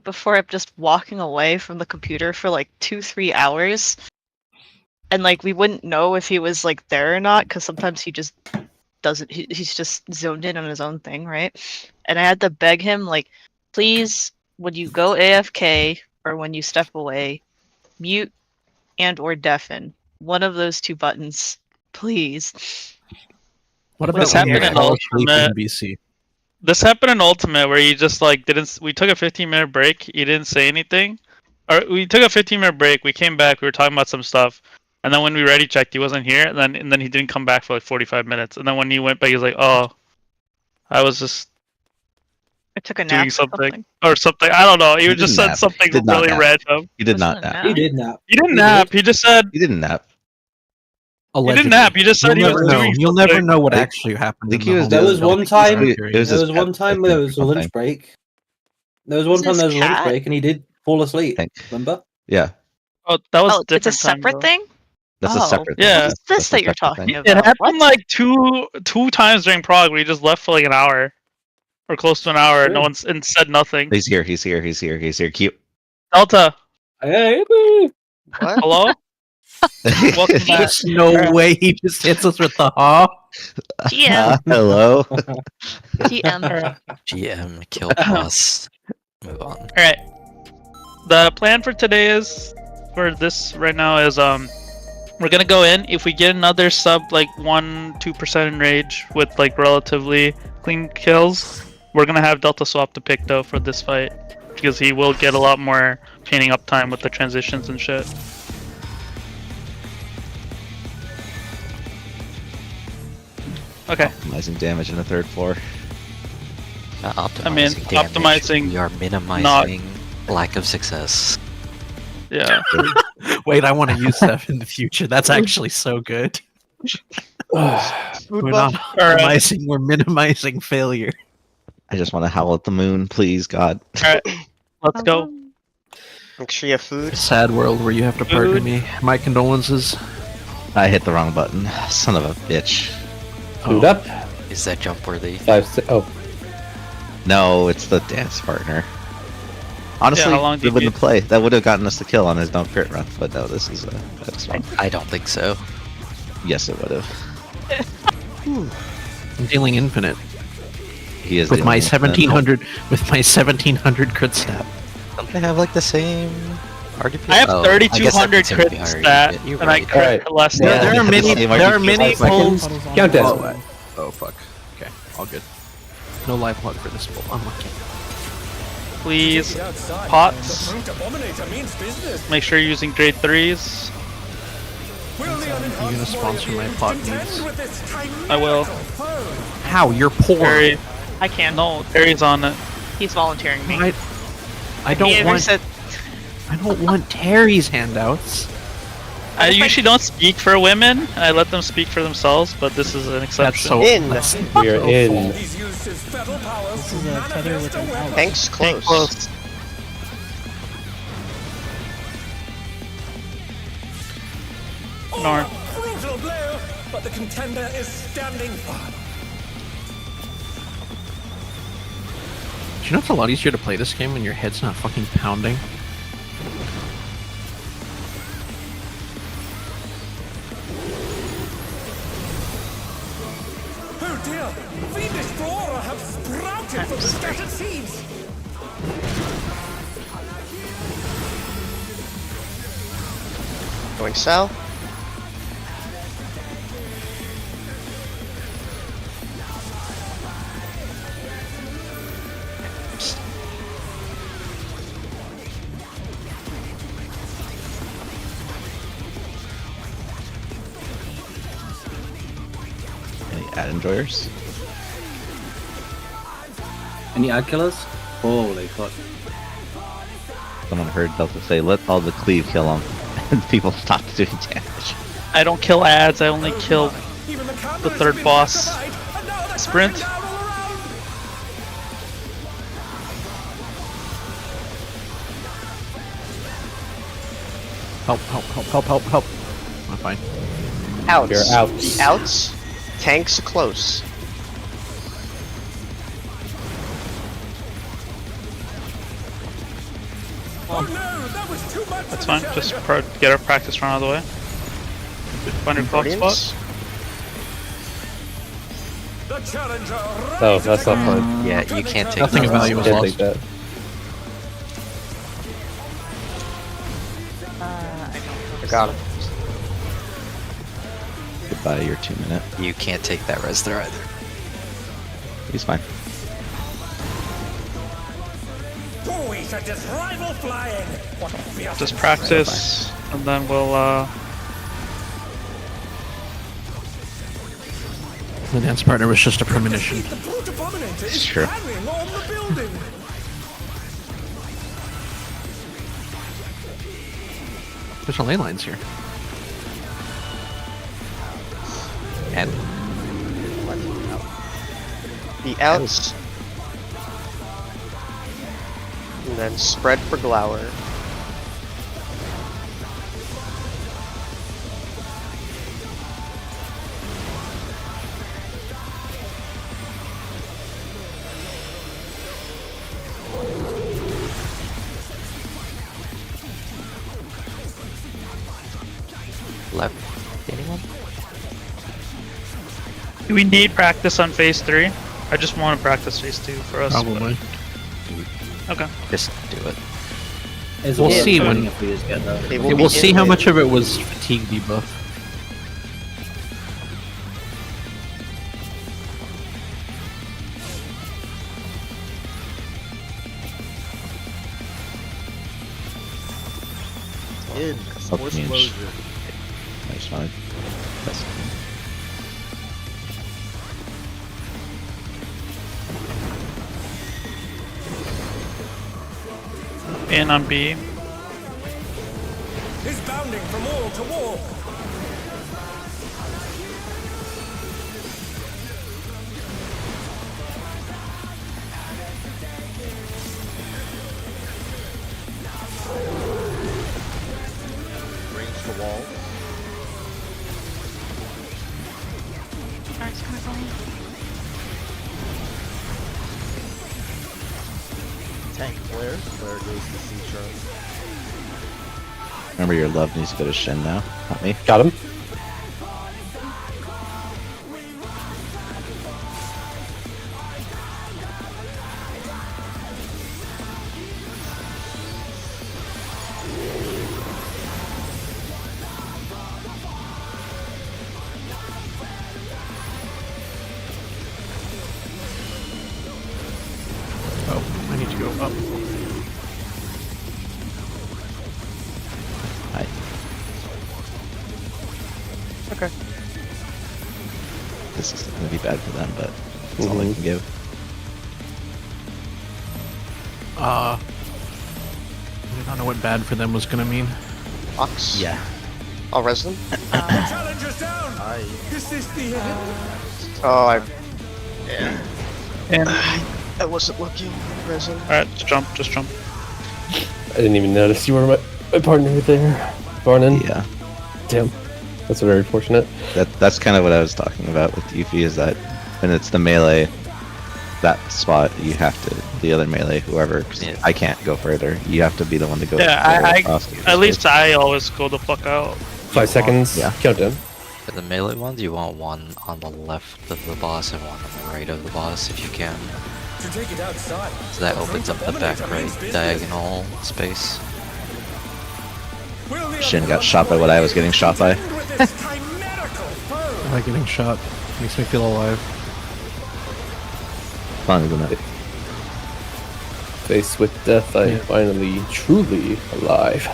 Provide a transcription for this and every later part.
before just walking away from the computer for like 2-3 hours, and like we wouldn't know if he was like there or not because sometimes he just doesn't. He's just zoned in on his own thing, right? And I had to beg him like, please, when you go AFK or when you step away, mute and or deafen. One of those two buttons, please. What This about when happened you in fall asleep Ultimate. in BC? This happened in Ultimate where you just like didn't. We took a 15-minute break. You didn't say anything, or we took a 15-minute break. We came back. We were talking about some stuff, and then when we ready checked, he wasn't here. And then he didn't come back for like 45 minutes. And then when he went back, he was like, "Oh, I was just I took a nap. doing something or something. I don't know. He just said something really random. He did not nap. He did nap. He didn't nap. He just said He didn't nap. he didn't nap. He just said he was doing. You'll never know what actually happened. think in he the was whole There was doing one time. It was There his was one pet, time I where there think, was a lunch something. break. There was one Was time his there was a lunch cat? break, and he did fall asleep. Hank. Remember? Yeah, Oh, that was Oh, it's a different time, separate though. thing? that's a Oh, separate. yeah. thing. What is this That's a that you're separate talking thing. about? It happened What? like two times during Prog where he just left for like an hour, or close to an hour, and no Sure. one's and said nothing. He's here. He's here. He's here. He's here. Cute. Delta, Hey, What? hello. Welcome back. There's no way he just hits us with the GM. Hello. GM. GM, kill boss. Move on. All right. The plan for today is, for this right now is we're gonna go in. If we get another sub like 1-2% in rage with like relatively clean kills, we're gonna have Delta swap to Picto for this fight because he will get a lot more chaining up time with the transitions and shit. Okay. Optimizing damage in the third floor. Optimizing I mean, damage. optimizing We are minimizing lack of success. Yeah. Wait, I want to use that in the future. That's actually so good. We're not optimizing, we're minimizing failure. I just want to howl at the moon, please, God. All right. Let's go. Make sure you have food. A sad world where you have to pardon me. My condolences. I hit the wrong button. Son of a bitch. Food up. Is that jump worthy? 5, 6. Oh, No, it's the dance partner. Honestly, how long do it you wouldn't need? play. That would have gotten us the kill on his dump crit run. But no, this is that's wrong. I don't think so. Yes, it would have. I'm dealing infinite He is with my dealing infinite. 1700 crit stat. Don't they have like the same RDP? I have Oh, I guess that 3,200 puts him crit behind stat, RDP. You're and I right. crit Alright. less Yeah, than there are it's many. the same There are RGP. many 5 pulls. seconds. Count it. Oh fuck. Okay, all good. No live plug for this pull. I'm lucky. Please, pots. Make sure you're using grade 3s. Are you gonna sponsor my pot needs? I will. How? You're poor. Terry. I can. No, Terry's on it. He's volunteering me. I He don't either want. said- I don't want Terry's handouts. I usually don't speak for women. I let them speak for themselves, but this is an That's exception. so. In. That's we are in. He's used his fetal powers This is to a tether manifest with a an weapon. out. Hank's Stay close. close. Nor. Brutal blow, but the contender is standing firm. Do you know it's a lot easier to play this game when your head's not fucking pounding? Oh dear, fiendish flora have sprouted from the scattered seeds. Going south. Any ad enjoyers? Any ad killers? Holy fuck. Someone heard Delta say, "Let all the cleave kill him," and people stopped doing damage. I don't kill ads, I only kill Even the the third boss. Sprint. Help! Help! Help! Help! Help! Help! I'm fine. Outs. You're outs. The outs. Tanks close. Well, No, that was too much. That's fine. Just get our practice run out of the way. Find your clock spot. Guardians? The challenger. Oh, that's not fun. Yeah, you can't take Nothing of those. value was Can't lost. take that. I I got it. Goodbye, your 2 minute. You can't take that res there either. He's fine. Boys at this rival flying. What a fierce Just practice, and then we'll. The dance partner was just a premonition. The brute abominator is Sure. carrying on the building. There's a ley lines here. And the outs. And then spread for Glower. Left. Anyone? Do we need practice on phase 3? I just want to practice phase 2 for us. Probably. but- Okay. Just do it. It's We'll worth see doing when- if we just get that. They will Okay, be we'll see how in much of it was fatigue debuff. Up range. Nice one. That's In on B. Is bounding from wall to wall. Range the wall. Guards coming for me. Tank flares. Flare goes to C-Charm. Remember, your love needs to go to Shin now, not me. Got him. Oh, I need to go up. Hi. Okay. This is going to be bad for them, but that's all they can give. I don't know what bad for them was gonna mean. Ox. Yeah. I'll res them. Challenger's down. Is this the end? Oh, And I wasn't looking. Res them. alright, just jump, just jump. I didn't even notice you were my partner right there. Barnin. Yeah. Damn. That's very fortunate. That's kind of what I was talking about with Yuffie, is that when it's the melee, that spot, you have to, the other melee, whoever, 'cause Yeah. I can't go further. You have to be the one to go Yeah, across. at least I always go the fuck out. 5 seconds. Yeah. Countdown. For the melee ones, you want one on the left of the boss and one on the right of the boss if you can. To take it outside. So that opens up the back right diagonal space. Will the Shin got shot by what I was getting shot by. contend with this chimerical foe? I like getting shot. Makes me feel alive. Fun, isn't it? Faced with death, I am finally truly alive.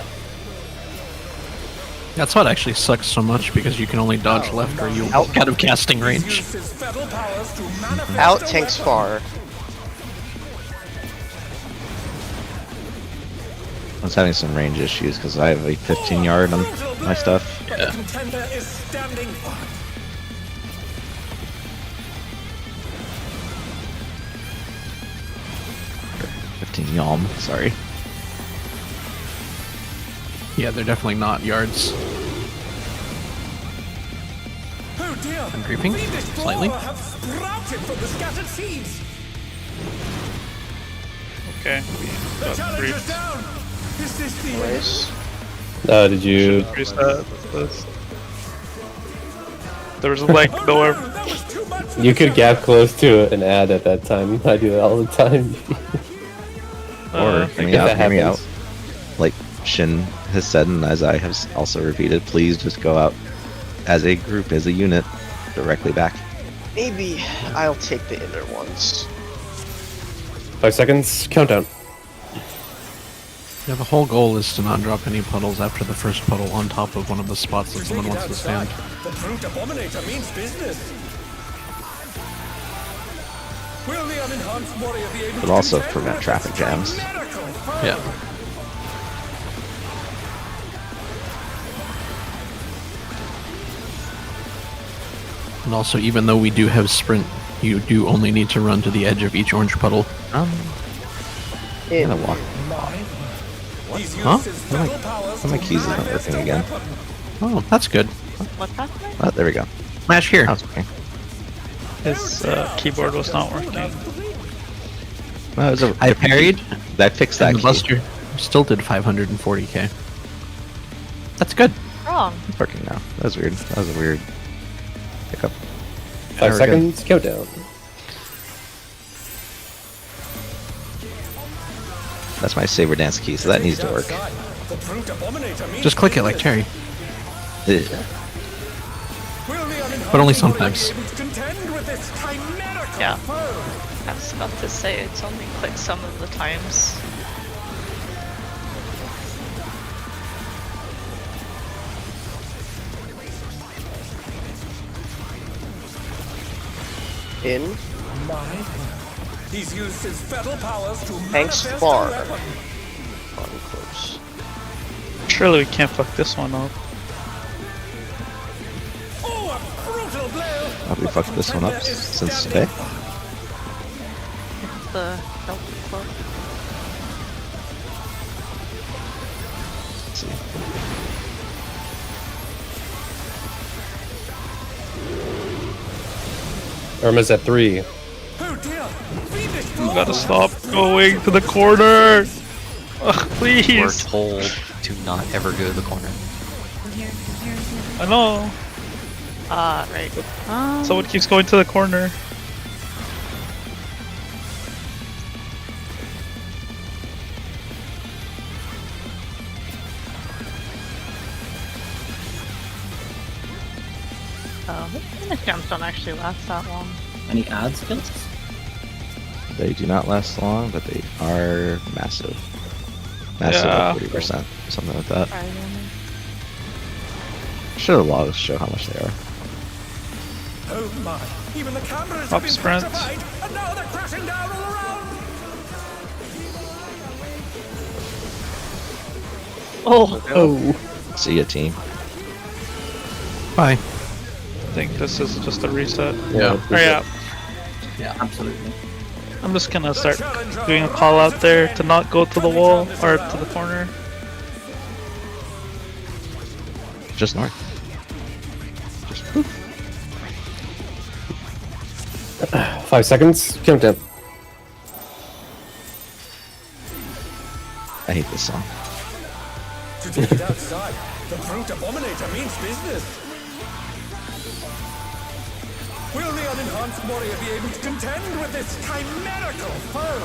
That's what actually sucks so much, because you can only dodge left or you walk out of casting range. Use his fatal powers to manifest Out a tanks weapon. far. I was having some range issues because I have a 15 yard on Brutal my blow, stuff. but the contender is standing firm. 15 yalm, sorry. Yeah, they're definitely not yards. Oh dear! I'm creeping, Fiendish slightly. flora have sprouted from the scattered seeds. Okay. The Got challenger's creeped. down. Is this the end? Nice. Did you? Reset this. There was like nowhere. That was too much. You could gap close to an ad at that time. I do that all the time. Or hear me if out. that Hear me out. happens. Like Shin has said, and as I have also repeated, please just go out as a group, as a unit, directly back. Maybe I'll take the inner ones. 5 seconds. Countdown. Yeah, the whole goal is to not drop any puddles after the first puddle on top of one of the spots that someone wants to stand. The brute abominator means business. Will the unenhanced warrior be able But to also contend prevent with traffic this jams. chimerical foe? Yeah. And also, even though we do have sprint, you do only need to run to the edge of each orange puddle. I'm In. gonna walk. He's Huh? used his spell powers My to keys is not manifest working a again. weapon. Oh, that's good. What's happening? Oh, there we go. Smash here. That's okay. His keyboard was not working. No, it was a, I parried, that fixed that and the key. Buster still did 540k. That's good. Wrong. It's working now. That was weird. That was a weird hiccup. 5 we're good. seconds. Countdown. That's my saber dance key, so that needs to work. The brute abominator means Just click it like Terry. Ugh. Will the unenhanced But only warrior sometimes. be able to contend with this chimerical Yeah. foe? I was about to say it's only click some of the times. In. He's used his fatal powers to Thanks, manifest far. a weapon. On close. Surely we can't fuck this one up. Oh, a brutal blow! Have we fucked this one up since today? The Delta Club. Let's see. Irma's at 3. Oh dear! Fiendish You gotta blow. stop going to the corner. Ugh, We're please. told to not ever go to the corner. I know. Ah, right. Someone keeps going to the corner. Oh, the jumps don't actually last that long. Any ad skills? They do not last long, but they are massive. Massive, Yeah. like 40%, something like that. Surprisingly. Should have logs show how much they are. Oh my! Even the cameras Up have been sprint. petrified, and now they're crashing down all around. Oh, See ya, team. Bye. I think this is just a reset. Yeah. Oh, yeah. Yeah, absolutely. I'm just gonna start doing a call out there to not go to the wall or to the corner. Just north. Just poof. 5 seconds. Countdown. I hate this song. To take it outside, the brute abominator means business. Will the unenhanced warrior be able to contend with this chimerical foe?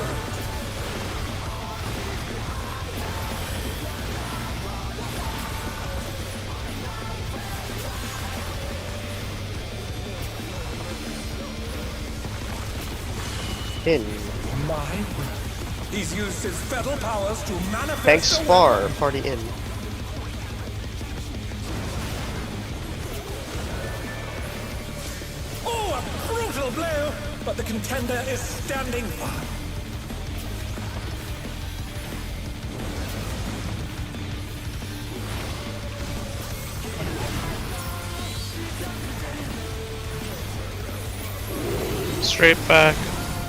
In. He's used his fatal powers to manifest Thanks, a far. weapon. Party in. Oh, a brutal blow! But the contender is standing firm. Straight back.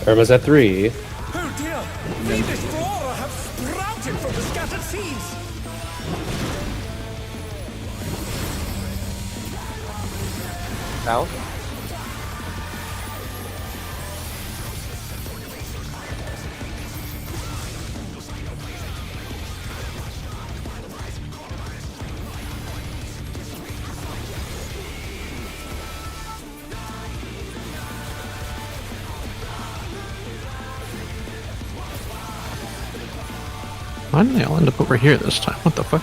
Irma's at 3. Oh dear! Fiendish flora have sprouted from the scattered seeds! Out. Why did they all end up over here this time? What the fuck?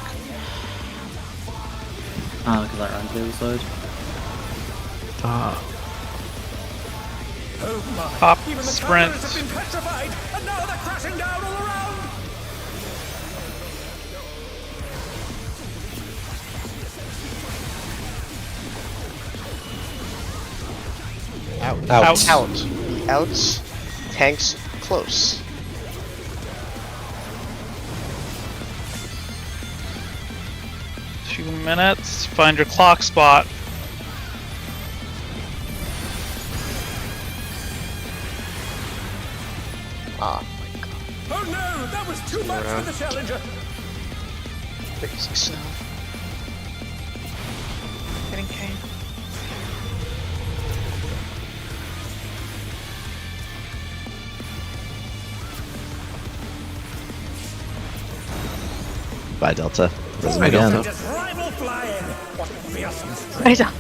Ah, because I ran to the other side. Oh my. Hop, Even the sprint. conquerors have been petrified, and now they're crashing down all around. Out. Out. Tanks close. Two minutes. Find your clock spot. Ah, my god. Oh no, that was too much for the challenger. Basic stuff. Getting cane. Bye, Delta. Doesn't Bye, again. Delta. Just rival flying. What fearsome strength. I don't.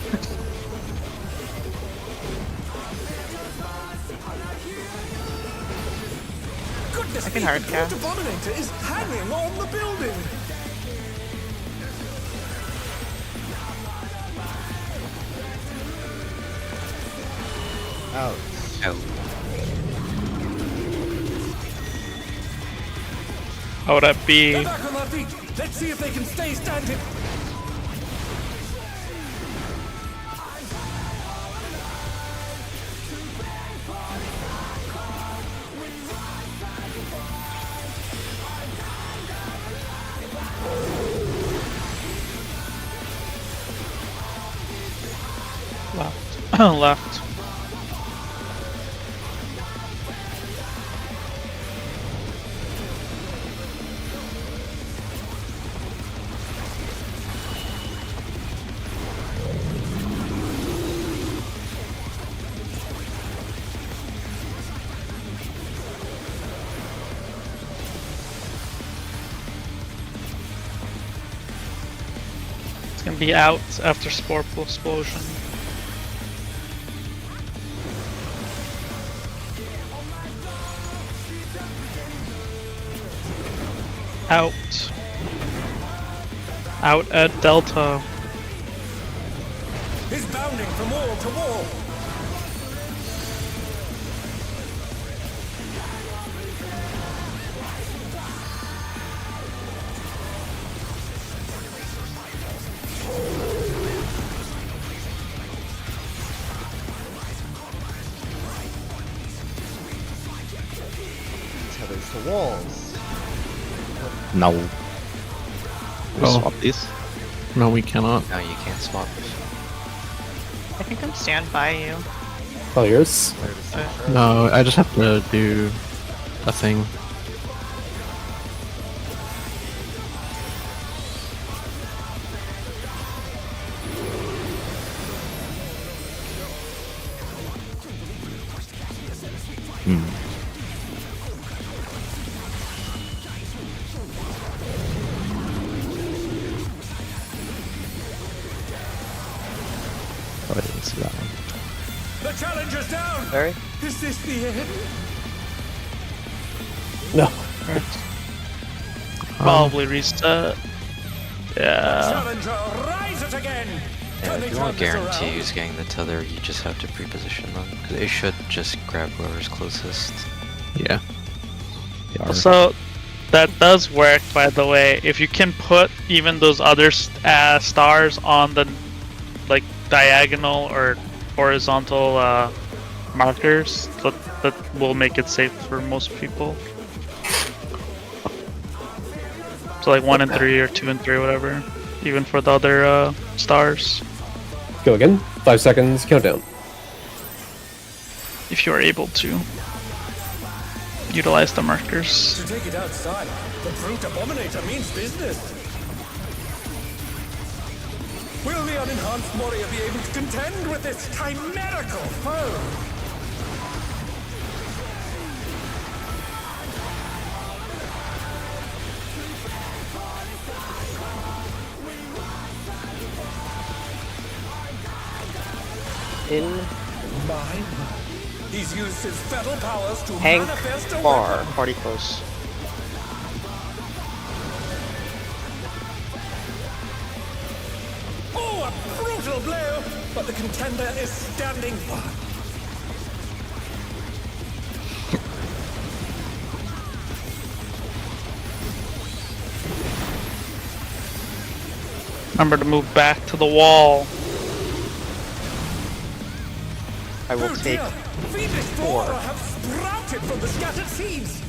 Goodness I can me, hard the cast. Abominator is hanging on the building. Out. How would that be? They're back on their feet. Let's see if they can stay standing. Left. Left. It's gonna be out after Spore Explosion. Out. Out at Delta. He's bounding from wall to wall. Tethers to walls. No. We Oh. swap these. No, we cannot. No, you can't swap. I think I'm stand by you. All yours. No, I just have to do a thing. Oh, I didn't see that one. The challenger's down. Barry? Is this the end? No. Probably reset. Yeah. Challenger, rise it again. Yeah, Can they if you want turn this guarantee around? who's getting the tether, you just have to pre-position them. 'Cause they should just grab whoever's closest. Yeah. So that does work, by the way. If you can put even those other stars on the like diagonal or horizontal markers, that will make it safe for most people. So like 1 and 3 or 2 and 3, whatever. Even for the other stars, Go again. 5 seconds. Countdown. if you are able to utilize the markers. To take it outside, the brute abominator means business. Will the unenhanced warrior be able to contend with this chimerical foe? In Mine. He's used his fetal powers to Hank manifest a bar. weapon. Party close. a brutal blow, but the contender is standing firm. Remember to move back to the wall. I will Oh take dear! Fiendish 4. flora have sprouted from the scattered seeds!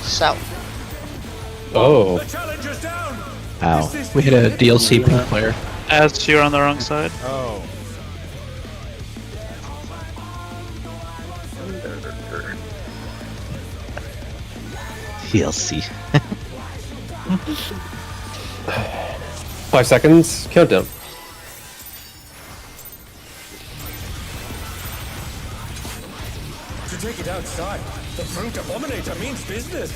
South. Oh. The challenger's down! Ow. Is this We hit a the- DLC pink player. As you're on the wrong side. Oh. TLC. 5 seconds. Countdown. To take it outside, the Fruit Abominator means business.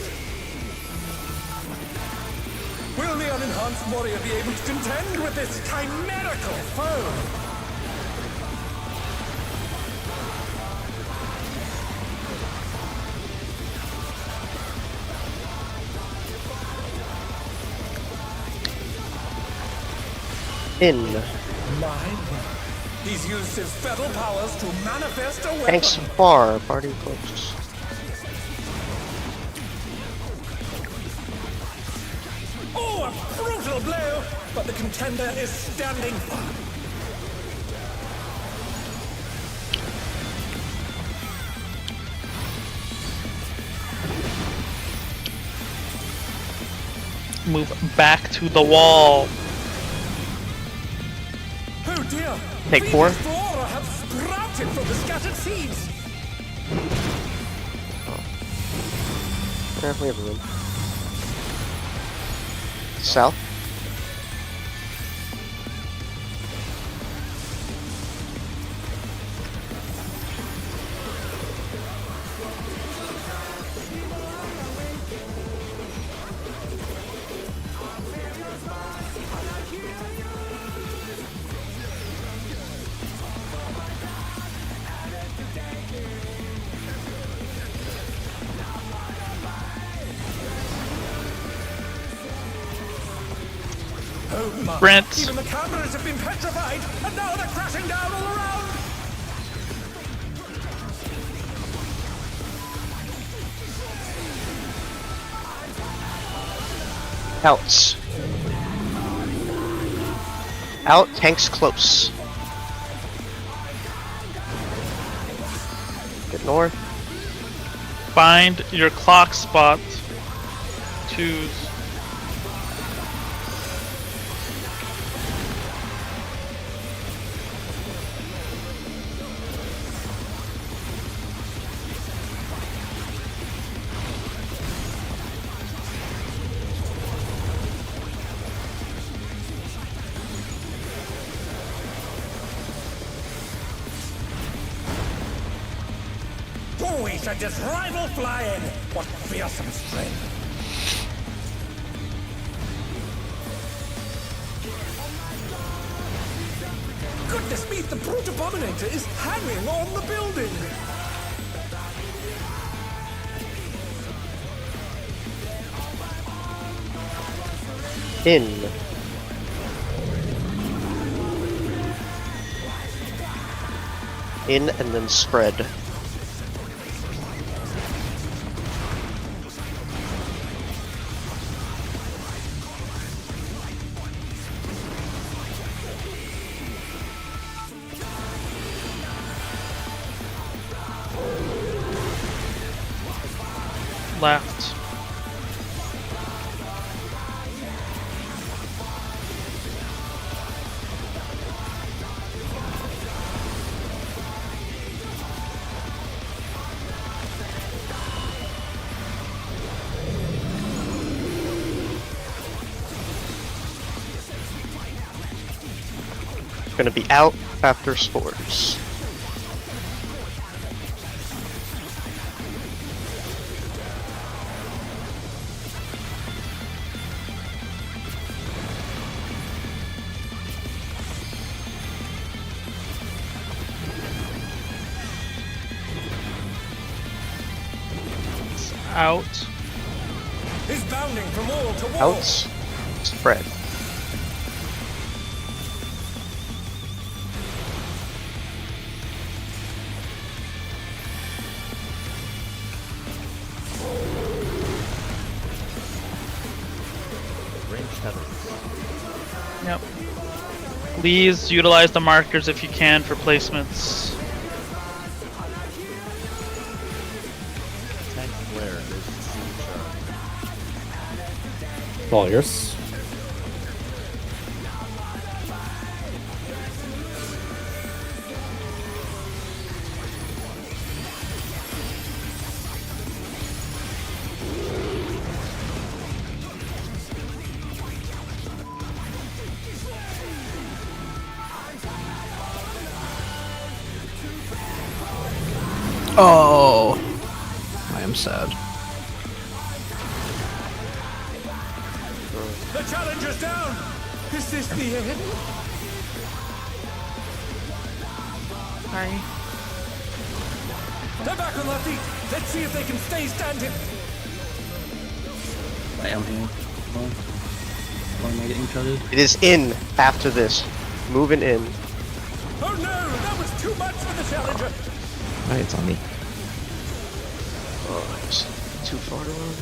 Will the unenhanced warrior be able to contend with this chimerical foe? In. My word. He's used his feral powers to manifest a weapon. Thanks far, party close. Oh, a brutal blow! But the contender is standing firm. Move back to the wall. Oh dear! Take 4. Fiendish flora have sprouted from the scattered seeds. We have room. South. Oh my! Brent. Even the cameras have been petrified, and now they're crashing down all around. Outs. Out, tanks close. Get north. Find your clock spot. Choose. Oh, he sent his rival flying! What fearsome strength! Goodness me, the Brute Abominator is hanging on the building! In. In and then spread. Left. Gonna be out after spores. Out. is bounding from wall to wall. Out. Spread. Yep. Please utilize the markers if you can for placements. All yours. Oh, I am sad. The challenger's down. Is this the end? Sorry. They're back on their feet. Let's see if they can stay standing. Wait, I'm here. Why am I getting shredded? It is in after this. Moving in. Oh no, that was too much for the challenger. Right, it's on me. Oh, it's too far to run.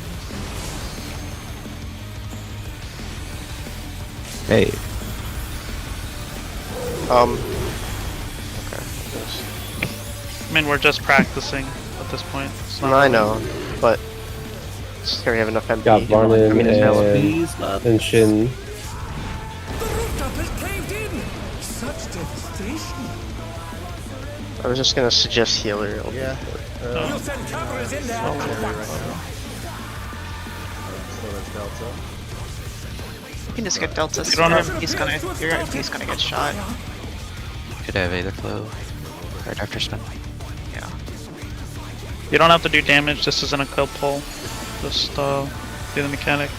Hey, Okay. I mean, we're just practicing at this point. It's not I really- know, but here we have enough MP. Got Varnin Please, and Shin. The rooftop has caved in. Such devastation. I was just gonna suggest healer. You'll send cameras in there. You can just get Delta You don't have- Storm. He's gonna get shot. Could have Aether Flow right after spin. Yeah. You don't have to do damage. This isn't a kill pull. Just do the mechanic.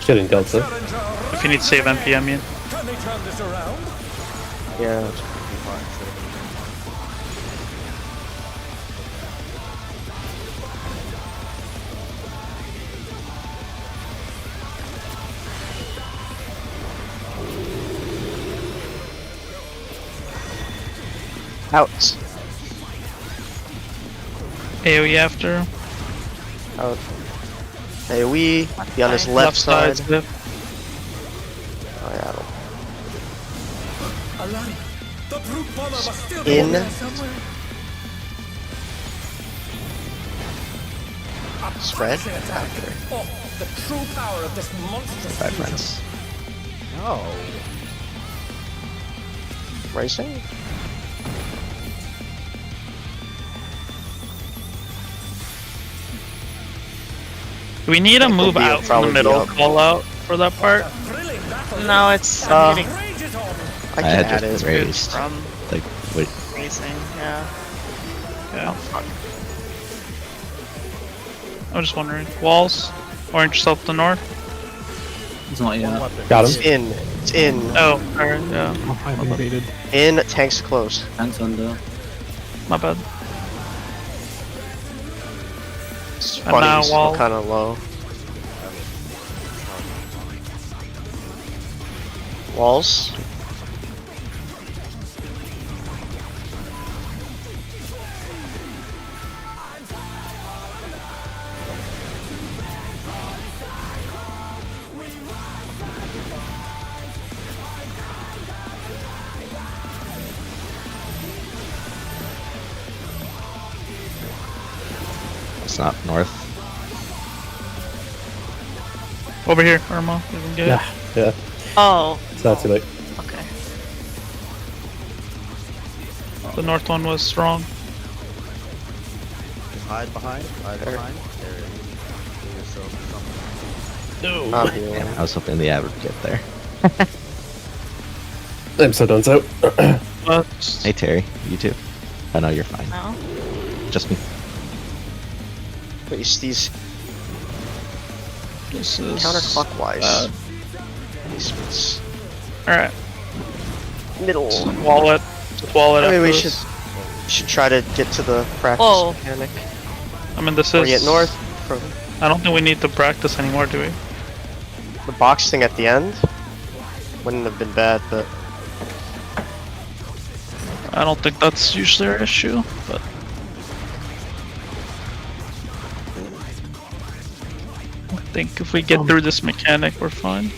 Shitting Delta. Challenger, If you need to save MP, I mean. can they turn this around? Yeah. Out. AoE after. Out. AoE. Be on his left side. Zip. Oh yeah. Alani, the brute bomber must still be In. there somewhere. Spread. Attack. After. Oh, the true power of this monstrous bye, fusion. friends. Racing. We need a That could move be a out from the probably middle up. call out for that part. Thrilling battle. No, it's Uh, getting Rages on. I I can had add just it. raised. from Like, wait, racing. Yeah. Yeah. Oh fuck. I'm just wondering. Walls? Orange yourself to the north? It's not yet. Got It's him. in. It's in. Oh, alright, yeah. Oh, I've invaded. In. Tanks close. Tanks under. My bad. It's And funny. now He's still wall. kind of low. Walls. it's not north. Over here, Irma. You can get it. Yeah. Yeah. Oh. It's not too late. Okay. The north one was strong. Hide behind. There. No. Not healing. I was hoping the ad would get there. I'm so done so. Hey Terry, you too. Oh no, you're fine. No. Just me. But you see these This is counterclockwise. Placements. Alright. Middle. Wall it. Just wall it I mean, after we this. should try to get to the practice Oh. mechanic. I mean, this Or is... get north from I don't think we need to practice anymore, do we? The box thing at the end wouldn't have been bad, but I don't think that's usually our issue, but I think if we get through this mechanic, we're fine.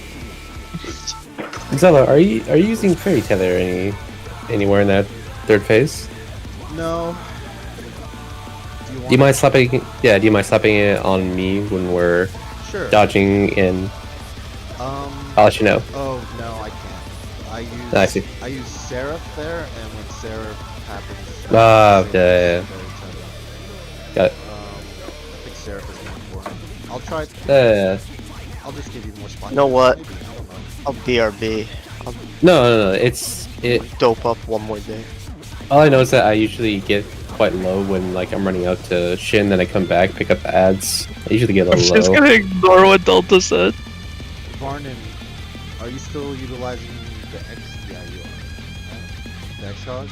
Zella, are you using Fairy Tether anywhere in that third phase? No. Do you mind slapping? Yeah, do you mind slapping it on me when we're Sure. dodging in? I'll let you know. Oh no, I can't. I see. I use Seraph there, and when Seraph happens. Yeah. Got it. I think Seraph is more important. I'll try. Yeah. I'll just give you more spots. you know what? Maybe, I don't know. I'll BRB. No. It. Dope up one more day. All I know is that I usually get quite low when like I'm running out to Shin, then I come back, pick up the ads. I usually get a I'm little just low. gonna ignore what Delta said. Varnon, are you still utilizing the X? Yeah, you are. The X hog?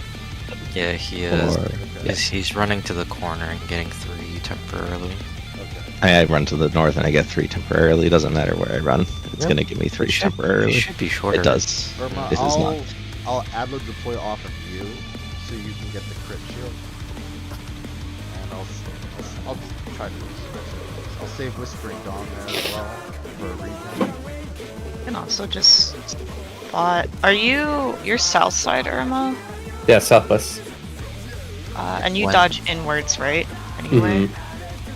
Yeah, he is. Okay. He's running to the corner and getting 3 temporarily. Okay. I run to the north and I get 3 temporarily. Doesn't matter where I run. It's gonna give me 3 temporarily. It should be shorter. It does. Irma, This is not. I'll ad-load deploy off of you, so you can get the crit shield. And I'll try to. I'll save Whispering Dawn there as well for a replay. You can also just spot. You're south side, Irma? Yeah, southwest. And you When- dodge inwards, right? Anyway. Mhm.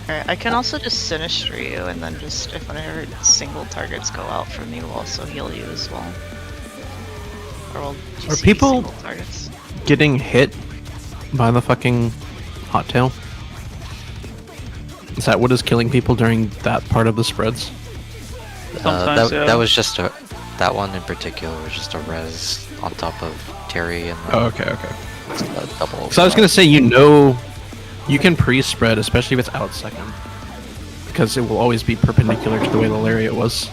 Alright, I can also just Sinistry you, and then just if whenever single targets go out from me, we'll also heal you as well. Or we'll Are GC people- single targets. Getting hit by the fucking hot tail? Is that what is killing people during that part of the spreads? Sometimes, yeah. That was just that one in particular was just a res on top of Terry and Oh, okay. a double. So I was gonna say, you can pre-spread, especially if it's out second, because it will always be perpendicular to the way the lariat was.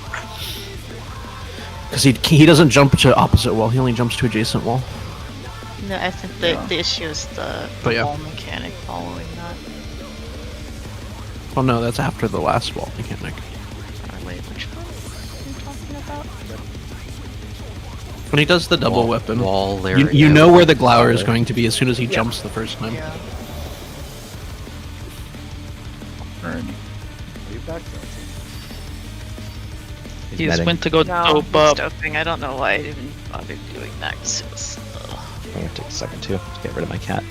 Because he doesn't jump to opposite wall; he only jumps to adjacent wall. No, I think the issue is the But yeah. wall mechanic following that. Well, no, that's after the last wall mechanic. Wait, which one are you talking about? When he does the double Wall- weapon, wall you lariat know where the with glower is power. going to be as soon as he jumps the first time. Yeah. Are you back there? He just netting. went to go No, dope he's up. doping. I don't know why I even bothered doing that. 'cause it was, I'm gonna take a second too to get rid of my cat.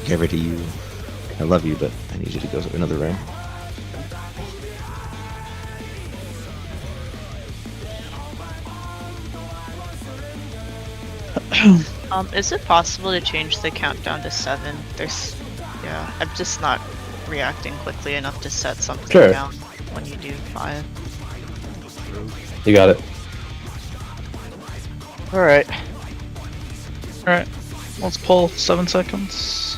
Get rid of you. I love you, but I need you to go to another room. Is it possible to change the countdown to 7? Yeah, I'm just not reacting quickly enough to set something Sure. down when you do 5. You got it. Alright. Alright, let's pull 7 seconds.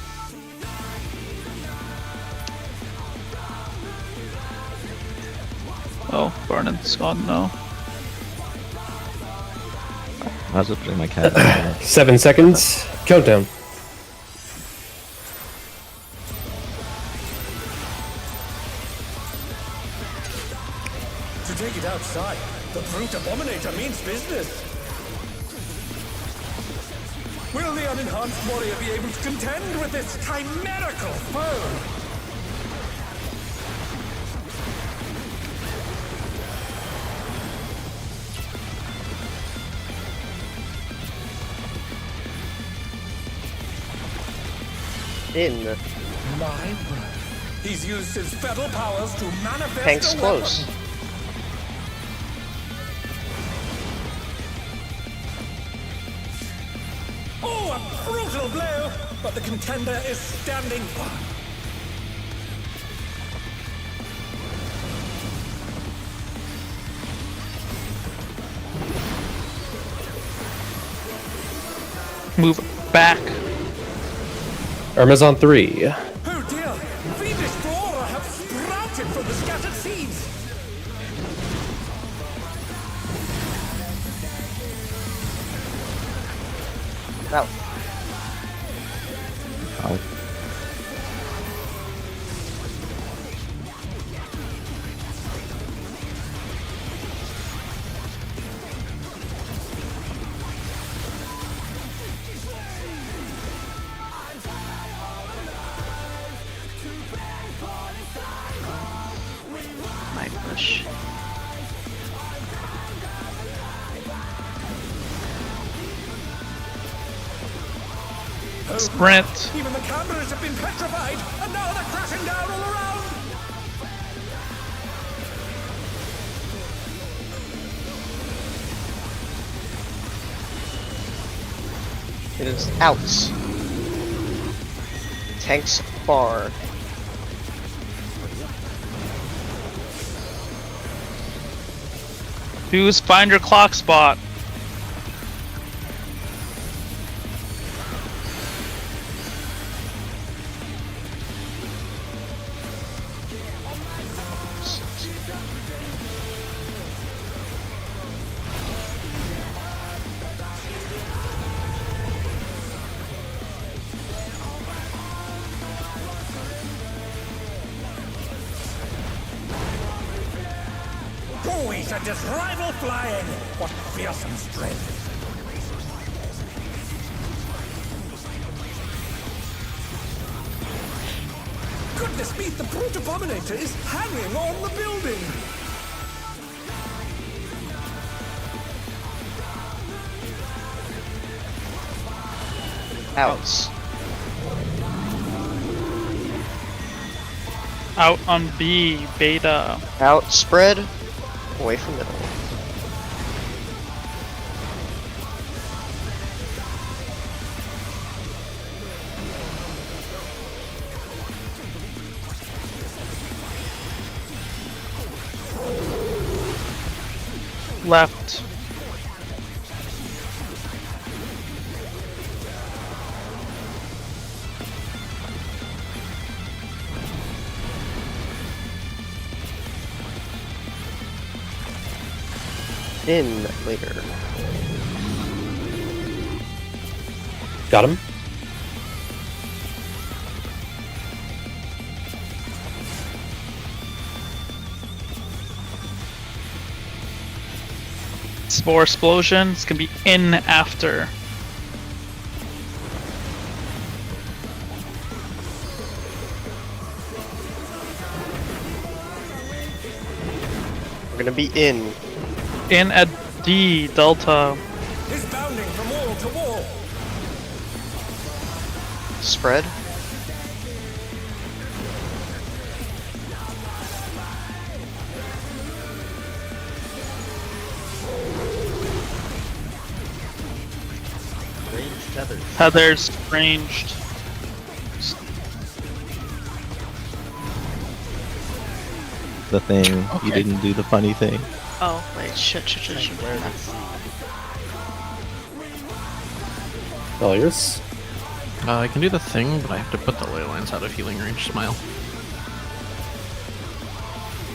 Oh, Barnon's gone now. I was just putting my cat down. 7 seconds. Countdown. To take it outside, the Brute Abominator means business. Will the unenhanced warrior be able to contend with this chimerical foe? In. My word. He's used his fetal powers to manifest Tank's a close. weapon. Oh, a brutal blow! But the contender is standing firm. Move back. Irma's on 3. Oh dear! Fiendish flora have sprouted from the scattered seeds! Out. high push. Sprint. Even the cameras have been petrified, and now they're crashing down all around! It is outs. Tanks far. Who's find your clock spot? Boys at this rival flying! What fearsome strength! Goodness me, the brute abominator is hanging on the building! Outs. Out on B, beta. Out, spread. Away from middle. Left. In later. Got him. Spore explosion. It's gonna be in after. We're gonna be in. In at D, Delta. Is bounding from wall to wall! Spread. Range tethers. Heather's ranged. The thing, Okay. you didn't do the funny thing. Oh, wait, shit. Where is it? All yours. I can do the thing, but I have to put the ley lines out of healing range. Smile.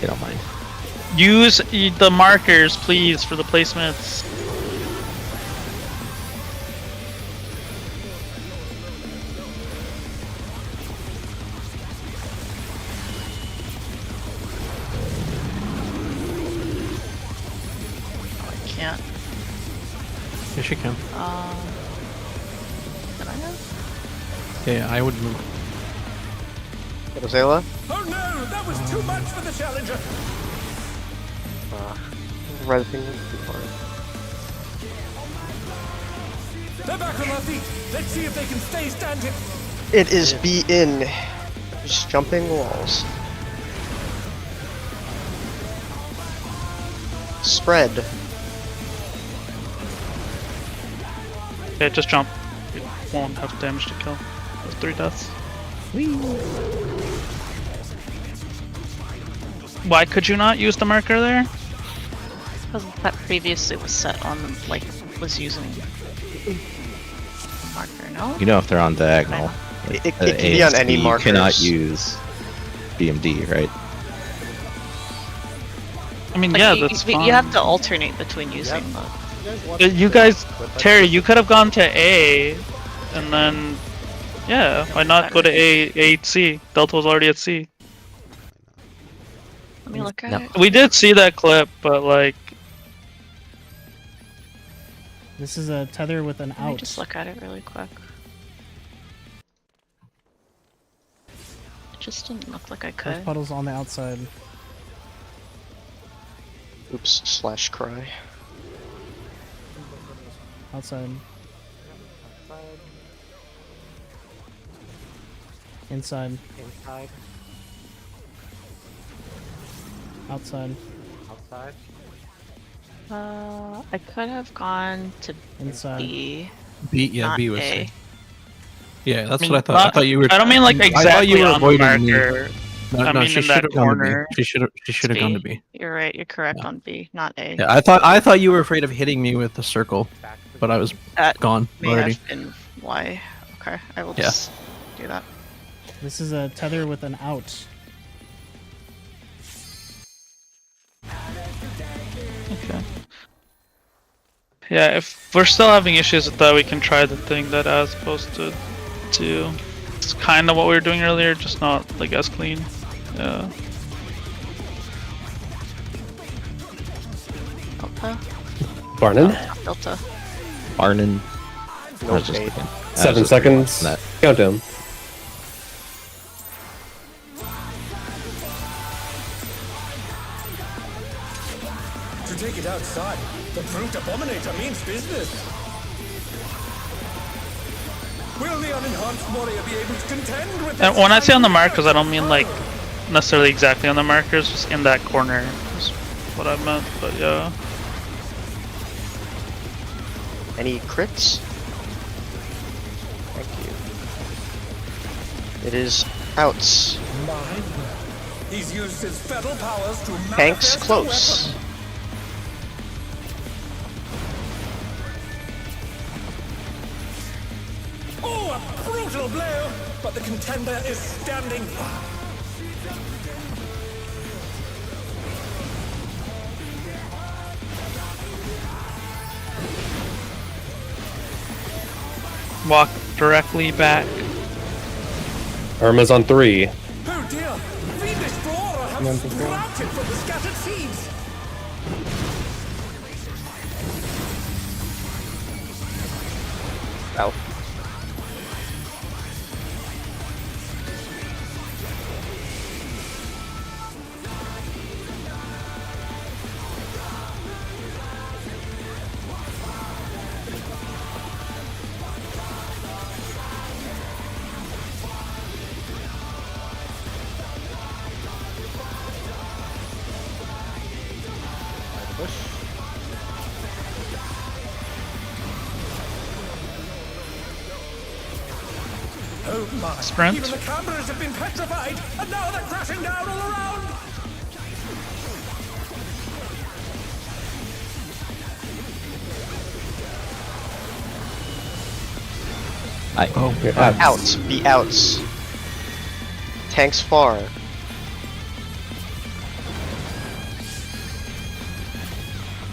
You don't mind. Use the markers, please, for the placements. I can't. Yes, you can. Can I have? Yeah, I would move. Rosella. Oh no, that was too much for the challenger! Red thing. They're back on their feet! Let's see if they can stay standing! It is be in. Just jumping walls. Spread. Okay, just jump. It won't have damage to kill. Those 3 deaths. Why could you not use the marker there? Because that previously was set on, like, was using marker, no? You know if they're on diagonal. It can be on any you markers. cannot use BMD, right? I mean, Like, yeah, you, that's you, fine. you have to alternate between using the... You guys, Terry, you could have gone to A, and then, yeah, why not go to A, C? Delta was already at C. Let me look at it. We did see that clip, but like, This is a tether with an Let me out. just look at it really quick. It just didn't look like I Earth could. puddles on the outside. Oops, / cry. Outside. Inside. Inside. Outside. Outside. I could have gone to Inside. B. B, yeah, not B was A. safe. Yeah, that's I mean, what I thought. I not- thought you were. I don't mean like I thought exactly you were on the avoiding me. marker. No, I no, mean she in should that have gone to B. corner. She should have gone to B. You're right. You're correct on B, not A. Yeah, I thought you were afraid of hitting me with the circle, but I was That gone may already. have been why. Okay, I will Yeah. just do that. This is a tether with an out. Okay. Yeah, if we're still having issues with that, we can try the thing that I was supposed to do. It's kind of what we were doing earlier, just not like as clean. Yeah. Delta. Barnon? Delta. Arnon. I No was just fade. thinking. I was 7 just seconds. thinking that. Countdown. To take it outside, the brute abominator means business. Will the unenhanced warrior be able to contend with And this when I say on the chimerical markers, I don't mean like foe? necessarily exactly on the markers, just in that corner is what I meant, but yeah. Any crits? Thank you. It is outs. Mine. He's used his feral powers to Tanks manifest a close. weapon. Oh, a brutal blow! But the contender is standing firm. Walk directly back. Irma's on 3. Oh dear! Fiendish Flora have sprouted from the scattered seeds! Out. Oh my! Sprint. Even the cameras have been petrified, and now they're crashing down all around! Oh, You're out. Outs. Be outs. Tanks far.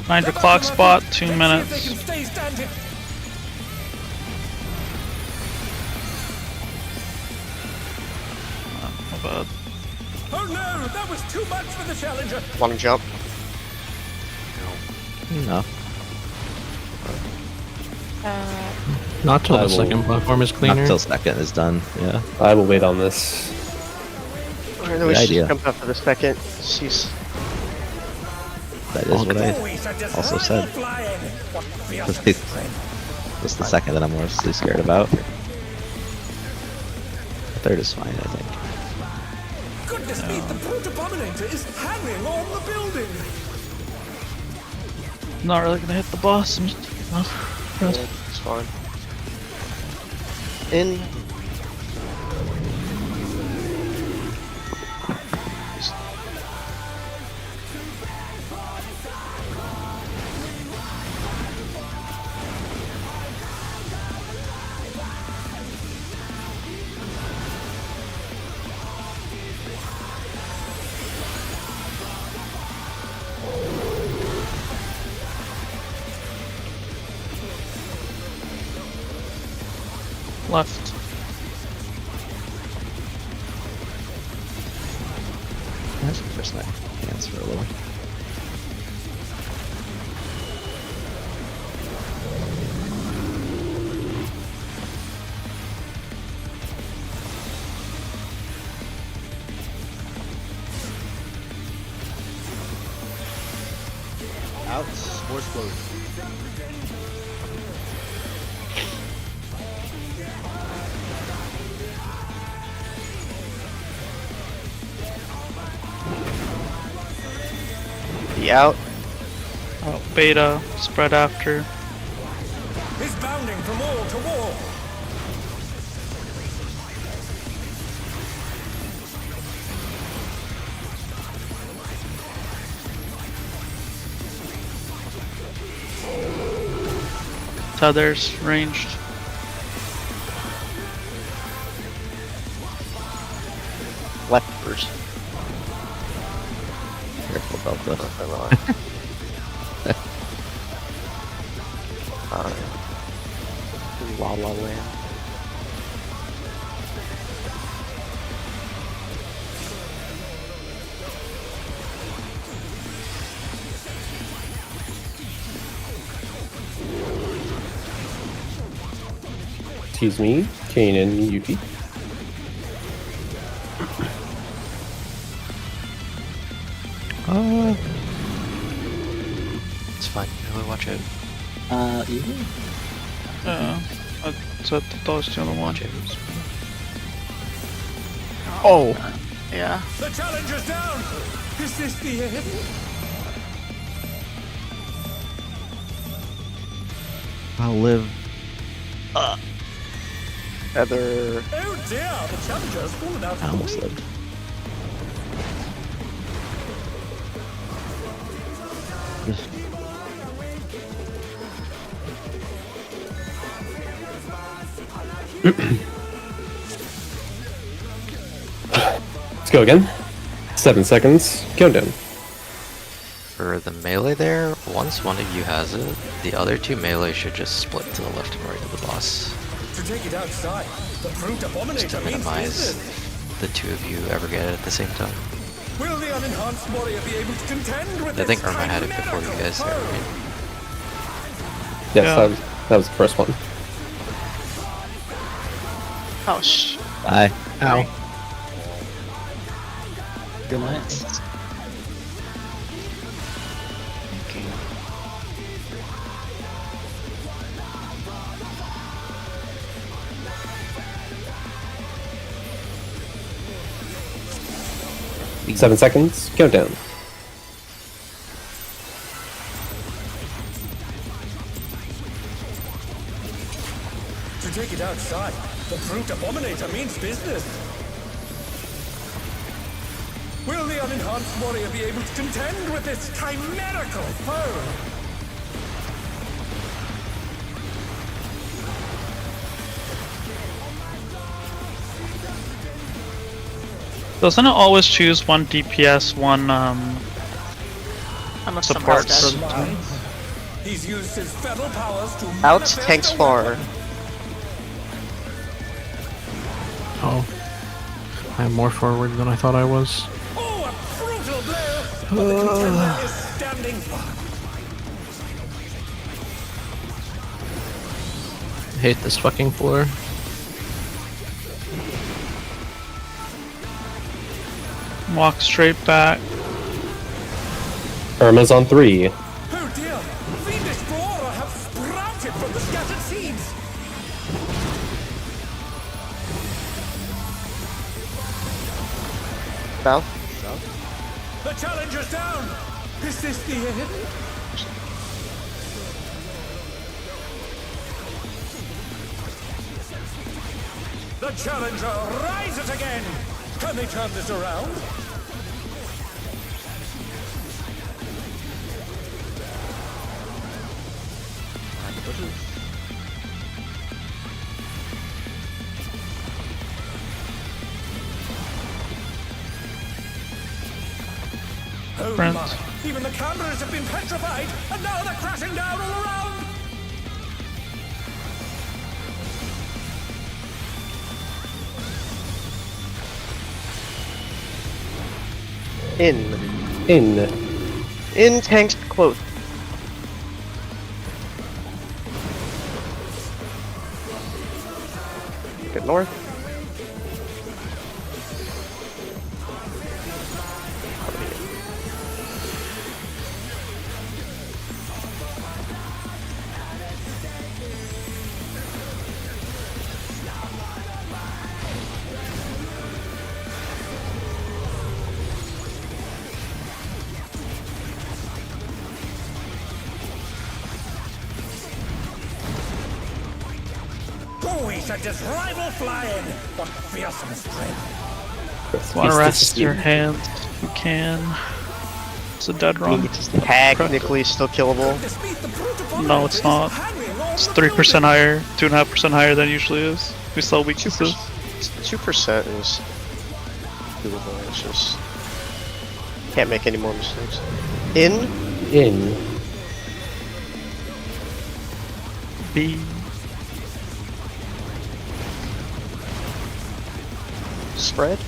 Find your clock spot, 2 Let's see if minutes. they can stay standing. Not bad. Oh no! That was too much for the challenger! Want to jump? No. not till I the will- second platform is Not cleaner. till second is done. Yeah. I will wait on this. Or then we Good should idea. jump up for the second. She's That is what I Always a also disgraceful said. flying. What That's fiasco. That's the second that I'm mostly scared about. The third is fine, I think. Goodness me, the brute abominator is hanging on the building! Not really gonna hit the boss. I'm just, it's fine. In. left. That's the first night. Dance for a little. Out. More explosion. The out. Oh, beta spread after. Is bounding from wall to wall. Tethers ranged. Left first. Careful about this. La La Land. Excuse me, Kanan, Yuki. It's fine. Really watch out. Eagle? That's what those two are the one. Watch out. Oh, Yeah. The challenger's down. Is this the end? I'll live. Feather. Oh dear, the challenger has fallen out I of almost the way. lived. Let's go again. 7 seconds. Countdown. For the melee there, once one of you has it, the other two melee should just split to the left and right of the boss. To take it outside, the brute Just to abominator means minimize business. if the two of you ever get it at the same time. Will the unenhanced warrior be able to contend with I think this Irma had it before you chimerical guys there, foe? right? Yes, Yeah. that was the first one. Oh sh. Bye. ow. Good night. Okay. 7 seconds. Countdown. To take it outside, the brute abominator means business. Will the unenhanced warrior be able to contend with this chimerical foe? Doesn't it always choose one DPS, one Unless support? someone's dead. He's used his feral powers to Out. manifest Tanks a far. weapon. Oh. I'm more forward than I thought I was. Oh, a brutal blow! But the contender is standing firm. Hate this fucking floor. Walk straight back. Irma's on 3. Oh dear! Fiendish flora have sprouted from the scattered seeds! South. The challenger's down! Is this the end? The challenger rises again! Can they turn this around? Oh Brent. my! Even the cameras have been petrified, and now they're crashing down all around! In tanks quote. Get north. set his rival flying. What fearsome strength. Want to rest your hands if you can. It's a dead I mean, run. it's technically still killable. No, it's not. It's 3% higher, 2.5% higher than it usually is. We sell weaknesses. 2% is doable. It's just can't make any more mistakes. In. B. Spread.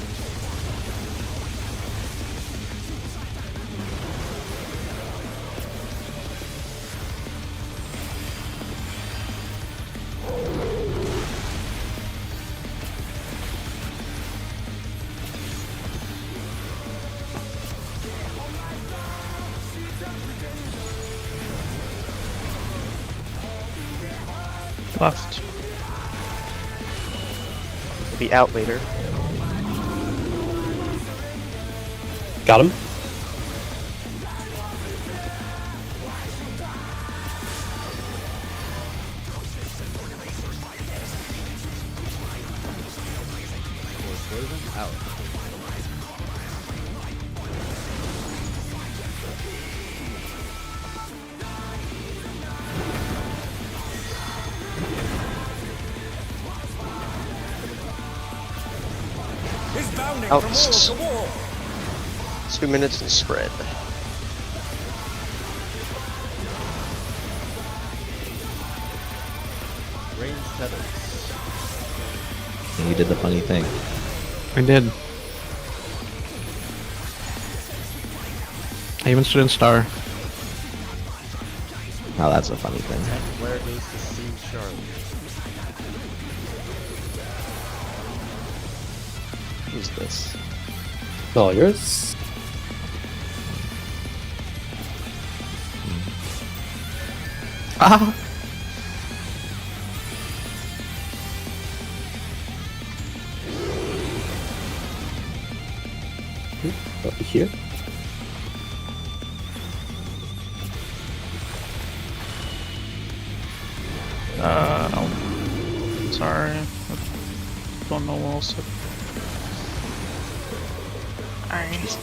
Left. We'll be out later. Got him. Out. Out. 2 minutes and spread. Range tethers. You did the funny thing. I did. I even stood in star. Oh, that's a funny thing. And where is the scene Charlie? Who's this? All yours. Ah! Over here. No. Sorry. I don't know what else. Alright.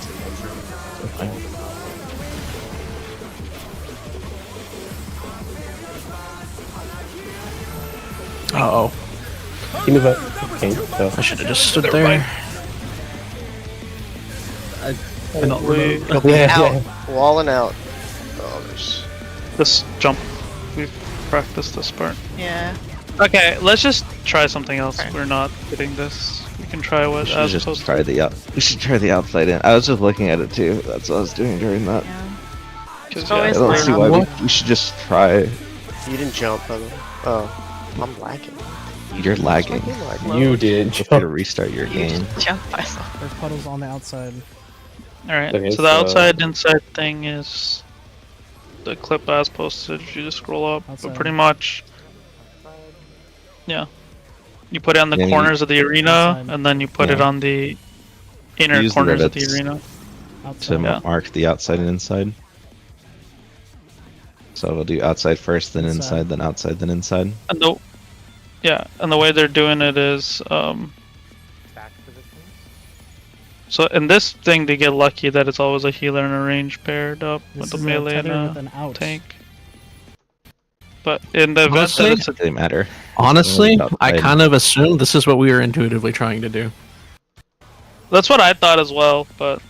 Uh-oh. Can you move up? Okay, so. I should have just stood there. I don't remember. Out. Wall and out. Oh, there's... This jump. We've practiced this part. Yeah. Okay, let's just try something else. Okay. We're not getting this. We can try what We should as just opposed try to. we should try the outside in. I was just looking at it too. That's what I was doing during that. Yeah. Because always I don't line see up. why we should just try. You didn't jump, by the way. Oh, I'm lagging. You're lagging. You did You have to jump. restart your You game. just jump by something. There's puddles on the outside. Alright, Okay, so the so- outside inside thing is the clip as posted. You just scroll up, Outside. but pretty much, yeah. You put it on the Then you- corners of the arena, Outside. and then you put it Yeah. on the inner Use the corners of the rivets. arena. To Outside. Yeah. mark the outside and inside. So we'll do outside first, then Inside. inside, then outside, then inside. And the way they're doing it is, Back to the thing. so in this thing they get lucky that it's always a healer and a range paired up with This the is a melee and tether with a an out. tank. But in the event Honestly, that it's a Doesn't matter. Honestly, Outside. I kind of assumed this is what we were intuitively trying to do. That's what I thought as well, but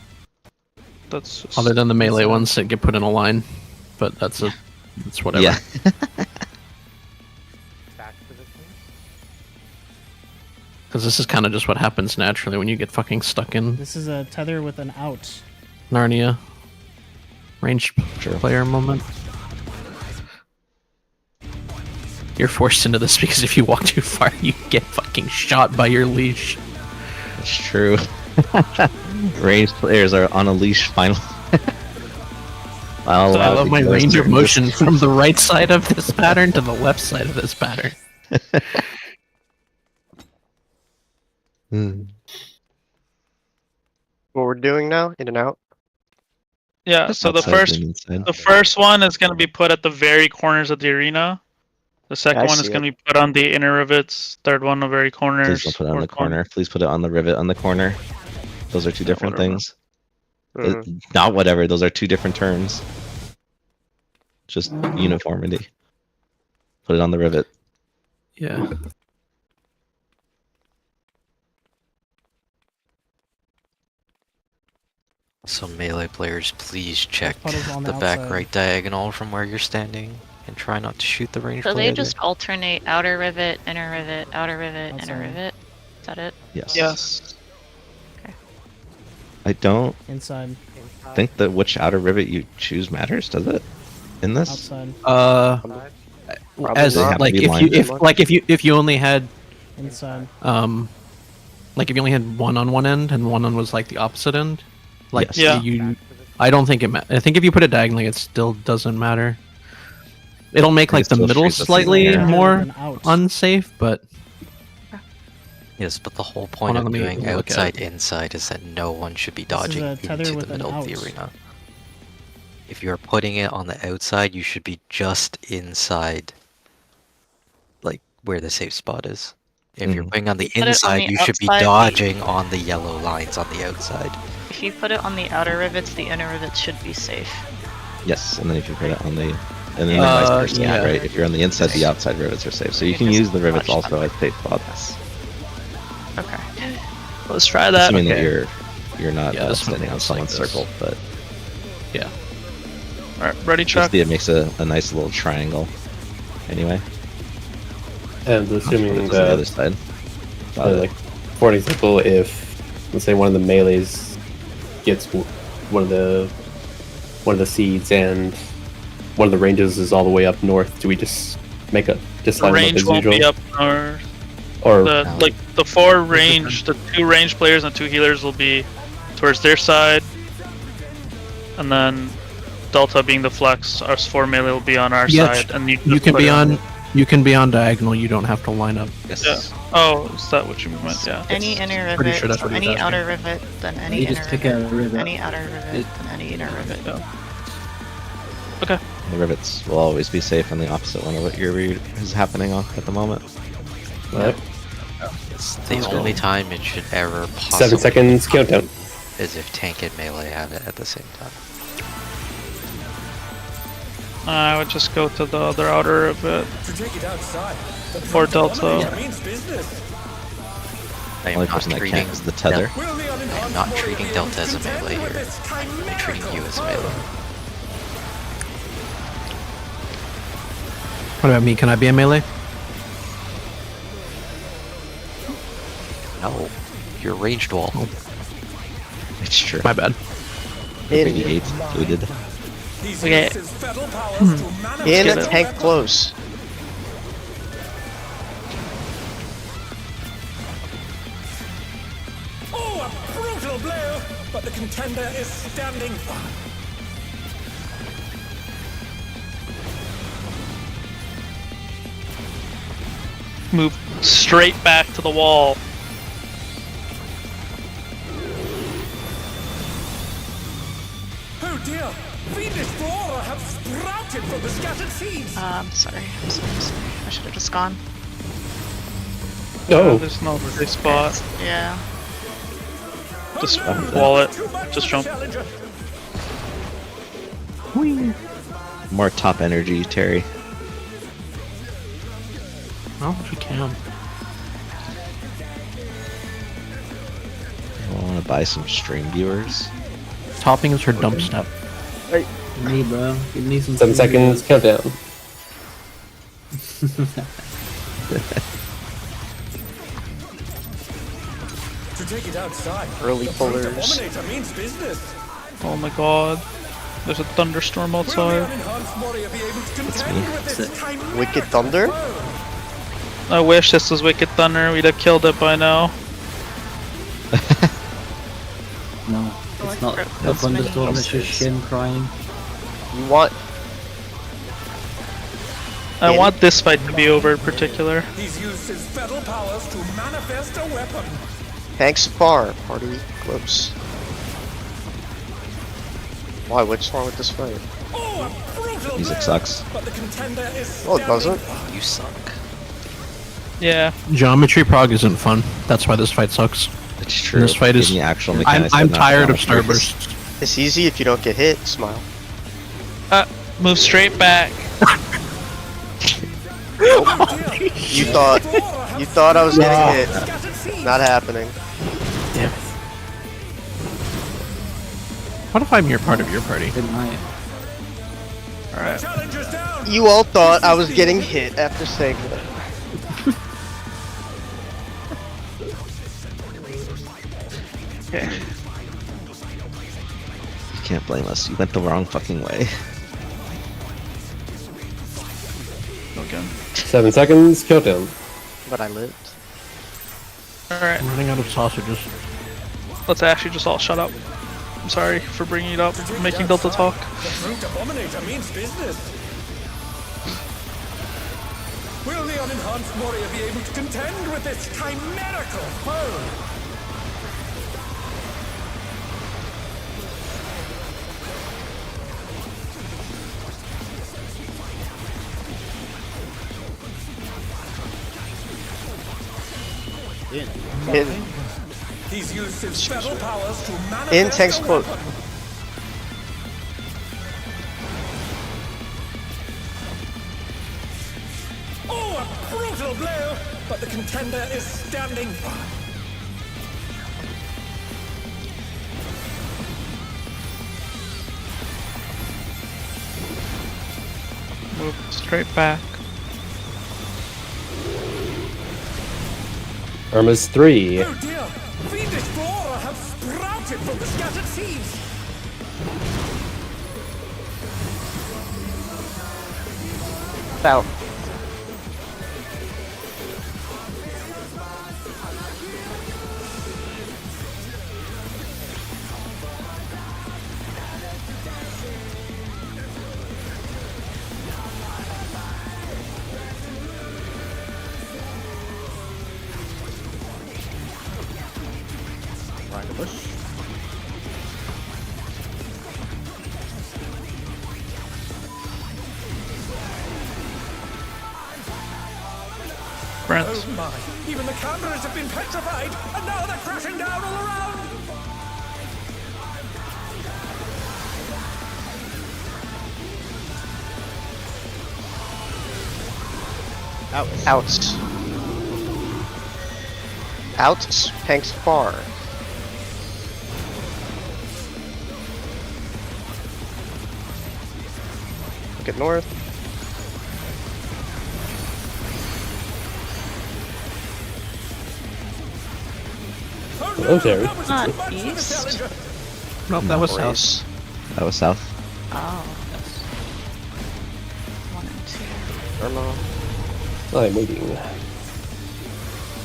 that's just... Other than the melee ones that get put in a line. But that's whatever. Yeah. Back to the thing. Because this is kind of just what happens naturally when you get fucking stuck in This is a tether with an out. Narnia. Ranged player moment. You're forced into this because if you walk too far, you get fucking shot by your leash. That's true. Ranged players are on a leash finally. So I love my range of motion from the right side of this pattern to the left side of this pattern. What we're doing now? In and out? Yeah, so the Outside first and inside. the first one is going to be put at the very corners of the arena, The second I one is see going to be put on the inner rivets. Third one, the very corners. Please don't put it on the Fourth one- corner. Please put it on the rivet on the corner. Those are two different whatever. things. Mhm. Not whatever. Those are two different terms. Just uniformity. Put it on the rivet. Yeah. So melee players, please check puddles on the the back outside. right diagonal from where you're standing, and try not to shoot the range So player they just alternate outer rivet, inner rivet, outer rivet, inner Outside. rivet. Is that it? Yes. Yes. I don't Inside, think that which outer rivet you choose matters, does it? In this? outside, As They have to like be if lined you up. if you only had inside. like if you only had one on one end and one on was like the opposite end, like Yes. Yeah. you, I don't think it. I think if you put it diagonally, it still doesn't matter. It'll make like It the still middle freezes the slightly air. more An out. unsafe, but Yes, but the whole point Hold on, of let me doing look at outside it. inside is that no one should be This is dodging a tether into with the an middle of the out. arena. If you're putting it on the outside, you should be just inside, like where the safe spot is. If you're putting on the Put it on inside, the you should be outside. dodging on the yellow lines on the outside. If you put it on the outer rivets, the inner rivets should be safe. Yes, and then if you put it on the, and then vice versa, yeah. right? If you're on the inside, the outside rivets are safe. So you You can just use the rivets watch also as safe spots, Okay. Let's try that. assuming okay. that you're not Yeah, this one standing on looks someone's like this. circle. But yeah. Alright, ready, just Chuck? it makes a nice little triangle. Anyway, And put assuming it on the other that, side. like, for an example, if let's say one of the melees gets one of the seeds and one of the ranges is all the way up north, do we just make a just The line them up range as won't usual? be up north. Or The four range, the two range players and two healers will be towards their side, and then Delta being the flex, us four melee will be on our Yeah, side, and you You can put be it on. You can be on diagonal. You don't have to line up. Yes. Yeah. Oh, is that what you meant? Yeah. Any inner pretty rivet, sure that's what he was any asking. outer rivet, then any You inner just pick rivet, a rivet. any outer rivet, then any inner rivet. Okay. The rivets will always be safe on the opposite one of what your read is happening on at the moment. Alright. It's the only time it should ever possibly 7 seconds countdown. is if tank and melee have it at the same time. I would just go to the other outer of it. To take it outside. Or Delta. Dominator means business. I am Only not person that treating can't is the tether. Will the I am unenhanced not warrior treating be able Delta to as a contend melee with here. this I'm treating you as a chimerical melee. What about me? Can I be a melee? No, you're ranged wall. It's true. My bad. In, 88 included. He's Okay. used his fatal powers to manifest in, get it. tank close. Oh, a brutal blow! But the contender is standing firm. Move straight back to the wall. Oh dear! Fiendish flora have sprouted from the scattered seeds! I'm sorry. I'm sorry. I should have just gone. No. There's no safe spot. Yeah. Just Oh, no. wall it. Too much Just for the jump. challenger. More top energy, Terry. Oh, if you can. I want to buy some stream viewers. Topping is her dump step. Give me, bro. Give me some. 7 seconds countdown. To take it outside. Early The pullers. Dominator means business. Oh my god. There's a thunderstorm Will the outside. unenhanced warrior be able to contend with this chimerical Wicked Thunder? foe? I wish this was Wicked Thunder. We'd have killed it by now. No, it's not Like, a that's many thunderstorm. It's just uses. Shin crying. You want I want this fight to be over in particular. He's used his fatal powers to manifest a weapon. tanks far, party close. Why? What's wrong with this fight? Music sucks. Oh, it doesn't? You suck. Yeah. Geometry Prog isn't fun. That's why this fight sucks. It's true. This fight is. Give me actual I'm mechanics, but not tired of geometry. starbursts. It's easy if you don't get hit. Smile. Move straight back. You thought I was getting hit. Not happening. Damn it. What if I'm part of your party? Good night. Alright. You all thought I was getting hit after saying that. Okay. You can't blame us. You went the wrong fucking way. Okay. 7 seconds, countdown. But I lived. Alright. I'm running out of sausages. Let's actually just all shut up. I'm sorry for bringing it up, making Delta talk. The Brute Abominator means business. Will the unenhanced warrior be able to contend with this chimerical foe? In. He's used his spell powers to manifest In tanks a quote. weapon. Oh, a brutal blow! But the contender is standing. Move straight back. Irma's 3. Oh dear! Fiendish flora have sprouted from the scattered seeds! Out. Right in the bush. Brent. Oh my! Even the cameras have been petrified, and now they're crashing down all around! Out. Out. Out. Tanks far. Look at north. Oh, Terry. Not east. Nope, that was North. south. That was south. Oh. 1 and 2. Irma. I'm waiting.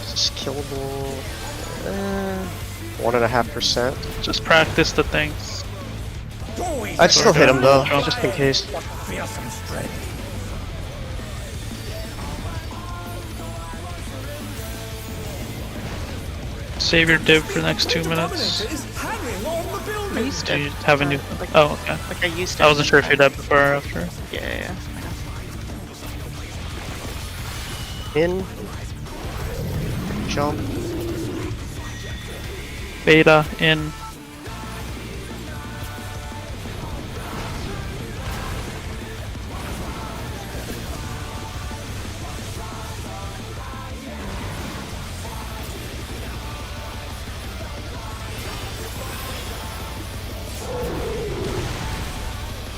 Is this killable? 1.5%. Just practice the things. I'd still hit him though, just in case. Fearsome strength. Save your div for the next 2 minutes. Is hanging on the I building. used Do to. you have a new? Oh, okay. Like I used to. I wasn't sure if you died before or after. Yeah. In. Jump. Beta in.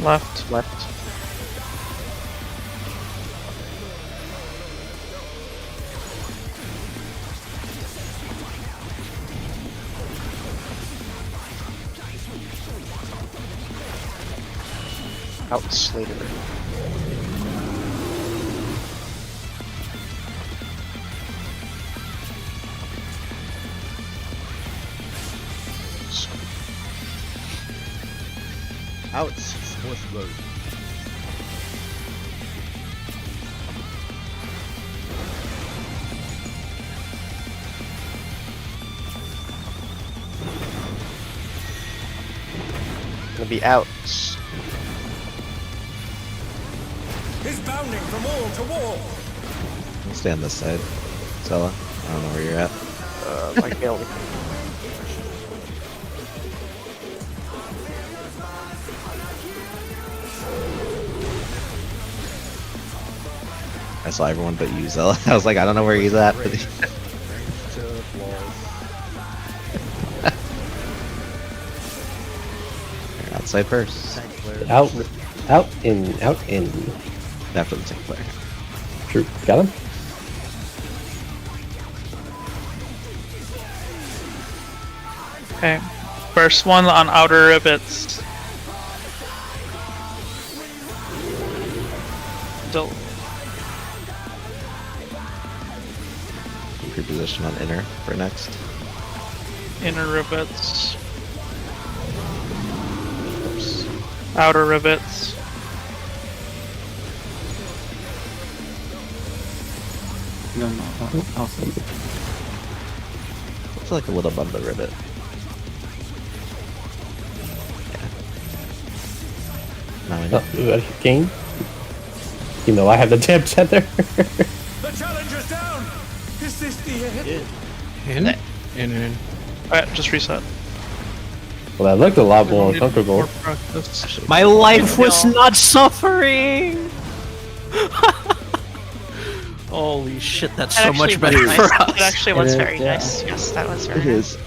Left. Left. Out Slater. Out. Sports road. Gonna be out. is bounding from wall to wall. I'll stay on this side. Zella, I don't know where you're at. I can only. I saw everyone but you, Zella. I was like, I don't know where he's at. But Range to walls. You're outside first. Tank players. Out, in, out, in. After the tank player. True. Got him? Okay. First one on outer rivets. So, Keep your position on inner for next. inner rivets. Outer rivets. No, outside. It's like a little above the rivet. Now I know. Oh, game? You know I have the tab tether. The challenger's down. Is this the end? In. Alright, just reset. Well, that looked a lot more Need uncomfortable. more practice. My life was not suffering! Holy shit, that's so much better was for nice. us. It actually was It is, very yeah. nice. Yes, that was very It nice. is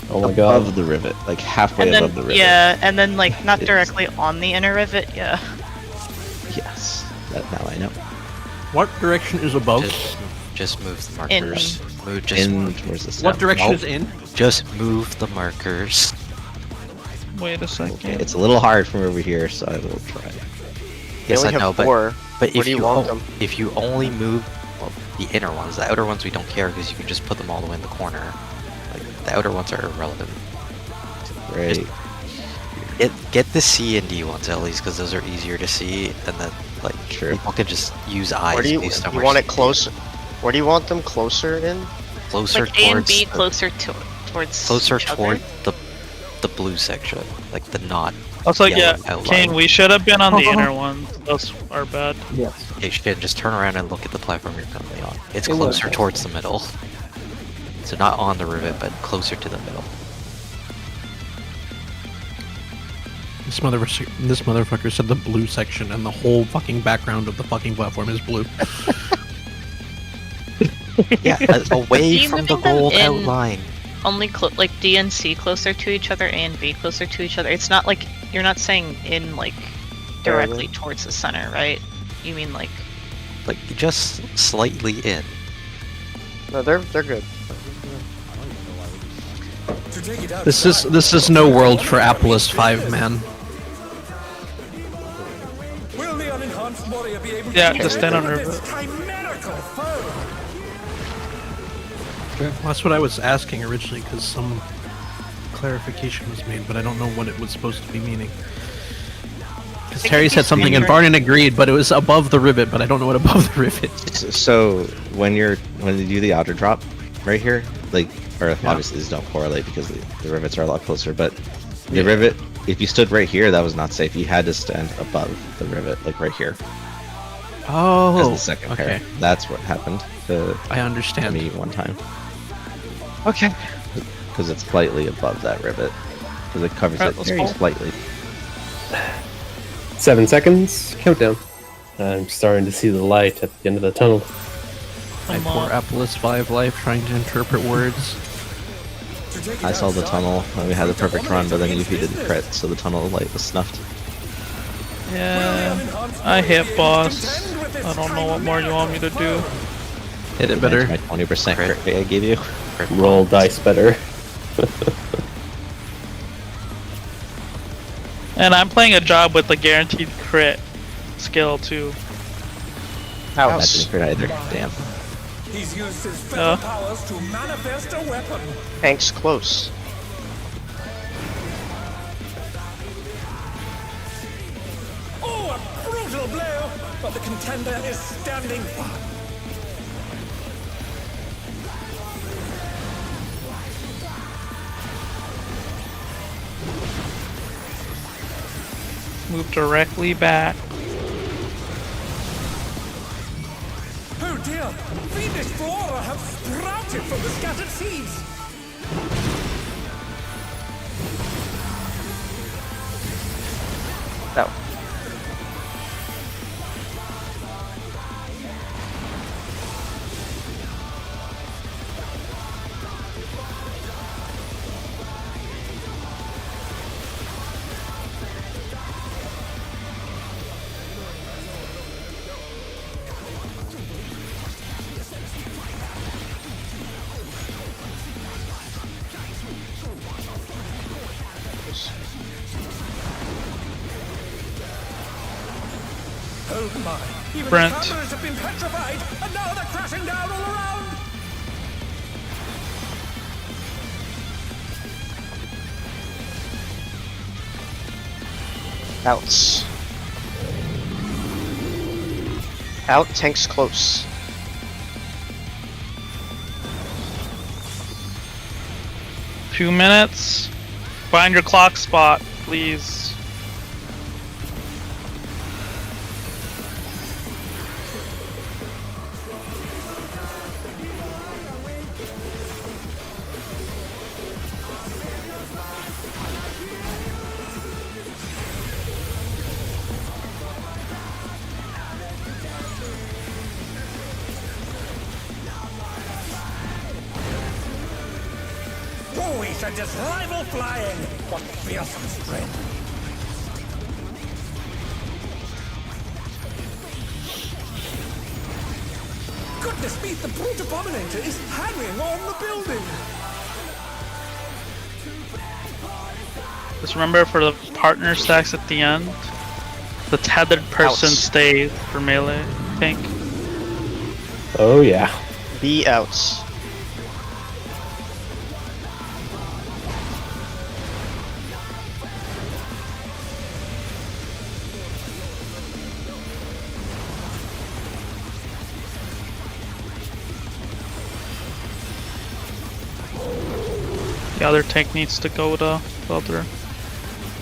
Oh my god. above the rivet, like halfway And then, above the rivet. yeah, and then like not It's- directly on the inner rivet, yeah. Yes. That now I know. What direction is above? Just move the markers. Move, just, In towards the What south. direction Nope. is in? just move the markers. Wait a second. Okay, it's a little hard from over here, so I will try. They Yes, only I know, have but 4. But Where if do you you want them? if you only move well, the inner ones, the outer ones we don't care because you can just put them all the way in the corner. Like the outer ones are irrelevant. Great. Get the C and D ones at least because those are easier to see, and then like Sure. people can just use eyes Where do you based on you where want it C- closer? Where do you want them closer in? closer Like A and towards B the- closer towards closer each other. toward the blue section, like the not. Also, yeah, yellow outline. Kane, we should have been on the inner ones. Those are bad. Yes. You should just turn around and look at the platform you're currently on. It's It was. closer towards the middle. So not on the rivet, but closer to the middle. This motherfucker said the blue section, and the whole fucking background of the fucking platform is blue. Yeah, away you from the moving them gold in- outline. Only like D and C closer to each other, A and B closer to each other. It's not like you're not saying in like directly towards the center, right? You mean like Like just slightly in. No, they're good. To take it out This is no world for Appleist 5, man. Will the unenhanced warrior be able Yeah, to just stand on with her. this chimerical foe? Well, that's what I was asking originally, because some clarification was made, but I don't know what it was supposed to be meaning. Because Terry said something and Barnon agreed, but it was above the rivet, but I don't know what above the rivet is. So when you do the outer drop right here, like, or obviously these don't correlate because the rivets are a lot closer, but the rivet, if you stood right here, that was not safe. You had to stand above the rivet, like right here. Oh, As the second pair. okay. That's what happened to I understand. me one time. Okay. Because it's slightly above that rivet. Because it covers Alright, it let's very go. slightly. 7 seconds. Countdown. I'm starting to see the light at the end of the tunnel. My Come poor on. Appleist 5 life trying to interpret words. To take it I saw the outside, tunnel and we had the perfect run, but then dominate Yuffie did the business. crit, so the tunnel light was snuffed. Yeah, I hit boss. I don't know what more you want me to do. Hit it better. My 20% crit rate I gave you. Roll dice better. And I'm playing a job with the guaranteed crit skill too. That didn't crit either. Damn. He's used his feather powers to manifest a weapon. Tank's close. Oh, a brutal blow! But the contender is standing firm. Move directly back. Oh dear! Fiendish flora have sprouted from the scattered seeds! No. Oh my! Even Brent. the cameras have been petrified, and now they're crashing down all around! Outs. Out, tanks close. Two minutes. Find your clock spot, please. Oh, we should just rival flying! What fearsome strength! Goodness me, the brute abominator is hanging on the building! Just remember for the partner stacks at the end, the tethered person Outs. stays for melee, I think. Oh yeah. Be outs. The other tank needs to go to the other,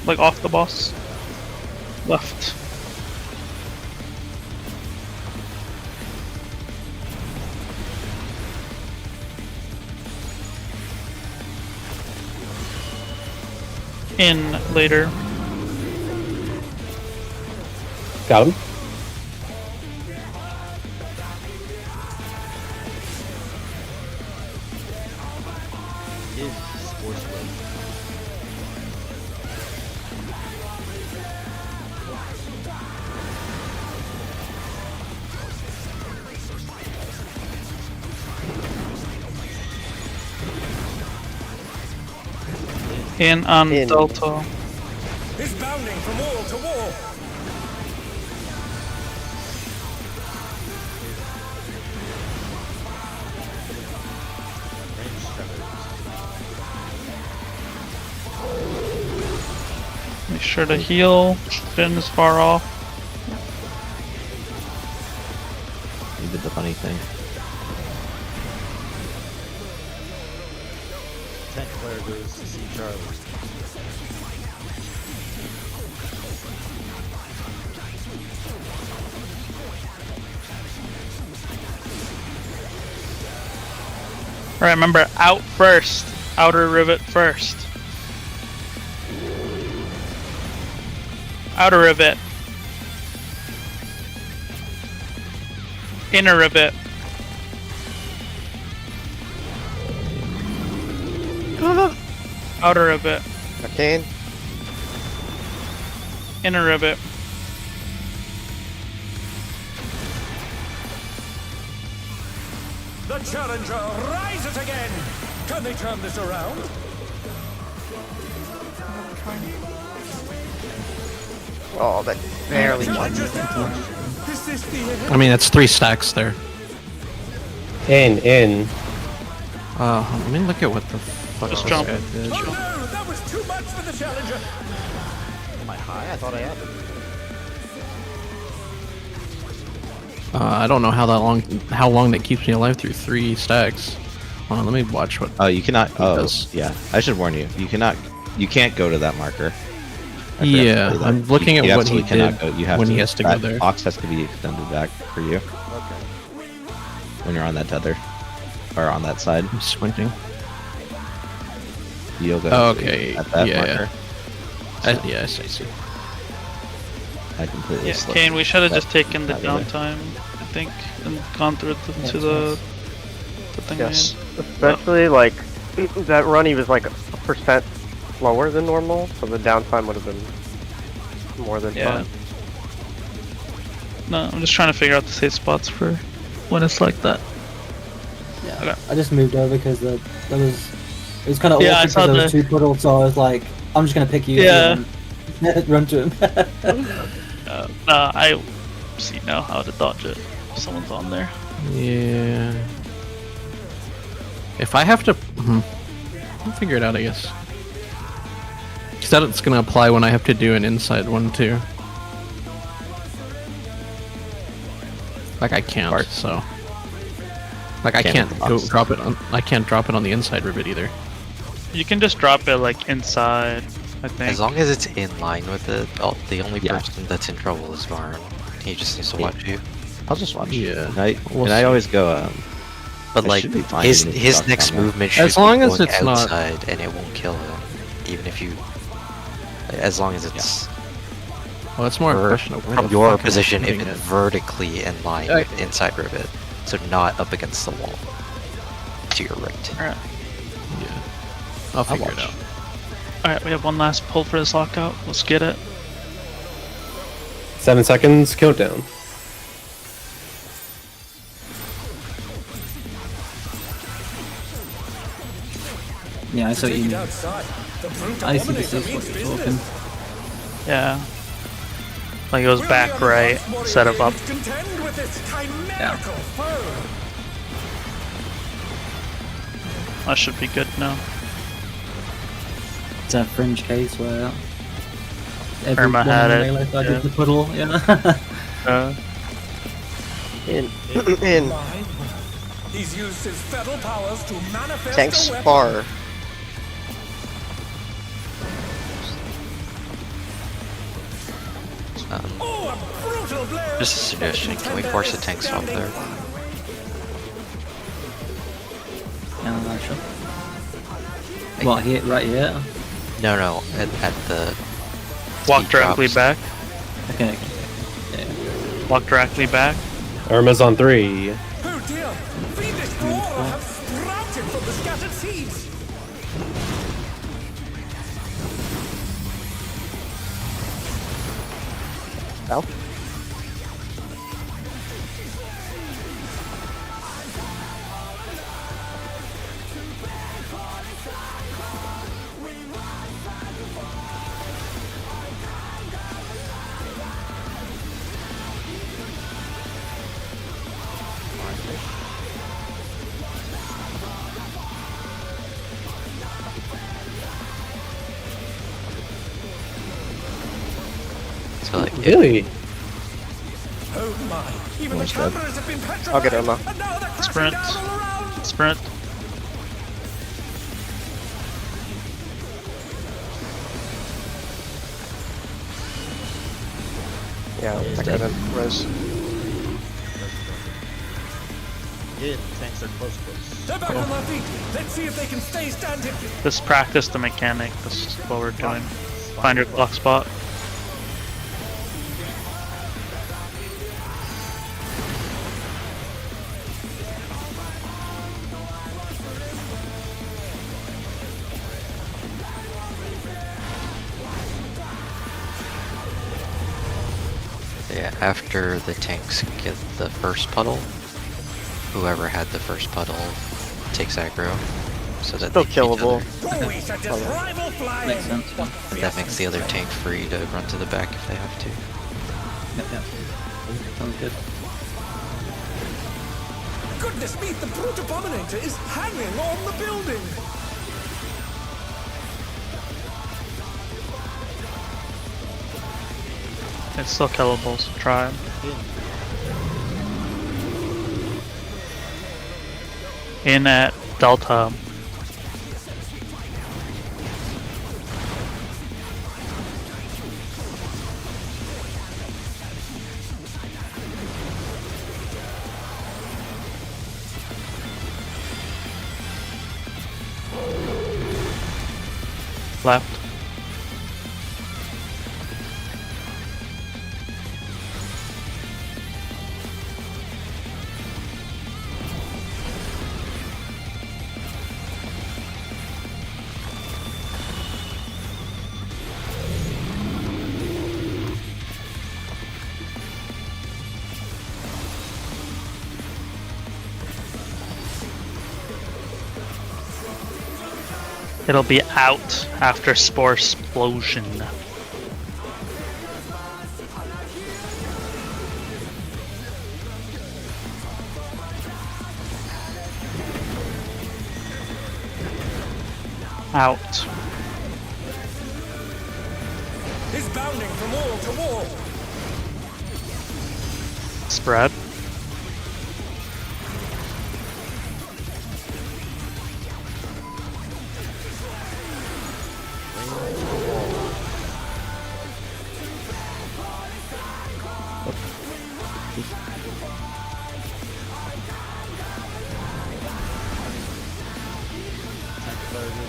like off the boss. Left. In later. Got him. Is Cruiserweight. In on In. Delta. Is bounding from wall to wall! Range shredders. Make sure to heal. Finn is far off. You did the funny thing. Tank player goes to see Charlie. Alright, remember, out first. Outer rivet first. Outer rivet. Inner rivet. Outer rivet. Arcane. Inner rivet. The challenger rises again! Can they turn this around? Oh, that barely. Challenger's down! Is this the end? I mean, it's 3 stacks there. In. Let me look at what the fuck Just this jump. guy did. Oh no! That was too much for the challenger! Am I high? I thought I had them. I don't know how long that keeps me alive through 3 stacks. Hold on, let me watch what. Oh, you cannot. Oh, does. yeah. I should warn you. You cannot. You can't go to that marker. I forgot to Yeah, tell you that. I'm looking You at what he absolutely cannot did go. You have when to, he has to go that there. box has to be extended back for you. Okay. when you're on that tether, or on that side. I'm squinting. You'll go. Oh, okay. At that Yeah, marker. Yeah, I see. I completely. Yeah, slipped Kane, we should have just that- taken the that way. downtime, I think, and gone through to the thing. Yes. again. Especially like that run, he was like a percent slower than normal, so the downtime would have been more than Yeah. fine. No, I'm just trying to figure out the safe spots for when it's like that. Yeah. Okay. I just moved over because it was kind of Yeah, I awkward saw because there was the- 2 puddles, so I was like, I'm just gonna pick you. Yeah. And run to him. I see now how to dodge it. Someone's on there. Yeah. If I have to, I'll figure it out, I guess. Cause that's gonna apply when I have to do an inside one too. Like I can't, Part. so. Like I Can't can't in the go box. drop it on. I can't drop it on the inside rivet either. You can just drop it like inside, I think. As long as it's in line with it, the only Yeah. person that's in trouble is Varn. He just needs to Yeah. watch you. I'll just watch. Yeah. And I, We'll and I see. always go. But It like should be fine his even if you his drop next down there. movement should As long be as going it's not- outside and it won't kill him, even if you. As long as it's Well, it's more a ver- question of where from the your fuck am I position, if putting it's it? vertically in line with the inside rivet, so not up against the wall. To your right. Alright. Yeah. I'll figure it watch. out. Alright, we have one last pull for this lockout. Let's get it. 7 seconds countdown. Yeah, I saw Take you. it outside. The brute I see abominator this is means what you're business. talking. Yeah. Like it goes Will back the right unharmed warrior instead of be up. able to contend with this chimerical foe? That should be good now. It's a fringe case where Irma had it, I yeah. did the puddle. Yeah. In. He's used his feral powers to manifest Tank a weapon. spar. Oh, a brutal blow. Just a suggestion. Can we force a tank swap there? Yeah, sure. What here? Right here. No. At the. Walk he directly drops. Okay. back. Okay. Yeah. Walk directly back. Irma's on 3. Oh dear, fiendish flora have sprouted from the scattered seeds. Well. So like Really? Oh my, even the Almost dead. cameras have been petrified. I'll get Irma. And now they're crashing Sprint. down all around. Sprint. Yeah, I got a res. Tanks are close. They're back on their feet. Let's see if they can stay standing. Just practice the mechanic. That's what we're doing. Find your clock spot. Yeah, after the tanks get the first puddle, whoever had the first puddle takes aggro, so that Still they beat each other. killable. Oh, we set this rival flying. Makes sense. And that makes the other tank free to run to the back if they have to. Yep. Sounds good. Goodness me, the brute abominator is hanging on the building. It's still killable, so try. In at Delta. left. It'll be out after Spore Explosion. Out. He's bounding from wall to wall. Spread.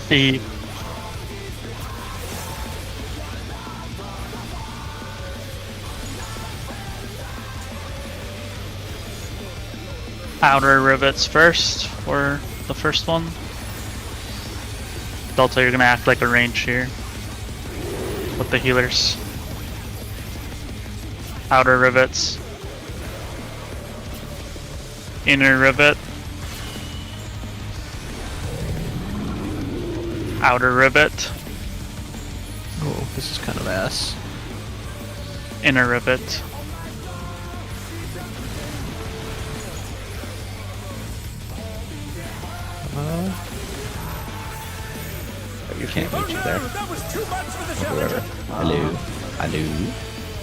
The outer rivets first for the first one. Delta, you're gonna act like a range here with the healers. Outer rivets. Inner rivet. Outer rivet. Oh, this is kind of ass. Inner rivet. You can't reach you there. That was too much for the Whoever. Hello. Hello.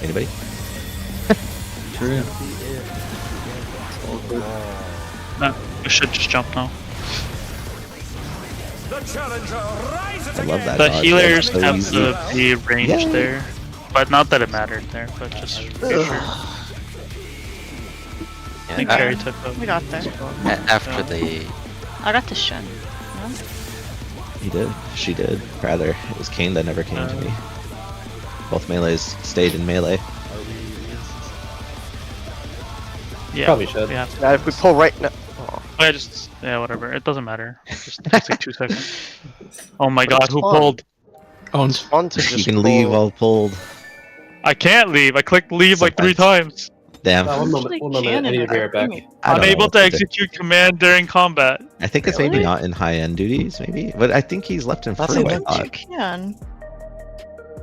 Anybody? True. No, we should just jump now. The challenger rises I love that. The dodge. healers That's so have easy. the range Yeah. there, but not that it mattered there, but just for sure. I think Yeah, Carrie took the We got there. after the I got the Shen. No? He did. She did. Rather, it was Kane that never came to me. Both melees stayed in melee. yeah, Probably should. we have to. Now, if we pull right now. Oh, I just whatever. It doesn't matter. Just takes like 2 seconds. Oh my But god, it's who fun. pulled? Oh, it's fun to just You can leave pull- while pulled. I can't leave. I clicked leave like 3 Sometimes. times. Damn. One moment, Actually one moment. can I need to in be right back. Arcane. I don't know Unable what to do. execute command during combat. I think it's maybe Really? not in high-end duties, maybe. But I think he's left in That's free. I even- You thought. can.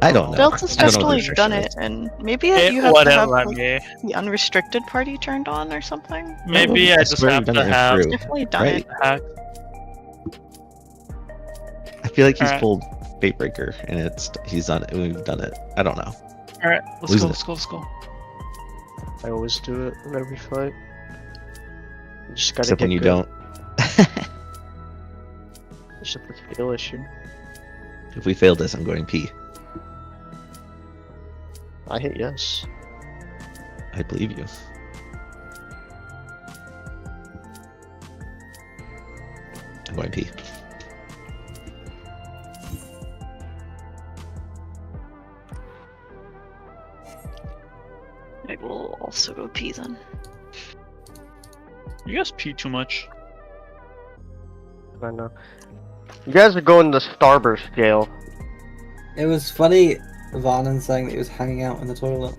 I don't know. Delta's I don't just know the only done restrictions. it, and maybe It you have to wouldn't have let like, me. the unrestricted party turned on or something. Maybe I just swear have we've to done it have through, Definitely done right? it. hack. I feel like he's Alright. pulled Fatebreaker, and he's done it. We've done it. I don't know. Alright, let's Losing go, it. let's go, let's go. I always do it in every fight. You just gotta Except get when you good. don't. It's just a skill issue. If we fail this, I'm going P. I hit yes. I believe you. I'm going P. I will also go P then. You guys pee too much. I know. You guys are going the Starburst scale. It was funny, Vanan saying that he was hanging out in the toilet.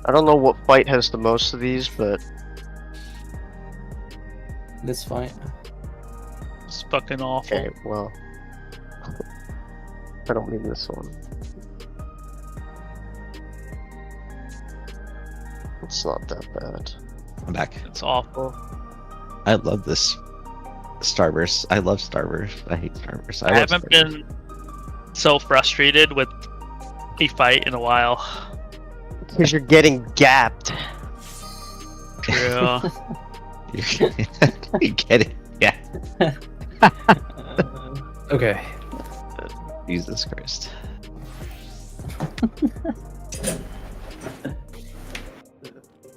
I don't know what fight has the most of these, but This fight. It's fucking awful. okay, well. I don't mean this one. It's not that bad. I'm back. It's awful. I love this Starburst. I love Starburst. I hate Starburst. I love haven't Starburst. been so frustrated with a fight in a while. Because you're getting gapped. True. You get it? Yeah. Okay. Jesus Christ.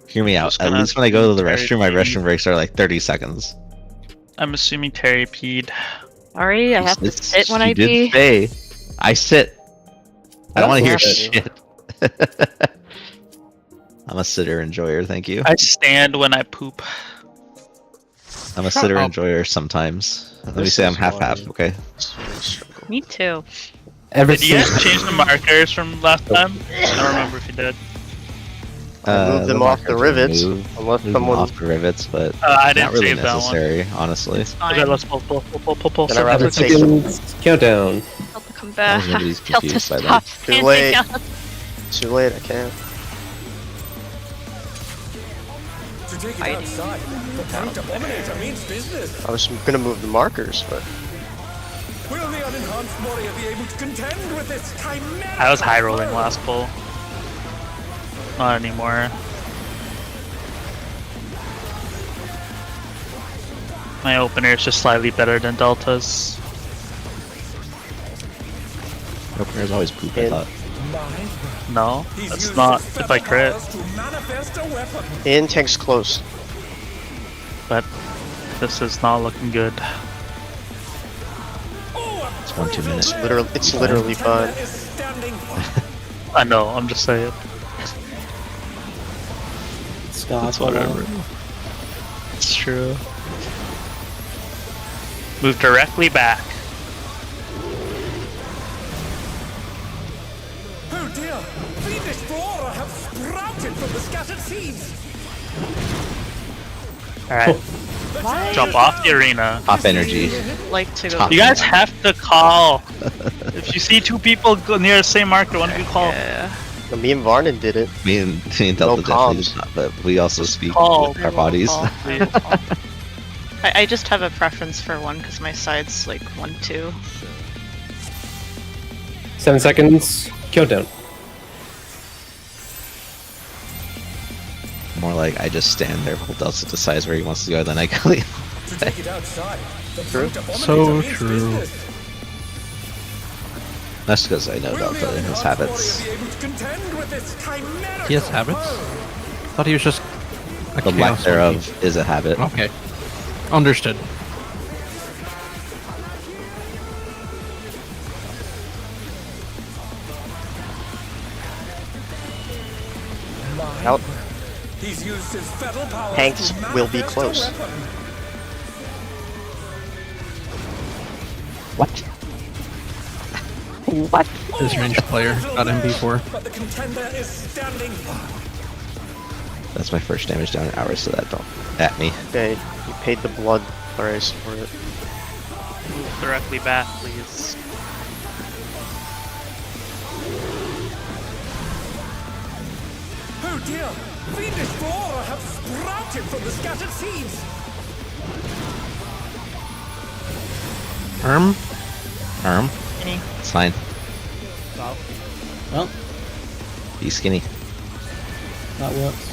Hear me out. Just At gonna least when I go to the carry restroom, my the- restroom breaks are like 30 seconds. I'm assuming Terry peed. Sorry, I have to It's- sit when she I did pee. say I sit. I don't want to hear laugh at shit. I'm a sitter enjoyer, thank you. I stand when I poop. I'm a sitter enjoyer sometimes. Let me say I'm half-half, okay? Me too. Did you guys change the markers from last time? I don't remember if you did. Move them off the rivets, unless Move someone. them off the rivets, but I didn't not really save that one. necessary, honestly. Okay, let's pull. Then I'd rather take them. Countdown. Help to come As long back. as nobody's Help to confused by stop. that. Too late. Too late, I can't. To take it outside, the Tanked Abominator means business. I was gonna move the markers, but Will the unenhanced warrior be able to contend with this chimera? I was high rolling last pull. Not anymore. My opener is just slightly better than Delta's. Opener's always poop, I thought. No, that's not if I crit. in tank's close. But this is not looking good. It's 1 2 minutes. It's literally fine. I know, I'm just saying. Scar's whatever. It's true. Move directly back. Oh dear! Fiendish flora have sprouted from the scattered seeds! Alright. Jump off the arena. Top energy. Like to go. You guys have to call. If you see two people go near the same marker, one of you call. Yeah. Well, me and Varnon did it. Me and Delta definitely did not, but we also speak call. with our bodies. I just have a preference for one because my side's like 1, 2. 7 seconds. Countdown. More like I just stand there while Delta decides where he wants to go, then I go. To take it outside, the Tanked Abominator So means true. business. That's because I know Will the Delta and his unenhanced habits. warrior be able to contend with this chimera? He has habits? Thought he was just a The lack chaos thereof is a habit. monkey. Okay. Understood. Out. He's used his feral powers Tanks to will be manifest a close. weapon. What? This ranged player got MP4. But the contender is standing. That's my first damage down in hours, so that don't at me. Okay, you paid the blood price for it. Move directly back, please. Oh dear! Fiendish flora have sprouted from the scattered seeds. Any? It's fine. Well, Be skinny. that works.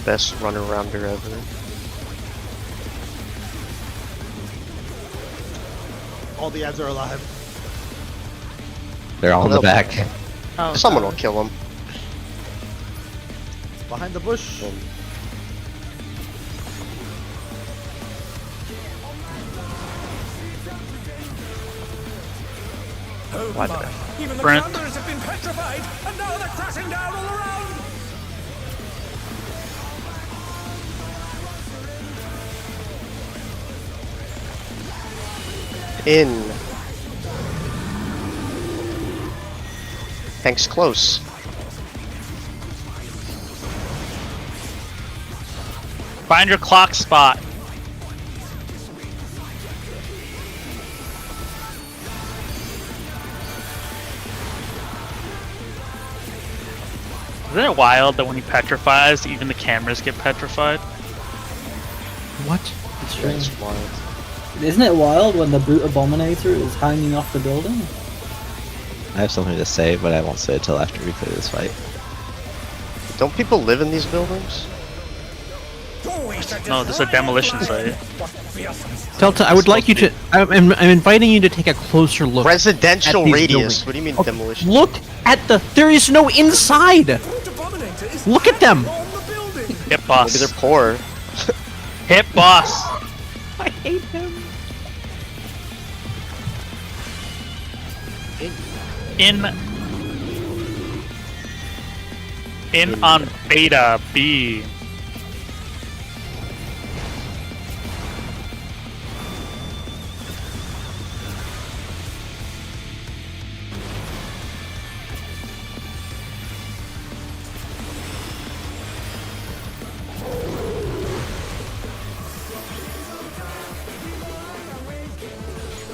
Best runner rounder ever. All the ads are alive. They're all in the back. Oh, Someone will kill him. Behind the bush. Oh What? my! Even the Brent. thunders have been petrified, and now they're crashing down all around. In. Tank's close. Find your clock spot. Isn't it wild that when he petrifies, even the cameras get petrified? What? It's Yeah, strange. it's wild. Isn't it wild when the Brute Abominator is hanging off the building? I have something to say, but I won't say it till after we play this fight. Don't people live in these buildings? No, this is a demolition site. Delta, I would like you to. I'm inviting you to take a closer look. Residential at these radius. buildings. What do you mean Okay, demolition? Look at the. There is no inside. Look at them. Hit boss. Maybe they're poor. Hit boss. I hate him. In on beta B.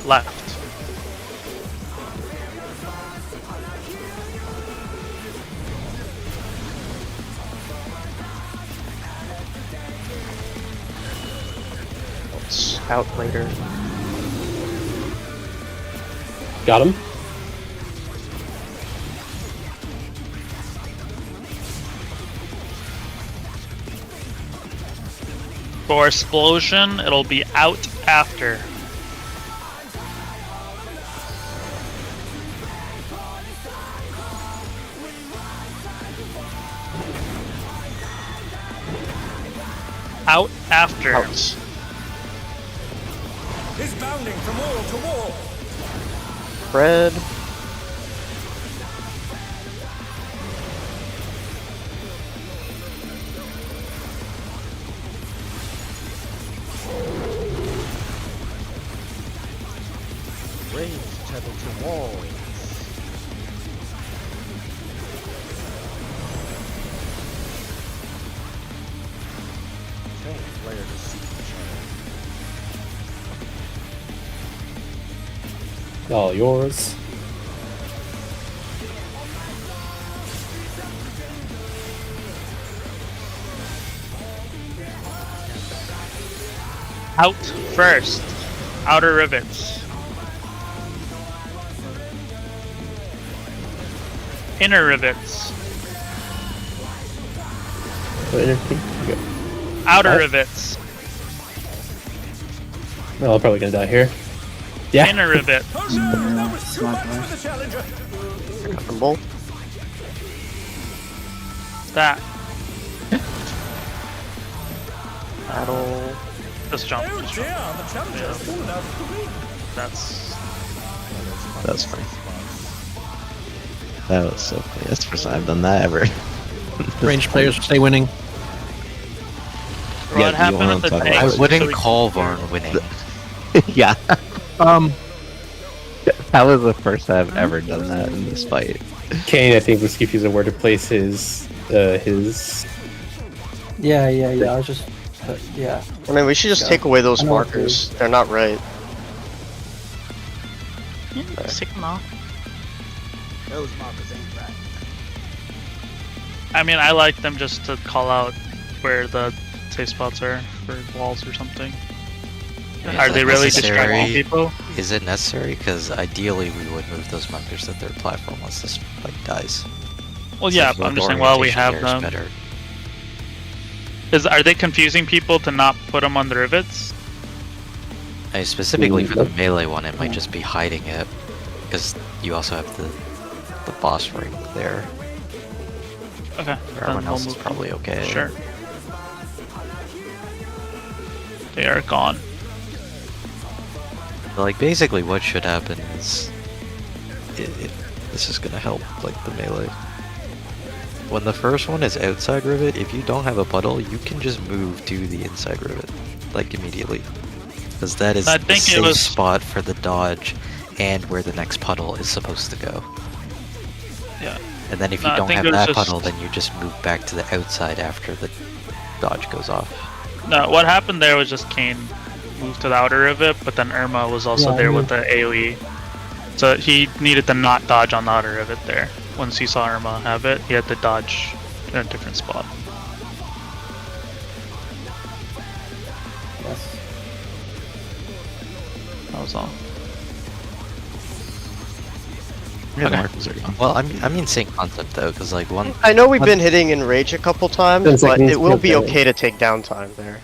Left. It's out later. Got him. For explosion, it'll be out after. Out after. Outs. Is bounding from wall to wall. Red. Range tether to walls. Change layer to see each other. All yours. Out first. Outer rivets. Inner rivets. Outer Out. rivets. Oh, I'm probably gonna die here. Yeah. Inner rivet. Oh no, that was too much for the challenger. Got them both. That. Battle. Just jump. Oh Just dear, jump. the challenger has fallen out of the ring. That's funny. That was so funny. That's the first time I've done that ever. Range players stay winning. what happened at the talk tank. about I it. wouldn't call Varn winning. Yeah. Um, That was the first time I've ever done that in this fight. Kane, I think, was confusing where to place his. Yeah. I was just, yeah. I mean, we should just Yeah. take away those I know what markers. They're not right. Just take them off. Those markers ain't right. I mean, I like them just to call out where the safe spots are for walls or something. Is Are they that really necessary? distracting people? Is it necessary? Because ideally we would move those markers to third platform once this fight dies. Well, So yeah, the but I'm just saying while we orientation have there is them. better. Are they confusing people to not put them on the rivets? I mean, specifically for the melee one, it might just be hiding it, because you also have the boss ring there. Okay. Everyone then else we'll is move probably them. okay. Sure. They are gone. Like, basically what should happen is... this is gonna help, like, the melee. When the first one is outside rivet, if you don't have a puddle, you can just move to the inside rivet, like, immediately. Because that is I the think it safe was- spot for the dodge, and where the next puddle is supposed to go. Yeah. And then if No, you I don't think have it was that just- puddle, then you just move back to the outside after the dodge goes off. No, what happened there was just Kane moved to the outer rivet, but then Irma was also Yeah, there I with the AoE. So he needed to not dodge on the outer rivet there. Once he saw Irma have it, he had to dodge in a different spot. Yes. That was all. Yeah, the Okay. markers are gone. Well, I mean same concept though, because like one... I know we've been hitting in rage a couple times, 10 but seconds it will to be go. okay to take downtime there.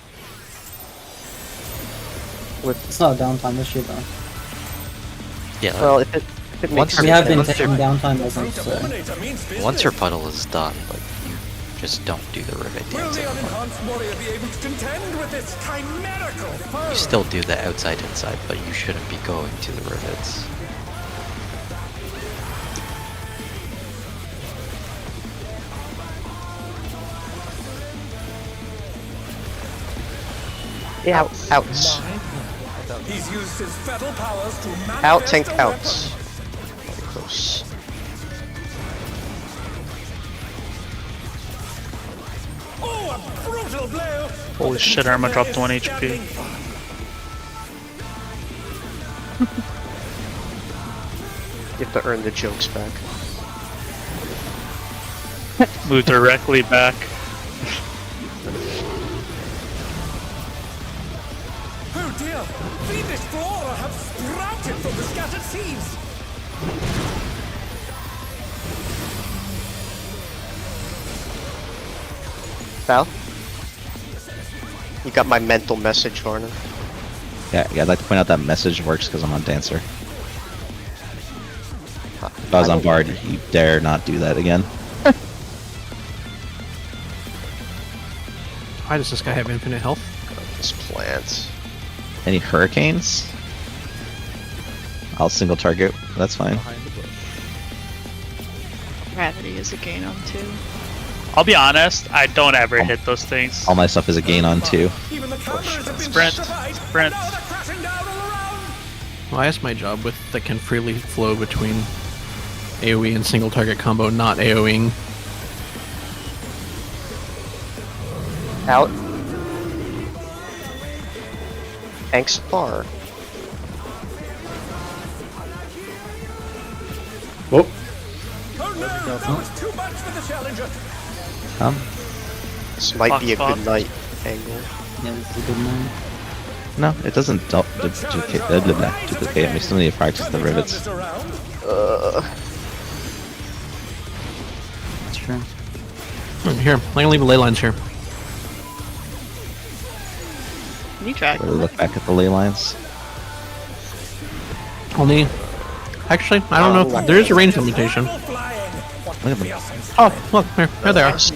It's not a downtime issue though. Yeah, Well, if it Once makes We you're- have been once taking you're- downtime as Free of to so. dominator means business. once your puddle is done, like, you just don't do the rivet Will dance the anymore. unenhanced warrior be able to contend with this chimerical foe? You still do the outside inside, but you shouldn't be going to the rivets. Yeah, outs. He's used his fatal powers to Out, tank, manifest a outs. Very close. weapon. Oh, a brutal blow! Holy shit, Arma dropped 1 HP. You have to earn the jokes back. Move directly back. Oh dear! Fiendish flora have sprouted from the scattered seeds! Val? You got my mental message, Varna. Yeah, I'd like to point out that message works because I'm on Dancer. If I was on Bard, you dare not do that again. Why does this guy have infinite health? This plant. Any hurricanes? I'll single target. That's fine. Gravity is a gain on 2. I'll be honest, I don't ever hit those things. All my stuff is a gain on 2. Even the cameras have been Sprint. shut. Sprint. Now they're crashing down all around! Well, I asked my job with that can freely flow between AoE and single target combo, not AoEing. Out. Thanks, far. Whoop. Oh no, that was too much for the challenger! This might be a Fuck. good night angle. Yeah, this is a good night. No, it doesn't duplicate. We still need to practice the rivets. That's true. Here, I'm gonna leave ley lines here. Can you track Really them? look back at the ley lines. Only, actually, I don't know if there is a range limitation. Look at them. Oh, look, here they are. Is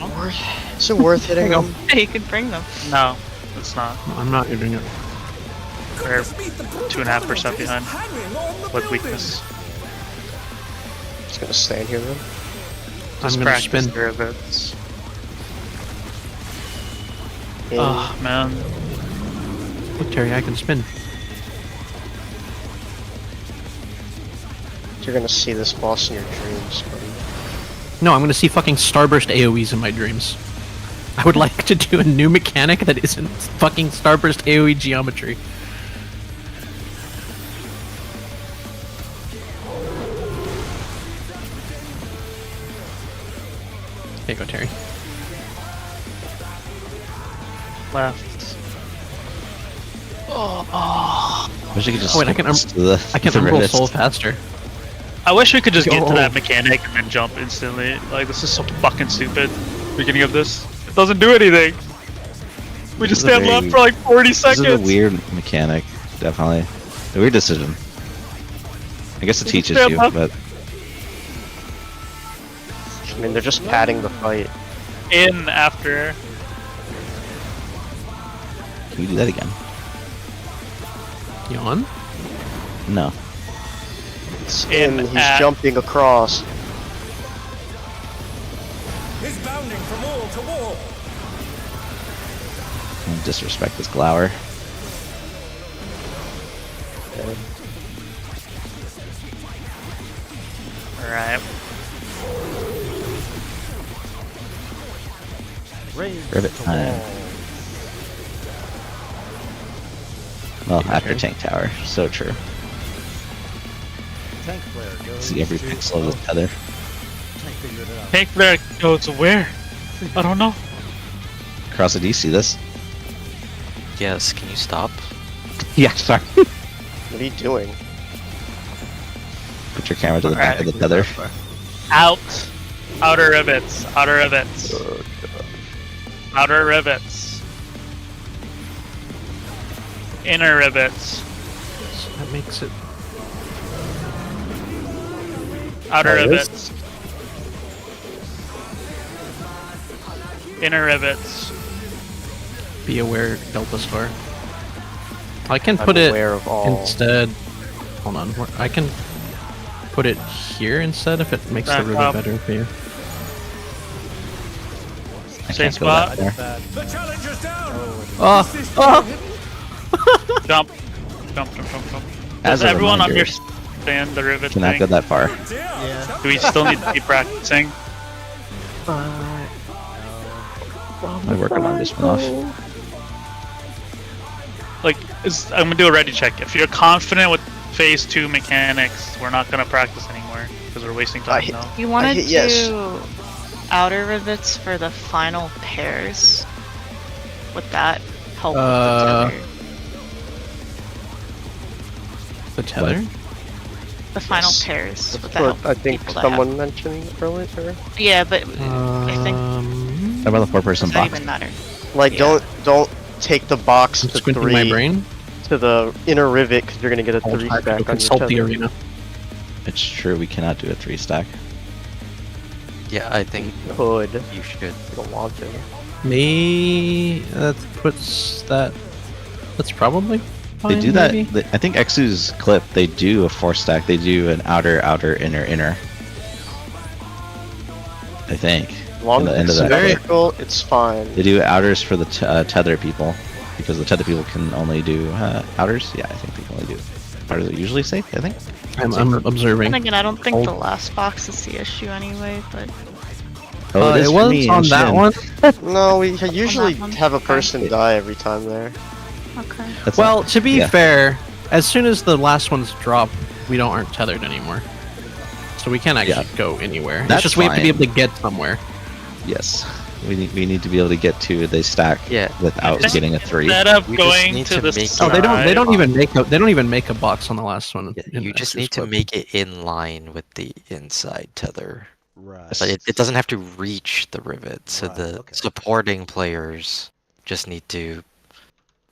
it worth hitting There you them? Yeah, you can bring them. No, it's not. I'm not doing it. We're 2.5% behind with weakness. Just gonna stand here then. I'm Just gonna practice spin. the rivets. In. Oh man. Look, Terry, I can spin. You're gonna see this boss in your dreams, buddy. No, I'm gonna see fucking Starburst AoEs in my dreams. I would like to do a new mechanic that isn't fucking Starburst AoE geometry. There you go, Terry. Left. Wish I could just Oh, wait, I can skip to the, I can the unroll rivets. soul faster. I wish we could just get Oh. to that mechanic and then jump instantly. Like, this is so fucking stupid. Beginning of this. It doesn't do anything. We just This is a stand very- left for like 40 This seconds. is a weird mechanic, definitely. A weird decision. I guess it teaches stand you, left. but I mean, they're just padding the fight. In after. can you do that again? Yawn? No. It's In in, he's at- jumping across. He's bounding from wall to wall! Don't disrespect this glower. Alright. Rivet time. Well, after tank tower, so true. Tank flare goes See every to- pixel of the tether. Tank figured it out. Tank flare goes where? I don't know. Cross the, do you see this? Yes, can you stop? Yeah, sorry. What are you doing? Put your camera to the back of the tether. Out. Outer rivets. Outer rivets. Outer rivets. Inner rivets. So that makes it... Outer Oh, it is? rivets. Inner rivets. Be aware, Delta Star. I can I'm put it aware of all. instead... Hold on, I can put it here instead if it makes the Back rivet up. better for you. I Same can't go that spot. far. The challenger's down! Oh! Oh! Jump. Jump, jump, jump, jump. As Does a everyone reminder, understand the rivet cannot thing? go that far. Yeah. Do we still need to keep practicing? I'm working on this one off. Like, I'm gonna do a ready check. If you're confident with phase 2 mechanics, we're not gonna practice anymore because we're wasting time now. You want to do yes. outer rivets for the final pairs? Would that help with The tether? the final Yes. pairs? Would that What help I think people that someone mentioned earlier. Yeah, but I think How about the 4-person does that box? even matter? Like, Yeah. don't take the box I'm to squinting 3 my brain. to the inner rivet because you're gonna get a I'll 3 try to stack go on your consult the tether. arena. It's true, we cannot do a 3-stack. Yeah, I think Could. you should. You don't want to. Me, that puts that. That's probably. They Fine, do that. maybe? I think Exu's clip. They do a 4-stack. They do an outer, inner. I think. As long In the as end it's of that clip. symmetrical, it's fine. They do outers for the tether people, because the tether people can only do outers. Yeah, I think they can only do outers. Are usually safe. I think. I'm observing. And again, I don't think Hold. the last box is the issue anyway, but Oh, it is for was me on and that Shin. one. No, we usually one? have a person die every time there. okay. That's Well, not- to be yeah. fair, as soon as the last ones drop, we aren't tethered anymore. So we can't actually go anywhere. That's it's just we have to be fine. able to get somewhere. Yes, we need to be able to get to the stack Yeah. without Just getting a 3. Instead of You just going need to to the make side, Oh, they don't Right. even make a box on the last one. Yeah, in you just Exu's need to clip. make it in line with the inside tether. Right. But it doesn't have to reach the rivet, so Right, the okay. supporting players just need to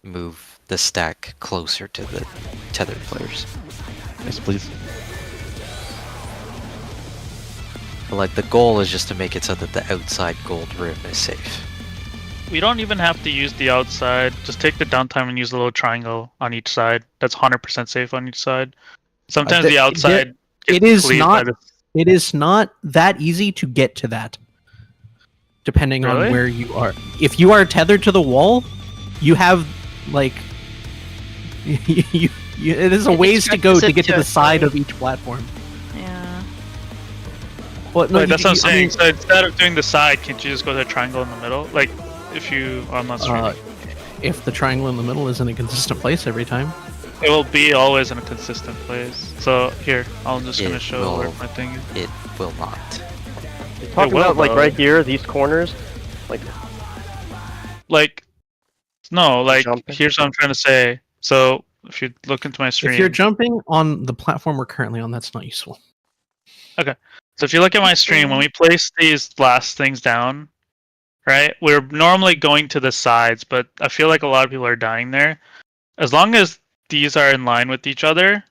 move the stack closer to the tethered players. Yes, please. But like the goal is just to make it so that the outside gold rim is safe. we don't even have to use the outside. Just take the downtime and use a little triangle on each side. That's 100% safe on each side. Sometimes the outside it gets is cleaved not. by the- It is not that easy to get to that. Depending on Really? where you are. If you are tethered to the wall, you have like it is a ways to go to get to the side of each platform. Yeah. Well, no, Wait, that's what I'm I saying. mean, So instead of doing the side, can't you just go to a triangle in the middle? Like, if you, I'm not sure. if the triangle in the middle is in a consistent place every time. It will be always in a consistent place. So here, I'm just gonna It show where will- my thing is. It will not. You're talking will, about like though. right here, these corners. Like, no, like Jumping? here's what I'm trying to say. So if you look into my If stream, you're jumping on the platform we're currently on, that's not useful. so if you look at my stream, when we place these last things down, right, we're normally going to the sides, but I feel like a lot of people are dying there. As long as these are in line with each other,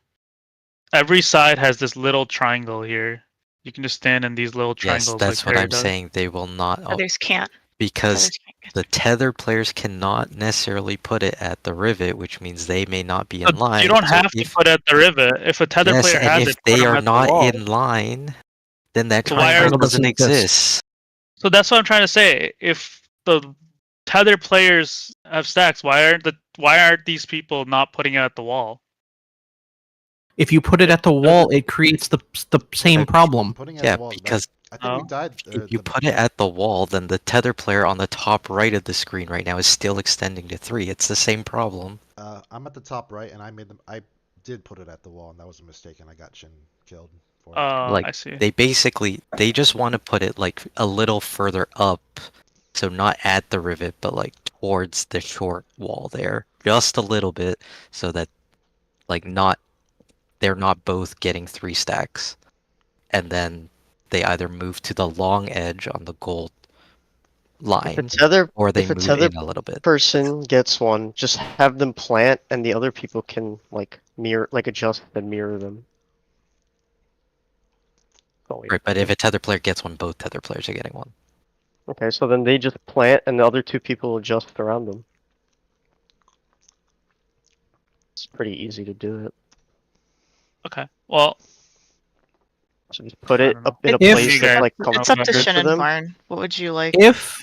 every side has this little triangle here. You can just stand in these little Yes, triangles. that's like what Harry I'm does. saying. They will not Others can't. because Others can't get the tether players cannot necessarily put it at the rivet, which means they may not be in But line. you don't So have to if- put it at the rivet. If a tether yes, player and has if it, put they them are at the not wall. in line, then that So why triangle are- doesn't doesn't exist. exist. So that's what I'm trying to say. If the tether players have stacks, why aren't these people not putting it at the wall? If you put it at the wall, it creates the same problem. Putting it Yeah, at the wall, because I think we Oh. died. if you put it at the wall, then the tether player on the top right of the screen right now is still extending to 3. It's the same problem. I'm at the top right, and I did put it at the wall, and that was a mistake, and I got Shin killed for it. Like I see. they just want to put it like a little further up, so not at the rivet, but like towards the short wall there, just a little bit, so that like they're not both getting 3 stacks, and then they either move to the long edge on the gold line, or they if a move tether in a little bit. person gets one, just have them plant, and the other people can like adjust and mirror them. Oh, wait. Right, but if a tether player gets one, both tether players are getting one. Okay, so then they just plant, and the other 2 people adjust around them. It's pretty easy to do it. Okay. Well, So just put it don't know. up in a If- place that's like It's up to comfortable Shin for and them. Varn. What would you like? If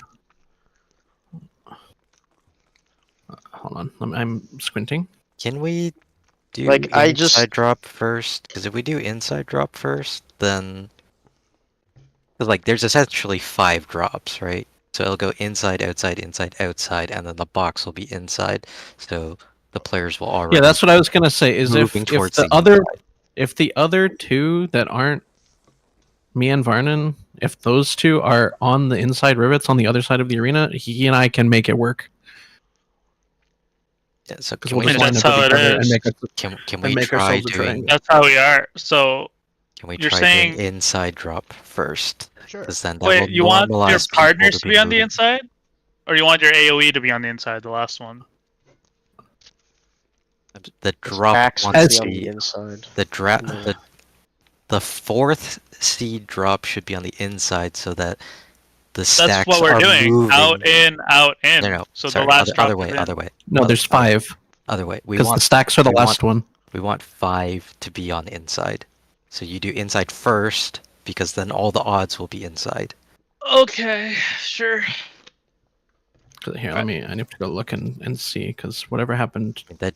hold on. I'm squinting. Can we do Like, inside drop first? Because if we do inside drop first, then... Cause like, there's essentially 5 drops, right? So it'll go inside, outside, and then the box will be inside. So the players will already... Yeah, that's what I was gonna say. Is if moving towards the the other inside. if the other two that aren't me and Varnon, if those two are on the inside rivets on the other side of the arena, he and I can make it work. Yeah, so Because can we'll we, just line That's up how with it each other and is. make can we make try ourselves a doing... triangle. That's how we are. So Can we you're try saying... doing inside drop first? Sure. Because then that Wait, will you want your normalize people partners to be on the moving. inside? Or you want your AoE to be on the inside, the last one? The drop Axe wants should be to on be... the inside. The fourth seed drop should be on the inside so that the That's stacks what we're are doing. moving. Out, in, out, in. No, So sorry, the last drop other is way, in. other way. No, there's 5. Other way. We Because the want stacks are the we last want- one. we want 5 to be on inside. So you do inside first because then all the odds will be inside. Okay, sure. Here, I need to go look and see because whatever happened. That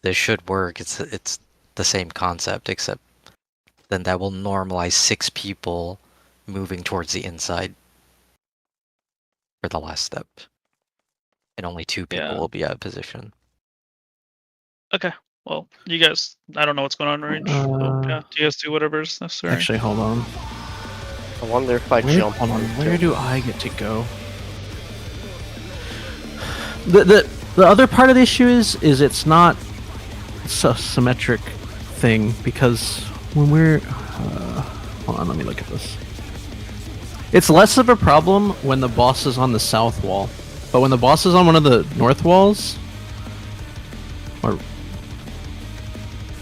this should work. It's the same concept except then that will normalize 6 people moving towards the inside for the last step. And only 2 people will be out of position. Okay. Well, you guys, I don't know what's going on in range. So, yeah, you guys do whatever's necessary. Actually, hold on. I wonder if I jump Hold on. on Where do I get to go? The other part of the issue is it's not a symmetric thing because when we're hold on, let me look at this. It's less of a problem when the boss is on the south wall, but when the boss is on one of the north walls, or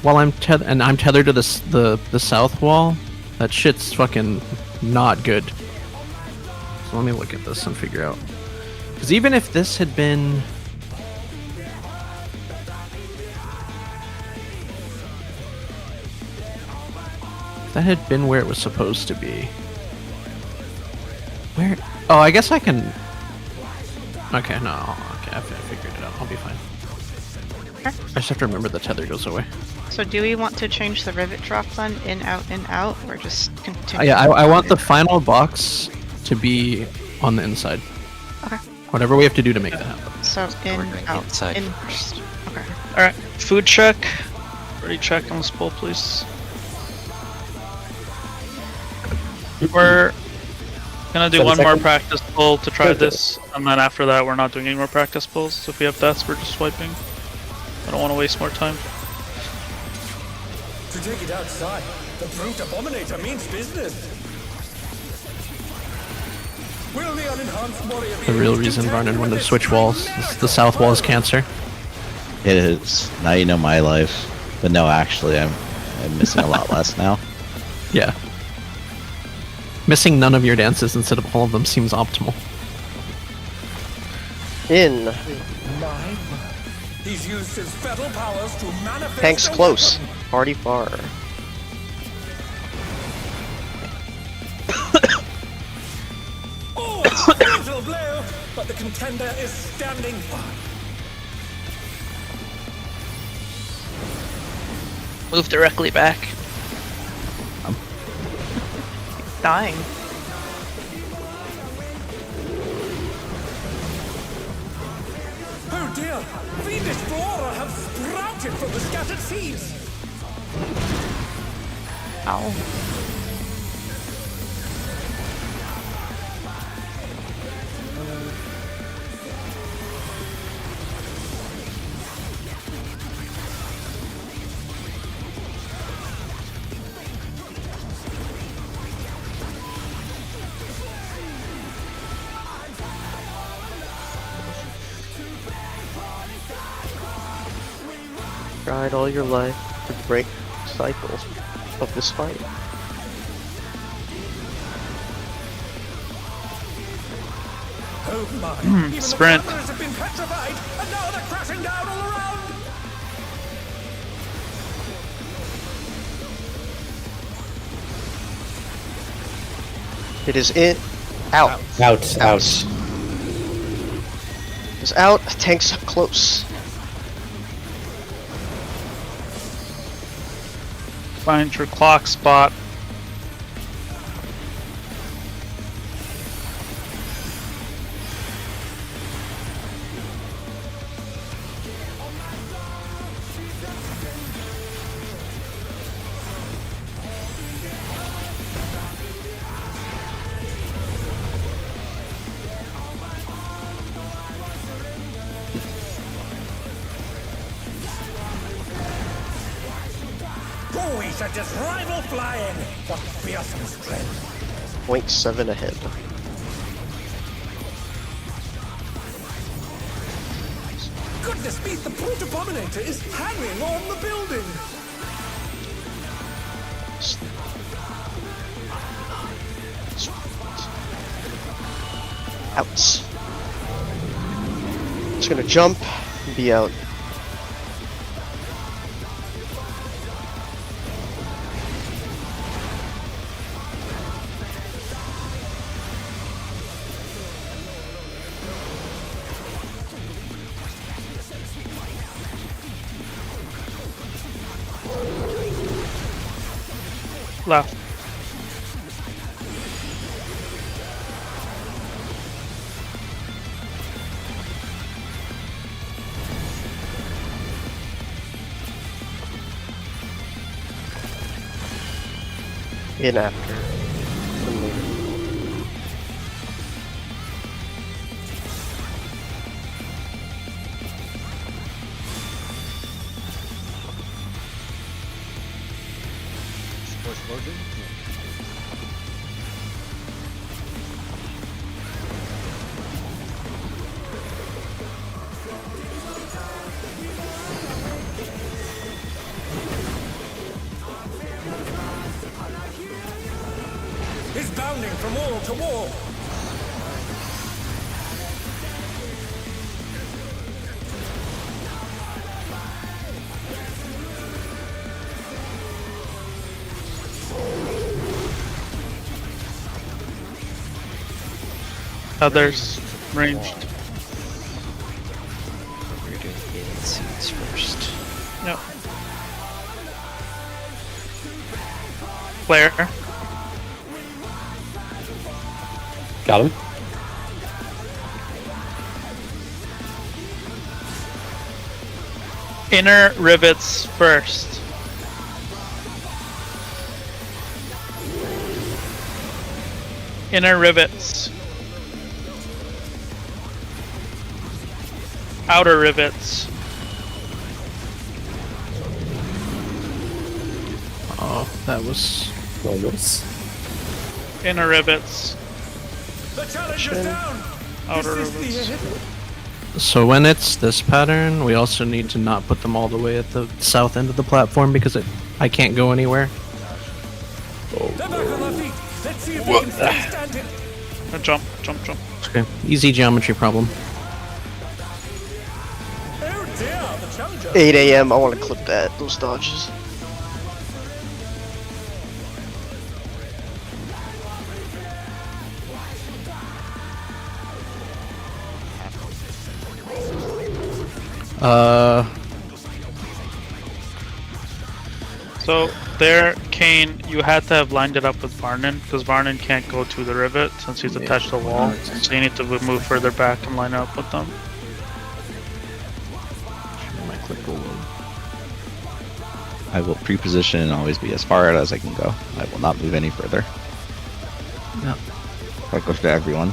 while I'm tethered to the south wall, that shit's fucking not good. So let me look at this and figure out. Because even if this had been... If that had been where it was supposed to be... Where... Oh, I guess I can... Okay, no. Okay, I figured it out. I'll be fine. I just have to remember the tether goes away. So do we want to change the rivet drop then? In, out, or just continue? Yeah, I want the final box to be on the inside. Okay. Whatever we have to do to make that happen. So in, out, inside in. first. Okay. Alright, food check. Ready check on this pull, please. We're gonna do one more practice pull to try this, and then after that we're not doing any more practice pulls. So if we have deaths, we're just swiping. I don't want to waste more time. To take it outside, the brute abominator means business. Will the unenhanced warrior be The real reason Varnon wanted to switch walls is the south wall is cancer. It is. Now you know my life. But no, actually, I'm missing a lot less now. Yeah. Missing none of your dances instead of all of them seems optimal. In. He's used his fatal powers to manifest. Tank's close. Party far. Oh, brutal blow! But the contender is standing firm. Move directly back. Dying. Oh dear! Fiendish flora have sprouted from the scattered seeds! Ow. Tried all your life to break cycles of this fight. Oh my! Even Sprint. the pillars have been petrified, and now they're crashing down all around! It is in. Out. Out. This is out. Tank's close. Find your clock spot. We shall just rival flying. What fearsome strength. 0.7 ahead. Goodness me, the brute abominator is hanging on the building. Out. It's gonna jump and be out. Left. In after. Is bounding from wall to wall. Others ranged. We're doing alien seeds first. Yep. Flare. Got him. Inner rivets first. Inner rivets. Outer rivets. Oh, that was Almost. Inner rivets. The challenge is down. Outer This is rivets. the end. So when it's this pattern, we also need to not put them all the way at the south end of the platform because I can't go anywhere. They're back on their feet. Let's see if they can still stand it. Jump, jump, jump. Okay, easy geometry problem. Oh dear, the challenger. 8 a.m. I want to clip that. Those dodges. So there, Kane, you had to have lined it up with Varnon because Varnon can't go to the rivet since he's attached to the wall. So you need to move further back and line up with them. My click will load. I will pre-position and always be as far out as I can go. I will not move any further. Yeah. That goes to everyone.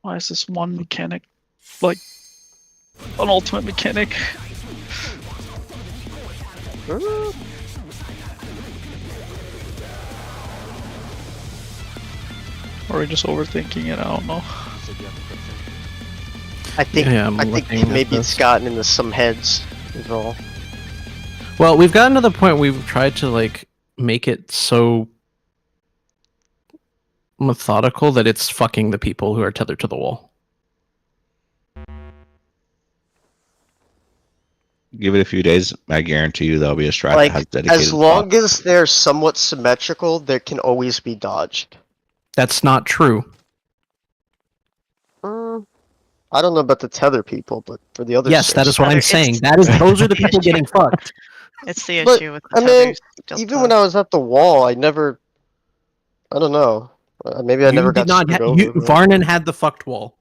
Why is this one mechanic like an ultimate mechanic? Or are we just overthinking it? I don't know. I think Yeah, I'm I think looking at maybe this. it's gotten into some heads is all. Well, we've gotten to the point we've tried to like make it so methodical that it's fucking the people who are tethered to the wall. give it a few days. I guarantee you there'll be a strat Like, that has dedicated as long spots. as they're somewhat symmetrical, they can always be dodged. That's not true. I don't know about the tether people, but for the other Yes, that is what I'm It's- saying. Those are the people getting fucked. It's the But, issue with the I mean, tethers. Delta. even when I was at the wall, I don't know. Maybe I You never did got not. screwed over. but- Varnon had the fucked wall.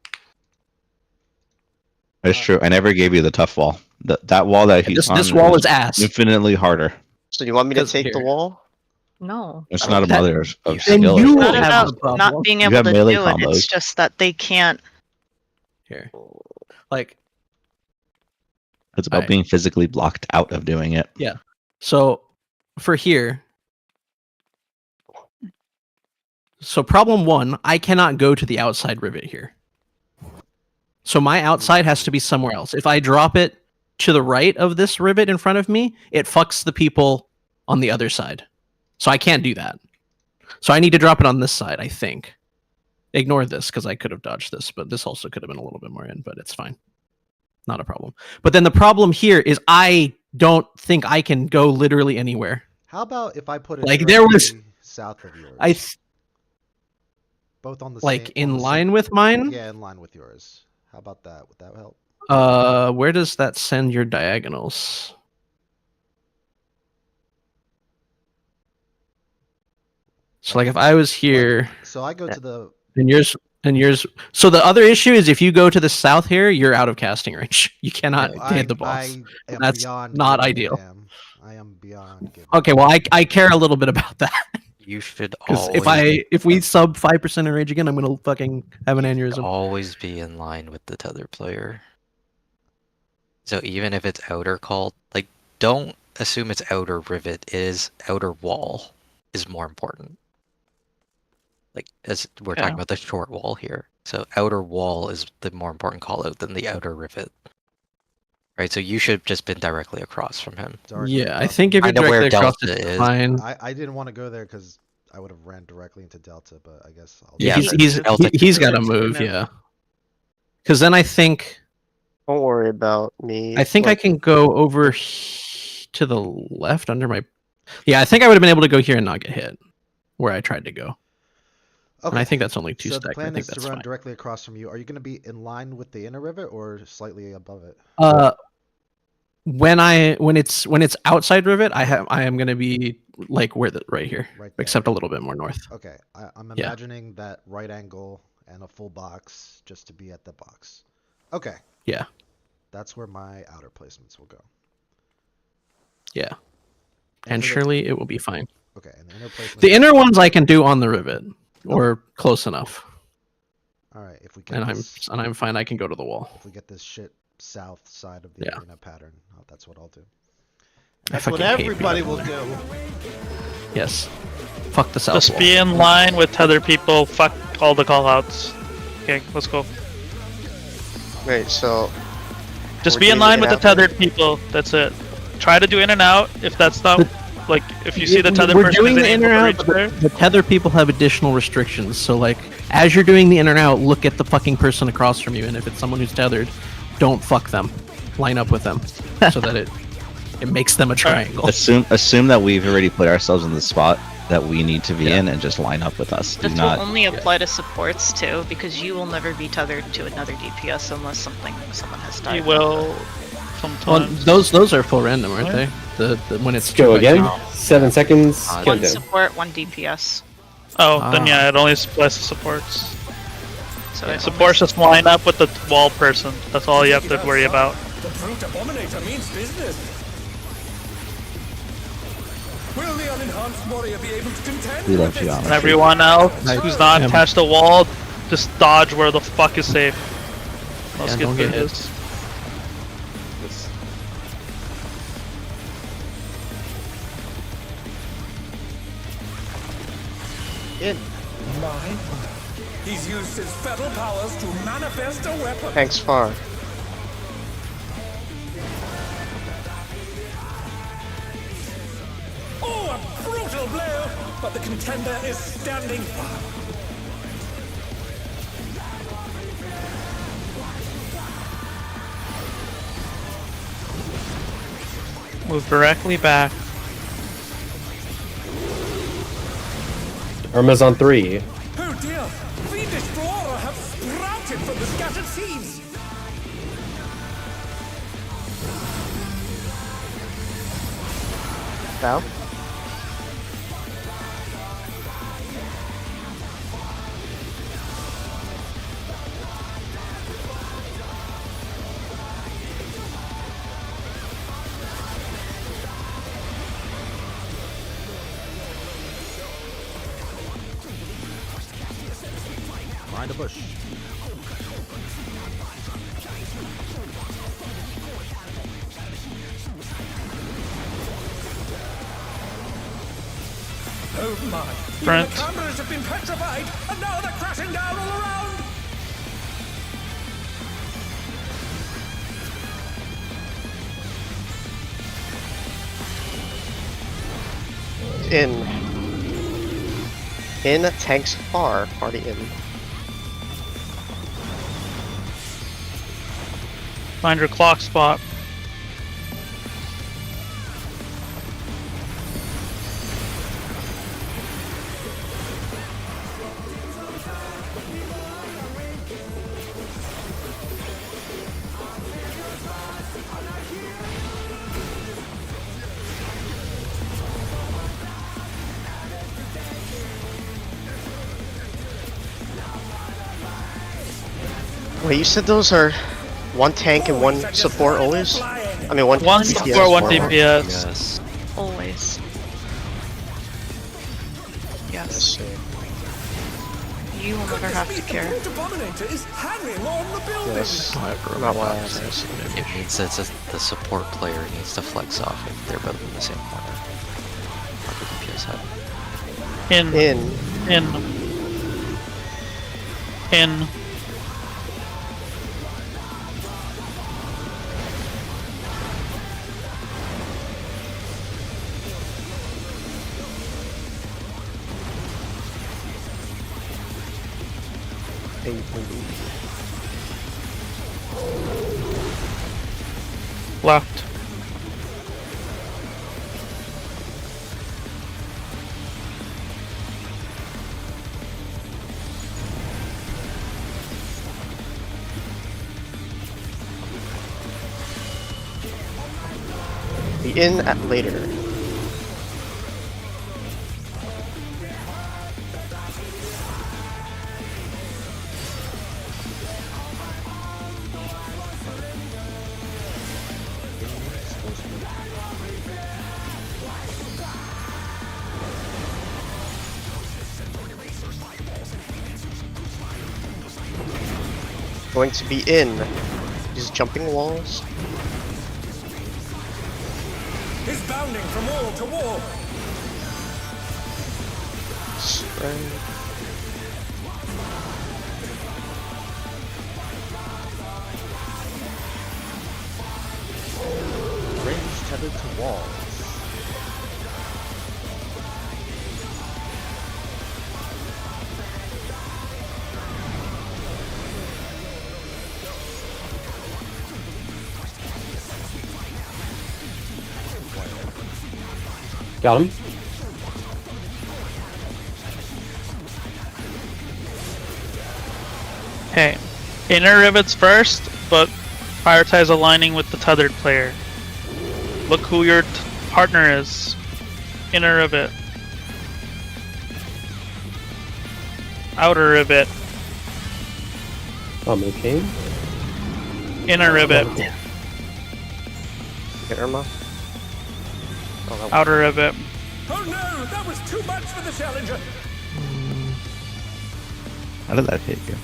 It's true. I never gave you the tough wall. That wall that he's on. This wall is ass. Infinitely harder. So you want me to 'Cause take the here. wall? No. It's not a That- mother of Then skill. you It's not have about the problem. not being You able have to melee do it. It's combos. just that they can't. Here, like It's about Alright. being physically blocked out of doing it. so. For here. So problem 1, I cannot go to the outside rivet here. So my outside has to be somewhere else. If I drop it to the right of this rivet in front of me, it fucks the people on the other side. So I can't do that. So I need to drop it on this side, I think. Ignore this, because I could have dodged this, but this also could have been a little bit more in, but it's fine. Not a problem. But then the problem here is I don't think I can go literally anywhere. How about if I put it Like, there was- directly south of yours? Both on the Like same, in line with mine? Yeah, in line with yours. How about that? Would that help? Where does that send your diagonals? So like if I was here So I go to the. and yours so the other issue is if you go to the south here, you're out of casting range. You cannot hit the boss. I am That's beyond not giving a ideal. damn. I am beyond giving. Okay, well I care a little bit about that. You should Because always if we sub 5% in rage again, I'm gonna fucking have an aneurysm. always be in line with the tether player. So even if it's outer called, like, don't assume it's outer rivet. It is outer wall is more important. Like, as we're talking about the short wall here. So outer wall is the more important call out than the outer rivet. Right, so you should have just been directly across from him. Yeah, I think if I you're know where directly across, Delta it's is. fine. I didn't want to go there because I would have ran directly into Delta, but I guess I'll. Yeah, Yeah, he's got to move. Yeah, because then I think Don't worry about me. I think I Like, can go over to the left under my. Yeah, I think I would have been able to go here and not get hit where I tried to go. And I think that's only 2 So stacks. the I plan think is to that's run fine. directly across from you. Are you going to be in line with the inner rivet or slightly above it? When it's outside rivet, I am gonna be like where the right here, Right there. except a little bit more north. Okay, I'm Yeah. imagining that right angle and a full box just to be at the box. Okay. Yeah. That's where my outer placements will go. Yeah, And and for the- surely it will be fine. Okay, and the inner placements. The inner ones I can do on the rivet or close enough, All right, if we get and this, I'm fine. I can go to the wall. if we get this shit south side of the Yeah. arena pattern, that's what I'll do. I That's what fucking hate everybody being- will do. Yes. Fuck the south Just wall. be in line with tether people. Fuck all the callouts. Okay, let's go. Wait, so Just We're be in doing line it with the after? tethered people. That's it. Try to do in and out. If that's not like, if you see the tethered We're person doing is the in able or to out, reach but there. the tether people have additional restrictions. So like, as you're doing the in and out, look at the fucking person across from you, and if it's someone who's tethered, don't fuck them. Line up with them so that it makes them a triangle. Assume that we've already put ourselves in the spot that we need to be in, and just line up with us. Do This not. will only apply to supports too, because you will never be tethered to another DPS unless someone has died. You will Well, sometimes. those are full random, aren't they? The when it's Let's go 2 by again. 2. 7 seconds. One Countdown. support, one DPS. Oh, then yeah, it only applies to supports. So it Supports just line up with the wall person. That's all you have to worry about. The brute abominator means business. Will the unenhanced warrior be able to contend We with love this? geometry. And everyone else who's not Yeah. attached to wall, just dodge where the fuck is safe. Let's Yeah, get don't through get hit. this. In. My. He's used his fetal powers to manifest a weapon. thanks far. Oh, a brutal blow! But the contender is standing firm. Move directly back. Irma's on 3. Oh dear! Fiendish flora have sprouted from the scattered seeds! Down. Find a bush. Oh my! Front. Even the cameras have been petrified, and now they're crashing down all around! In tanks far, party in. Find your clock spot. Wait, you said those are one tank and one support always? I mean, one support, DPS, one or- DPS. Yes. Always. Yes. You will never have to care. The Abominator is hanging on the building! Yes. However, Not why I box asked. has some It damage. means that the support player needs to flex off if they're both in the same corner. Like the DPS have. In. In. Left. Be in at later. Going to be in. These jumping walls. Is bounding from wall to wall! Spread. Range tethered to walls. Got him. Okay. Inner rivets first, but prioritize aligning with the tethered player. Look who your partner is. Inner rivet. Outer rivet. Okay. Inner rivet. Get Irma. Oh, that Outer rivet. Oh no! That was too much for the Challenger! How did that hit you?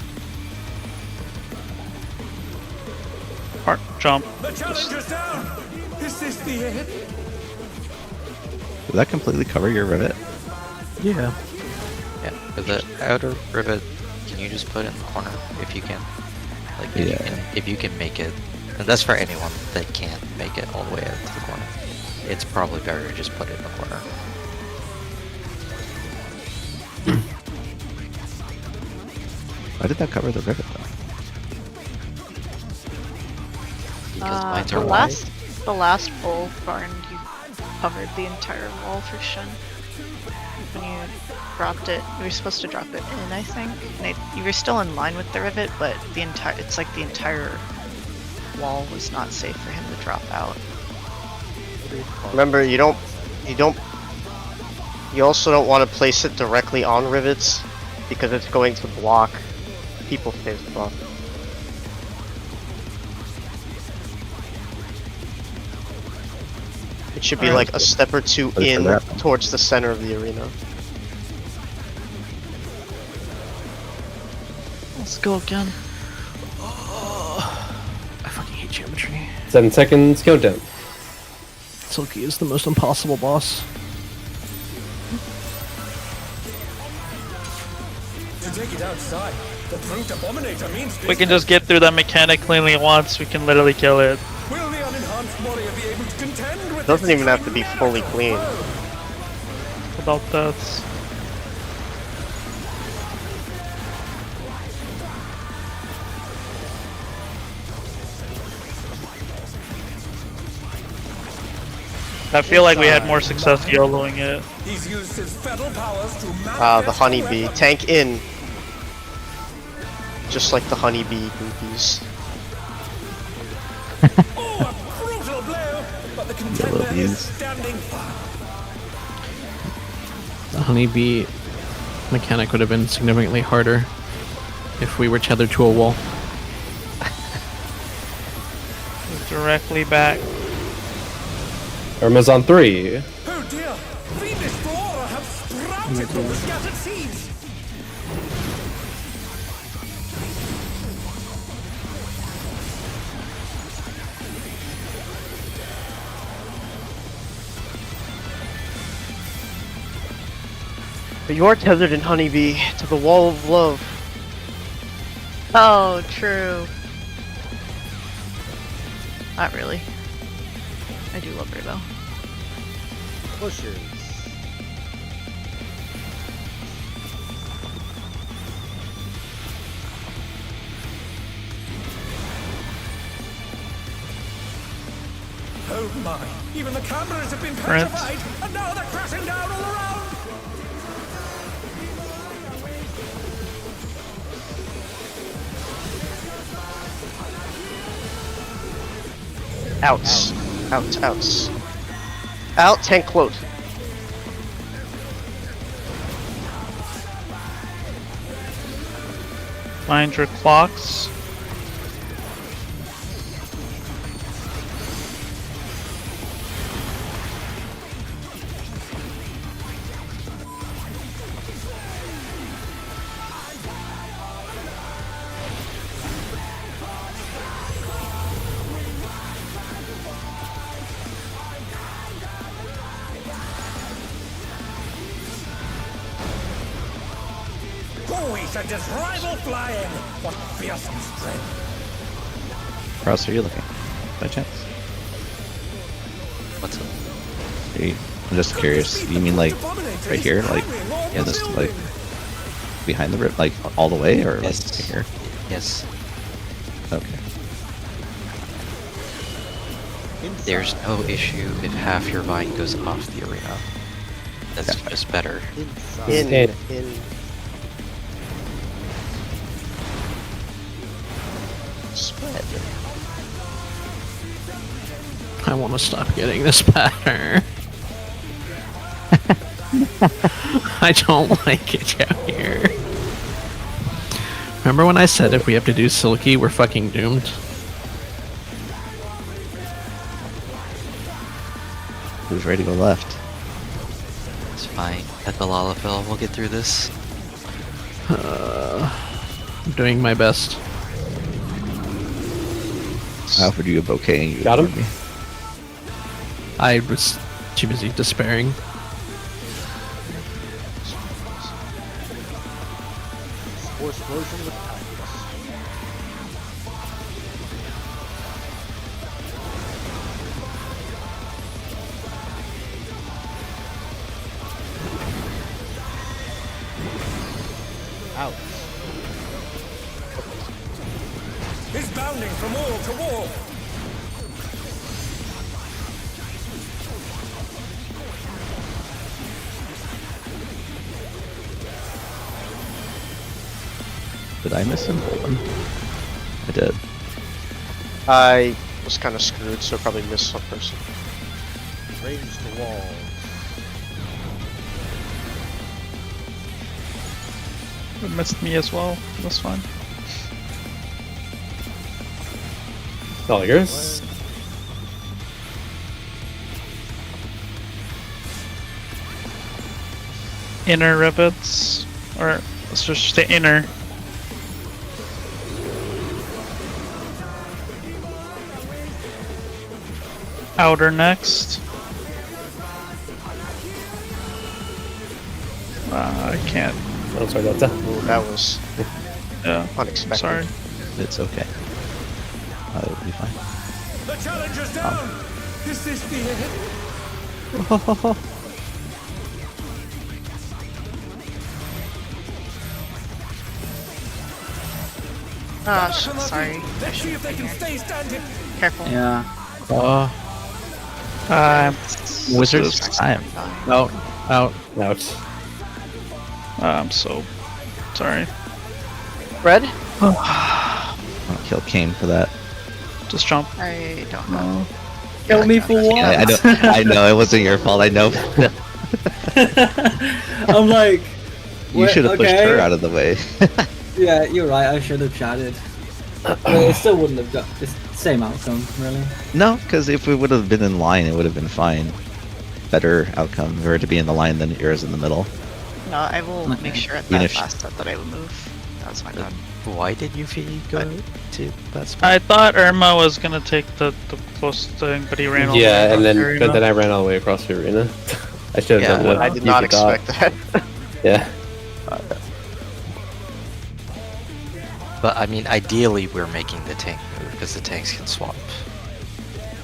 Part jump. The Challenger's down! Is this the end? Did that completely cover your rivet? Yeah. Yeah, but the outer rivet, can you just put it in the corner if you can? Like, if you can make it. And that's for anyone that can't make it all the way out to the corner. It's probably better to just put it in the corner. Why did that cover the rivet though? Because mines The are wide. last the last bull barn, you covered the entire wall for Shen. When you dropped it, you were supposed to drop it in, I think. And you were still in line with the rivet, but it's like the entire wall was not safe for him to drop out. Remember, you also don't want to place it directly on rivets because it's going to block people space block. It should be like a step or two in towards the center of the arena. Let's go again. I fucking hate geometry. 7 seconds, countdown. Silky is the most impossible boss. To take it outside, the brute abominator means We can just get through that mechanic cleanly once. We can literally kill it. Will the unenhanced warrior be able to contend with Doesn't even have to be fully clean. Without deaths. I feel like we had more success YOLOing it. He's used his fetal powers to The honeybee. Tank in. Just like the honeybee groupies. Oh, a brutal blow, but the contender is standing firm. The honeybee mechanic would have been significantly harder if we were tethered to a wall. Directly back. Irma's on 3. Oh dear, fiendish flora have sprouted from the scattered seeds. But you are tethered in honeybee to the wall of love. Oh, true. Not really. I do love her though. Pushes. Oh my, even the cameras have been Prince. petrified, and now they're crashing down all around. Outs. Outs. Out, tank quote. Find your clocks. Oh, he sent his rival flying. What fearsome strength. Where else are you looking? By chance? What's up? I'm just curious. You mean like right here? Like, yeah, this like behind the rip, like all the way, or like Yes. right here? Yes. Okay. There's no issue if half your vine goes off the arena. That's just better. In. Spread. I want to stop getting this pattern. I don't like it out here. Remember when I said if we have to do Silky, we're fucking doomed? Who's ready to go left? It's fine. At the Lalafell, we'll get through this. I'm doing my best. I offered you a bouquet and you Got him? ignored me. I was too busy despairing. Or explosion with kindness. Out. He's bounding from wall to wall. Did I miss him? Hold on. I did. I was kind of screwed, so I probably missed some person. Range the walls. It missed me as well. That's fine. All yours. Inner rivets, or let's just say inner. Outer next. I can't. Oh, sorry about that. Ooh, that was unexpected. Sorry. It's okay. It'll be fine. The challenge is down! Is this the end? Oh, sorry. Let's see if they can stay standing. Careful. Yeah. Wizards. Time. Out. Out. Out. I'm so sorry. Red? I'll kill Kane for that. Just jump. I don't know. Kill me for what? I don't. I know it wasn't your fault. I know. I'm like, You wait, should have pushed okay. her out of the way. Yeah, you're right. I should have chatted. But it still wouldn't have got the same outcome, really. No, because if we would have been in line, it would have been fine. Better outcome for her to be in the line than yours in the middle. No, I will make sure at Even that if she- last step that I will move. That was my bad. Why did Yuffie go to that spot? I thought Irma was gonna take the close thing, but he ran all the way Yeah, and across then the arena. but then I ran all the way across the arena. I should have Yeah, done what I did you not thought. expect that. Yeah. But I mean, ideally, we're making the tank move because the tanks can swap.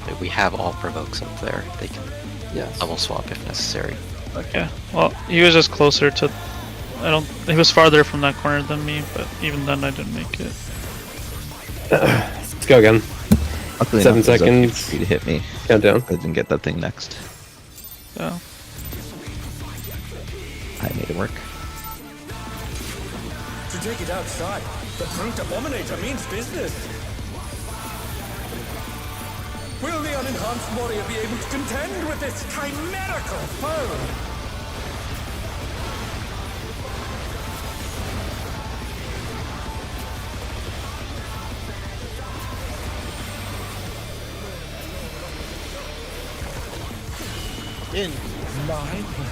Like, we have all provokes up there. They can Yes. double swap if necessary. Okay. Well, he was just closer to. I don't. He was farther from that corner than me, but even then, I didn't make it. Let's go again. Luckily 7 enough, it was okay seconds. for you to hit me. Countdown. I didn't get that thing next. So. I made it work. To take it outside, the Brute Abominator means business. Will the unenhanced warrior be able to contend with this chimerical foe? In my will.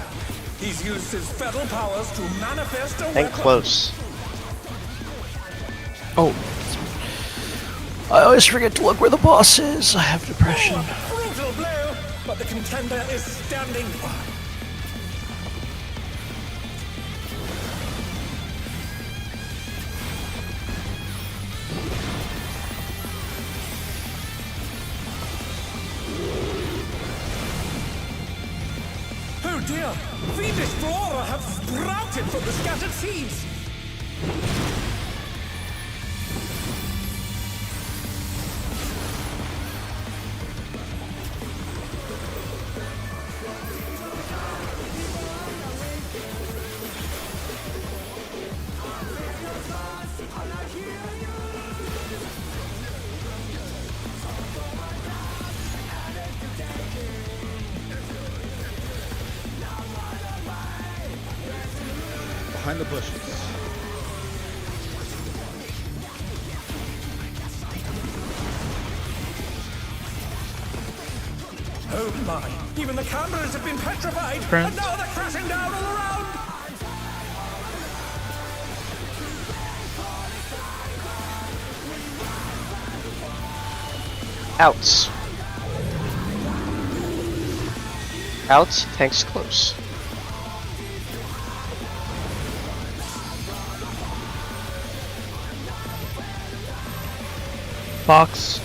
He's used his feral powers to manifest a And weapon. close. Oh. I always forget to look where the boss is. I have depression. Brutal blow, but the contender is standing by. Oh dear! The Destroyer have sprouted from the scattered seeds! Behind the bushes. Oh my! Even the cameras have been petrified, Friends. and now they're crashing down all around! Outs. Outs, tanks close. Box.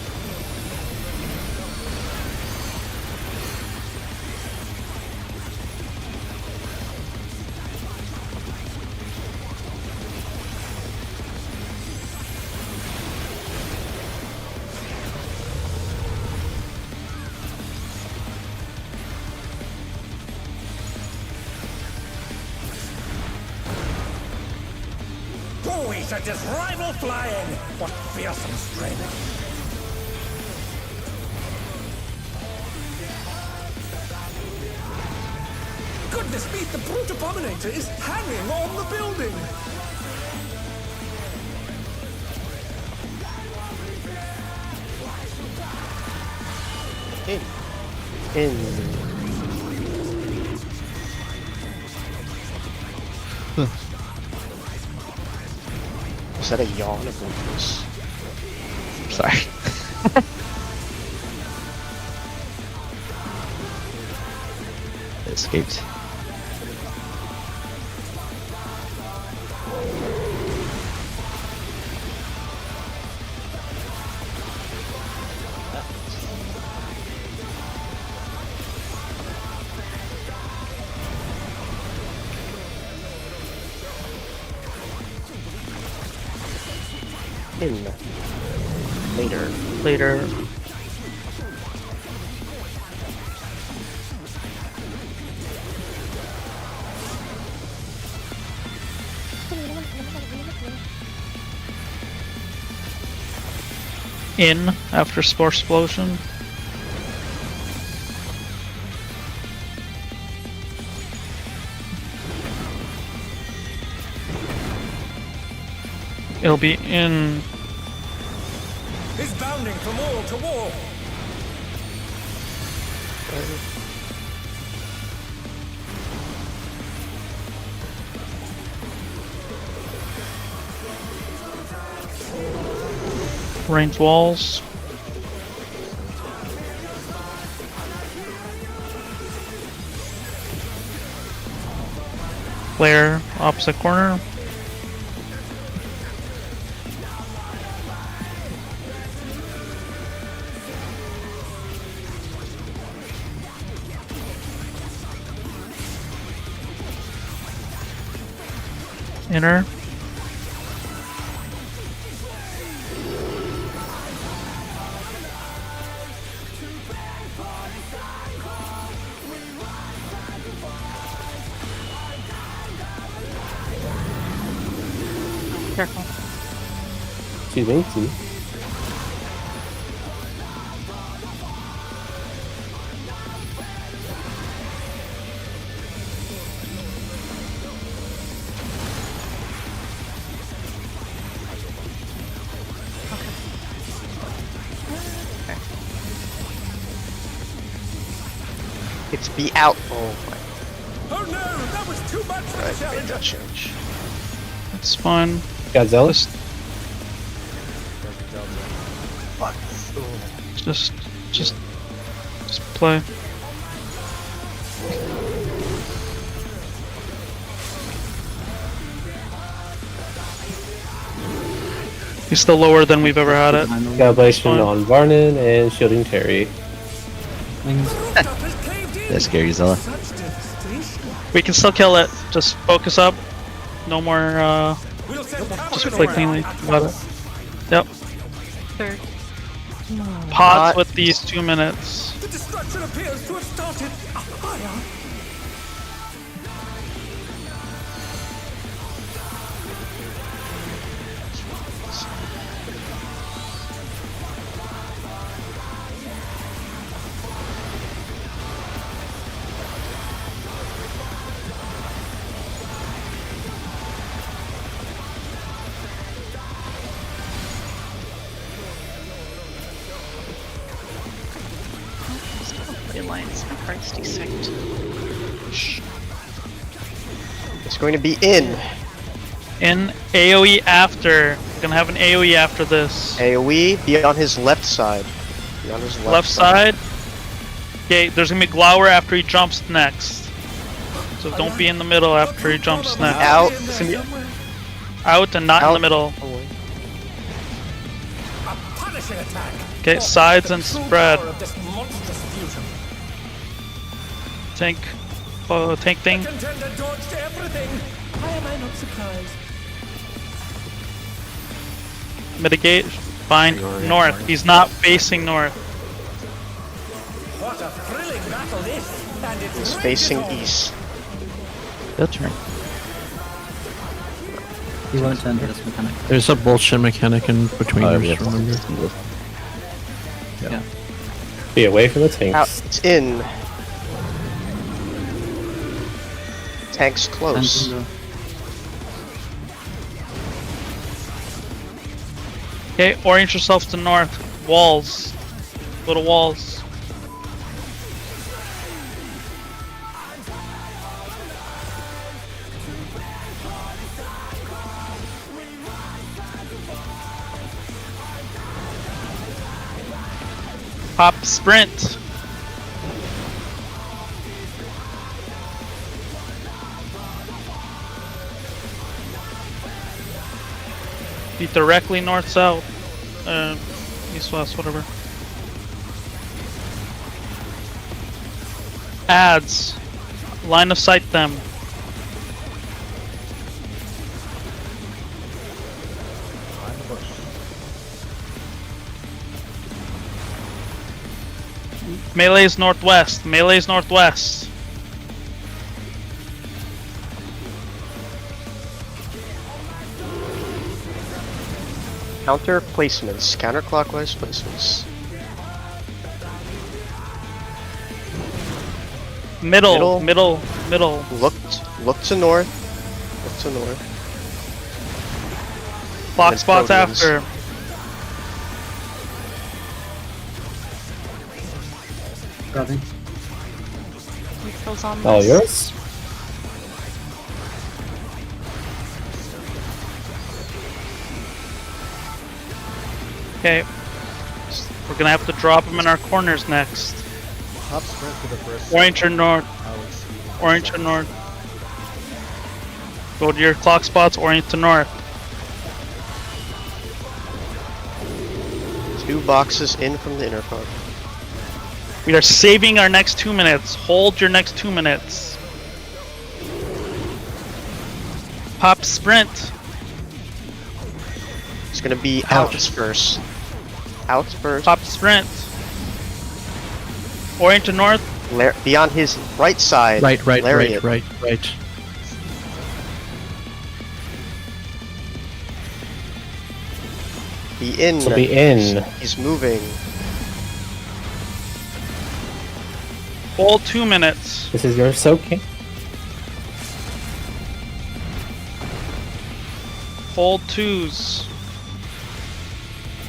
Boy, sent his rival flying! What fearsome strength! Goodness me, the brute abominator is hanging on the building! In. Is that a yawn of weakness? Sorry. It escaped. In. Later. Later. In after Spore Explosion. It'll be in. He's bounding from wall to wall! Range walls. Flare, opposite corner. Inner. Careful. Excuse me. Excuse me. It's be out. Oh my. Oh no, that was too much for I the made that challenger! change. It's fine. Godzilla? Fuck. Just play. He's still lower than we've ever had it. Galvation on Varnin and shielding Terry. That scared you, Zilla. Such devastation! We can still kill it. Just focus up. No more, We'll send just cavalry play around. cleanly about it. Yep. Third. Pods with these 2 minutes. The destruction appears to have started a fire! Alliance and cards desynced. It's going to be in. In AoE after. We're gonna have an AoE after this. AoE, be on his left side. Be on his Left side. Okay, there's gonna be Glower after he jumps next. So don't be in the middle after he jumps next. Out. It's gonna be out and not in the middle. A punishing attack! Okay, sides and spread. Power of this monstrous fusion. Tank thing. Contender dodged everything! Why am I not surprised? Mitigate. Fine. North. He's not facing north. What a thrilling battle this! And it's He's ready facing to go. east. Your turn. He won't turn to this mechanic. There's a bullshit mechanic in between Oh, yours, we have to remember? single. Yeah. Be away from the tanks. Out. It's in. Tank's close. Okay, orient yourself to north. Walls. Little walls. Pop sprint. Be directly north-south. East-west, whatever. Ads. Line of sight them. Behind the bush. Melee's northwest. Melee's northwest. Counter placements. Counterclockwise placements. Middle. Middle. Middle. Look to north. Look to north. Clock And spots Proteans. after. Grabbing. All yours. Okay. We're gonna have to drop them in our corners next. Top sprint to the first. Orange or north. Alex. Orange or north. Go to your clock spots, orient to north. 2 boxes in from the inner car. We are saving our next 2 minutes. Hold your next 2 minutes. Pop sprint. It's gonna be outs first. Outs first. Pop sprint. Orient to north. Be on his right side. Right. Lariat. Be in. So be in. He's moving. Hold 2 minutes. This is your soaking. Hold 2s.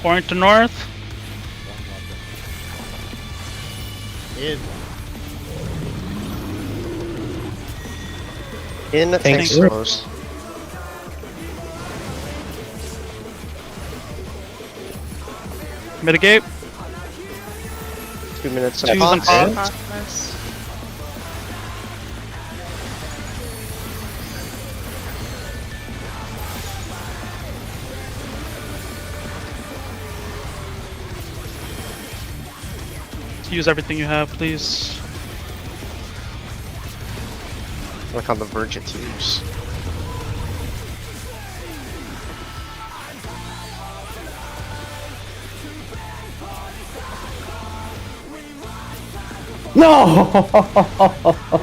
Orient to north. In. In. Thanks. Tanks close. Mitigate. 2 minutes. Twos and Pops. pops. Use everything you have, please. Like on the verge of teams. No!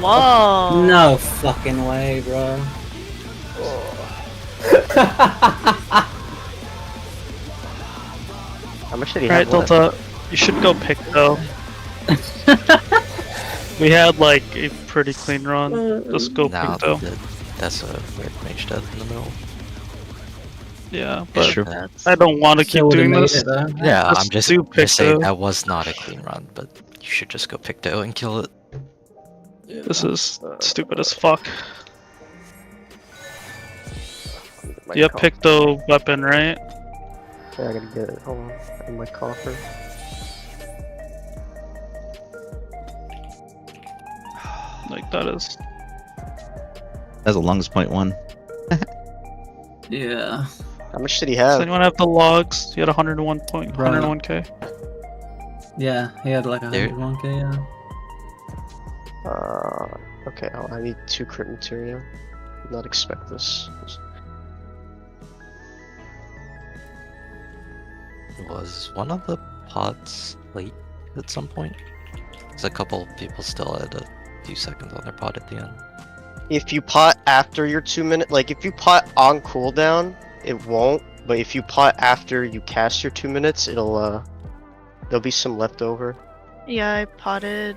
Whoa. No fucking way, bro. How much did he Alright, have left? Delta, you should go pick though. We had like a pretty clean run. Just go Nah, pick though. that's a weird mage death in the middle. Yeah, but True. I don't want to keep Still would've doing made this. it, though. Yeah, Let's I'm just, do just saying Picto. that was not a clean run, but you should just go Picto and kill it. This is stupid as fuck. My You have call- Picto weapon, right? Yeah, I gotta get it. Hold on. In my coffer. Like that is. That's the longest point one. Yeah. How much did he Does have? anyone have the logs? He had 101 point, Right. 101k. Yeah, he had like There- 101k, yeah. Okay, I need 2 crit materia. Did not expect this. Was one of the pods late at some point? Because a couple people still had a few seconds on their pod at the end. If you pot after your 2 minute, like if you pot on cooldown, it won't. But if you pot after you cast your 2 minutes, it'll there'll be some left over. Yeah, I potted.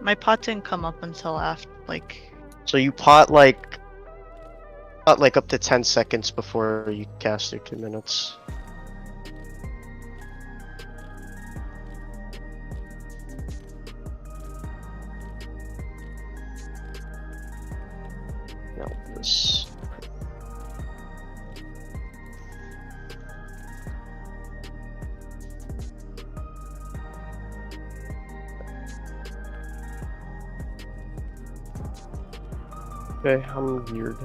My pot didn't come up until after, like. So you pot like up to 10 seconds before you cast your 2 minutes. Now this. Okay, I'm geared.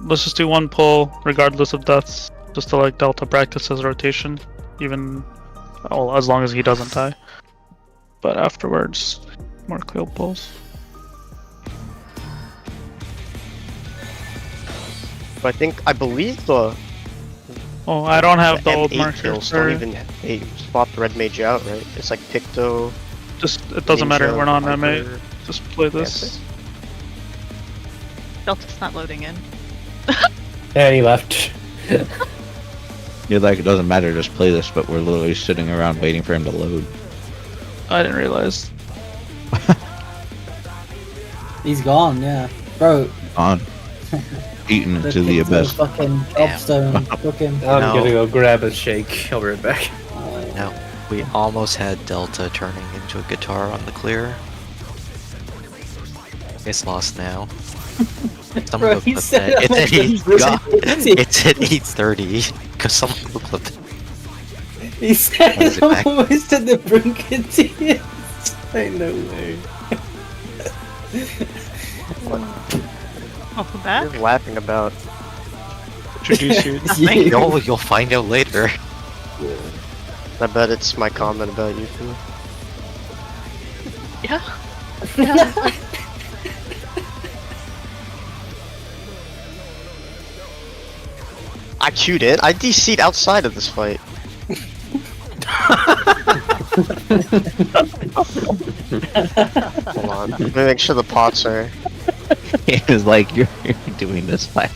Let's just do one pull regardless of deaths, just to like Delta practice his rotation, even as long as he doesn't die. But afterwards, more clear pulls. I believe the Oh, I don't have the old M8 markers. kills don't even they swap the red mage out, right? It's like Picto. Just it doesn't matter. Ninja, We're not on Viper. M8. Just play this. Delta's not loading in. And he left. You're like, it doesn't matter, just play this, but we're literally sitting around waiting for him to load. I didn't realize. He's gone, yeah. Bro. On. Eaten into the abyss. Fucking gobstone. Fucking. I'm No. gonna go grab a shake. I'll be right back. No, we almost had Delta turning into a guitar on the clear. It's lost now. Someone Bro, will he clip said that. I'm It's at 8:30 because someone will clip it. He said Is it I'm back? almost at the brink of tears. Ain't no way. Welcome back. You're laughing about. Introduce you. Nothing. You'll find out later. I bet it's my comment about you too. Yeah. Yeah. I queued it. I DC'd outside of this fight. Hold on. Let me make sure the pots are. It was like, you're doing this fight.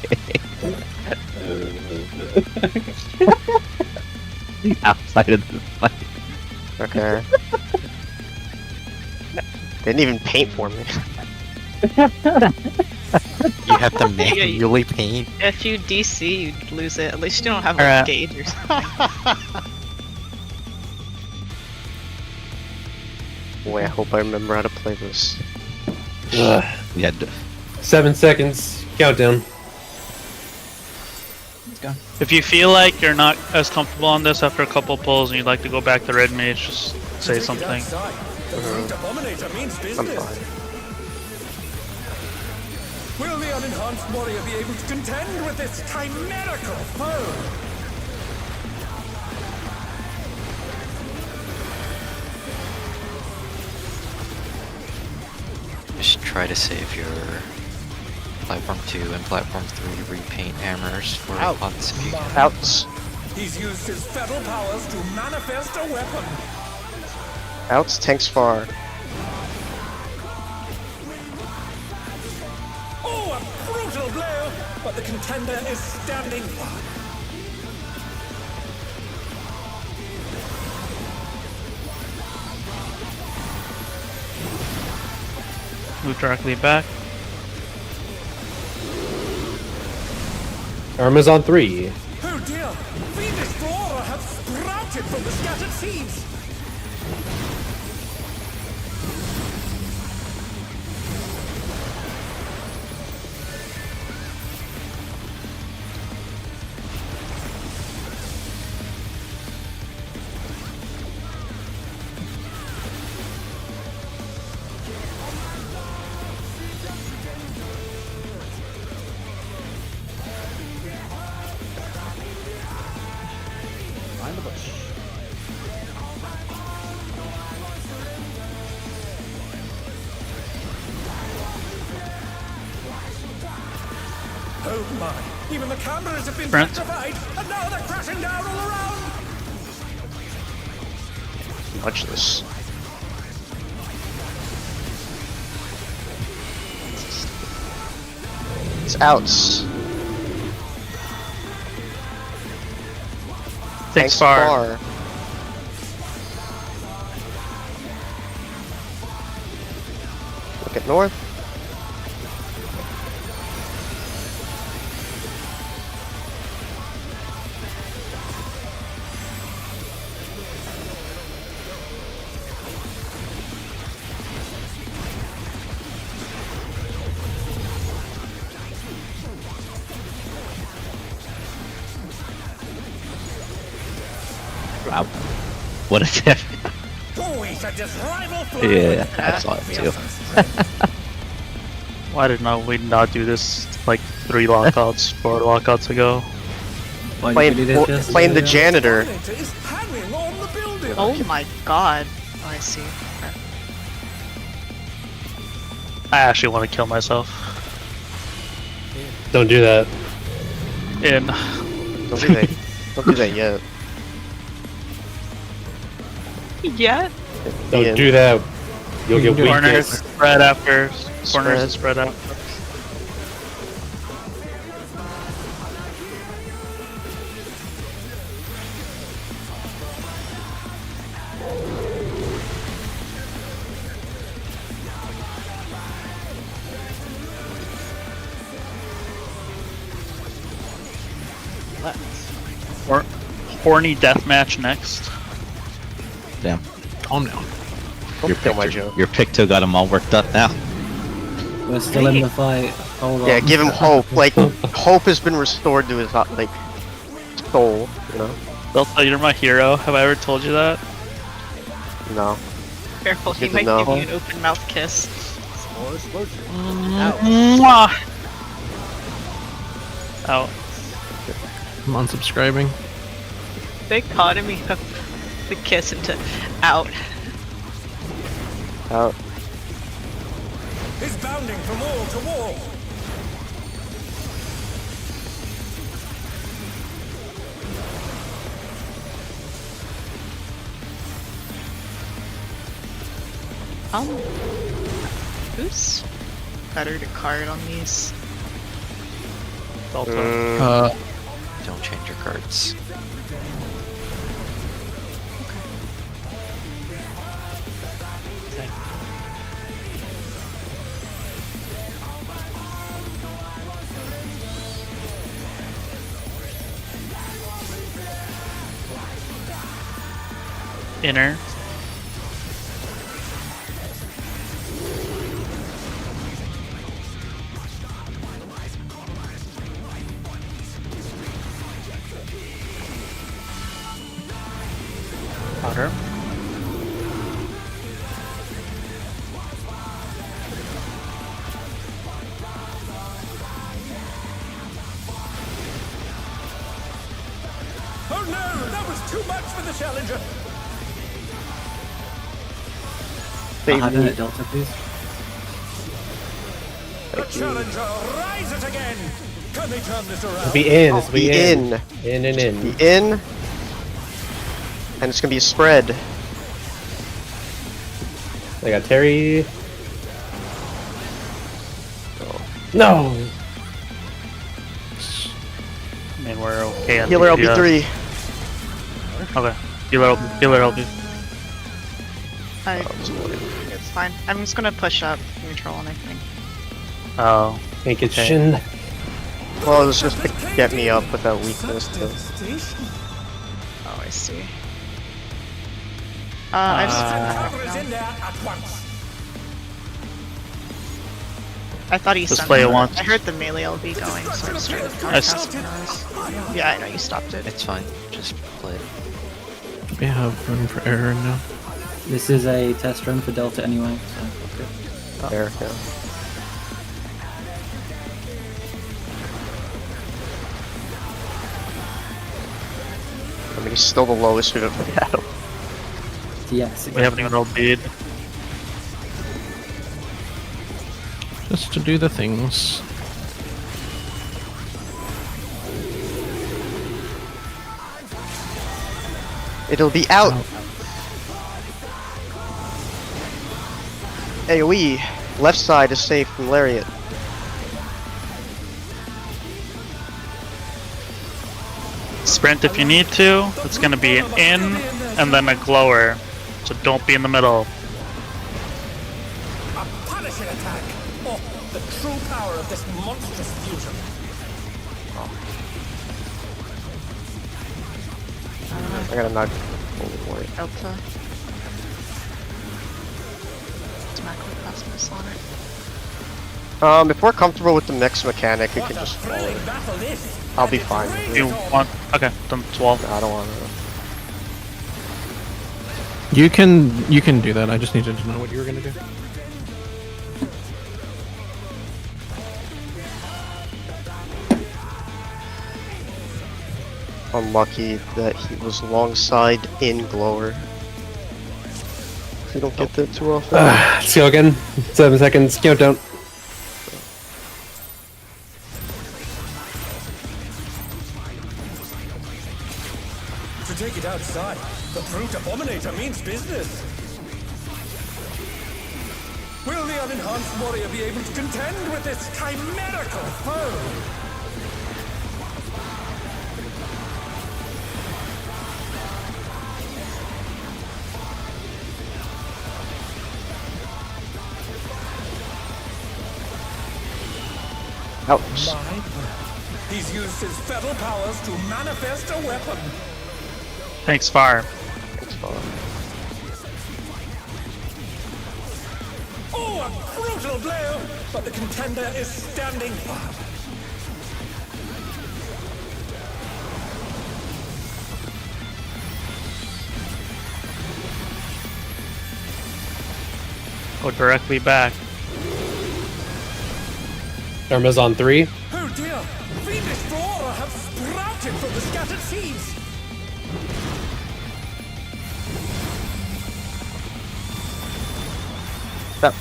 Outside of this fight. Okay. Didn't even paint for me. You have to manually paint. If you DC, you'd lose it. At least you don't have like Alright. gauge or something. Boy, I hope I remember how to play this. Yeah. 7 seconds. Countdown. Let's go. If you feel like you're not as comfortable on this after a couple pulls and you'd like to go back to red mage, just say something. I'm fine. Will the unenhanced warrior be able to contend with this chimerical foe? Just try to save your platform 2 and platform 3 repaint hammers for pots if you can. Outs. He's used his feral powers to manifest a weapon. Outs, tanks far. Oh, a brutal blow! But the contender is standing firm. Move directly back. Arma's on 3. Oh dear! Fiendish flora have sprouted from the scattered seeds! Find the bush. Oh my! Even the cameras have been Brent. petrified, and now they're crashing down all around! Watch this. It's outs. Thanks, far. Look at north. Wow. What a tip. Yeah, I saw it too. Why did we not do this like 3 lockouts, 4 lockouts ago? Playing the janitor. Oh my god. Oh, I see. Okay. I actually want to kill myself. Don't do that. In. Don't do that. Don't do that yet. Yet? Don't do that. You'll get Corners weakness. spread after. Corners is spread after. Horny deathmatch next. Damn. Calm down. Your Picto got him all worked up now. We're still in the fight. Hold on. Yeah, give him hope. Like, hope has been restored to his, like, soul, you know? Delta, you're my hero. Have I ever told you that? No. Careful, he Good to might know. give you an open mouth kiss. Small explosion. Mwah! Out. I'm unsubscribing. Dichotomy of the kiss into out. Out. Is bounding from wall to wall. Who's better to card on these? Delta. Don't change your cards. Inner. Outer. Oh no, that was too much for the challenger. Behind it, Delta, please. The challenger, rise it again. Can they turn this around? Be in. This will Be in. In and in. Be in. And it's gonna be a spread. I got Terry. No. I mean, we're okay. on Healer the- LB3. Okay. Healer LB. It's fine. I'm just gonna push up neutral and I think. Oh. Can't get Okay. Shin. Well, it was just to get me up with that weakness. Too. Oh, I see. I Cover is just. in there at once. I thought he Just sent play it me. once. I heard the melee LB going, so I just started casting those. Yeah, I know you stopped it. It's fine. Just play it. We have room for error now. This is a test run for Delta anyway, so. There, yeah. I mean, he's still the lowest we've ever had him. Yes. We haven't even rolled bead. Just to do the things. It'll be out. AoE. Left side is safe from Lariat. sprint if you need to. It's gonna be an in and then a glower. So don't be in the middle. A punishing attack! Oh, the true power of this monstrous fusion. I gotta knock. Delta. Smack with Cosmos on it. If we're comfortable with the mix mechanic, we can just follow Thrilling it. battle this. I'll be fine with You it. want? Okay, then 12. I don't want to. You can do that. I just needed to know what you were gonna do. Unlucky that he was alongside in glower. We don't get that too often. Let's go again. 7 seconds. Countdown. To take it outside, the brute abominator means business. Will the unenhanced warrior be able to contend with this chimerical foe? Ouch. He's used his feral powers to manifest a weapon. Thanks, Fire. It's fine. Oh, a brutal blow! But the contender is standing firm. Go directly back. Dharma's on 3. Oh dear! Fiendish flora have sprouted from the scattered seeds! Step.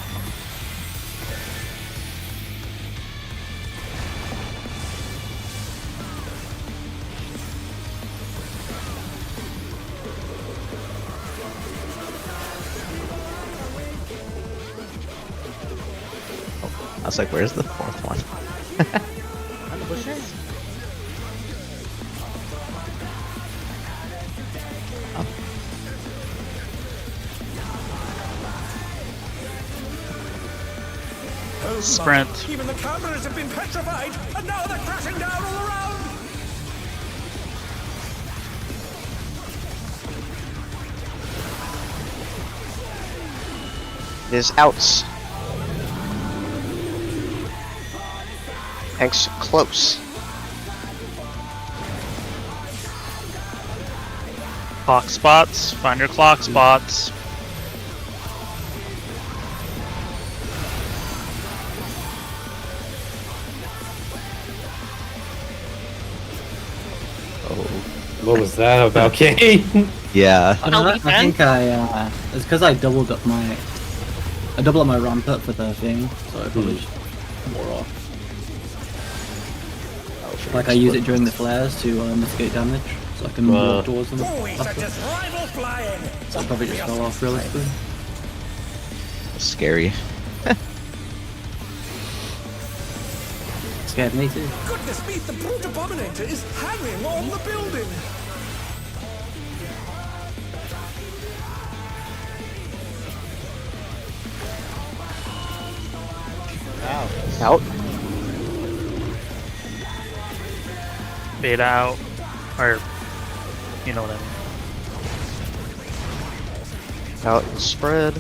I was like, where's the fourth one? On the bushes? Oh my. Sprint. Even the cameras have been petrified, and now they're crashing down all around! It is outs. Thanks, close. Clock spots. Find your clock spots. What was that about, Kane? Yeah. On a I weekend? think it's because I doubled up my ramp up for the thing, so I probably just more off. Like I use it during the flares to mitigate damage, so I can walk towards them. Oh, he's after. just rival flying! So I probably just fell off realistically. Scary. Scared me too. Goodness me, the brute abominator is hanging on the building! Out. Fade out. Or, you know what I mean. Out and spread.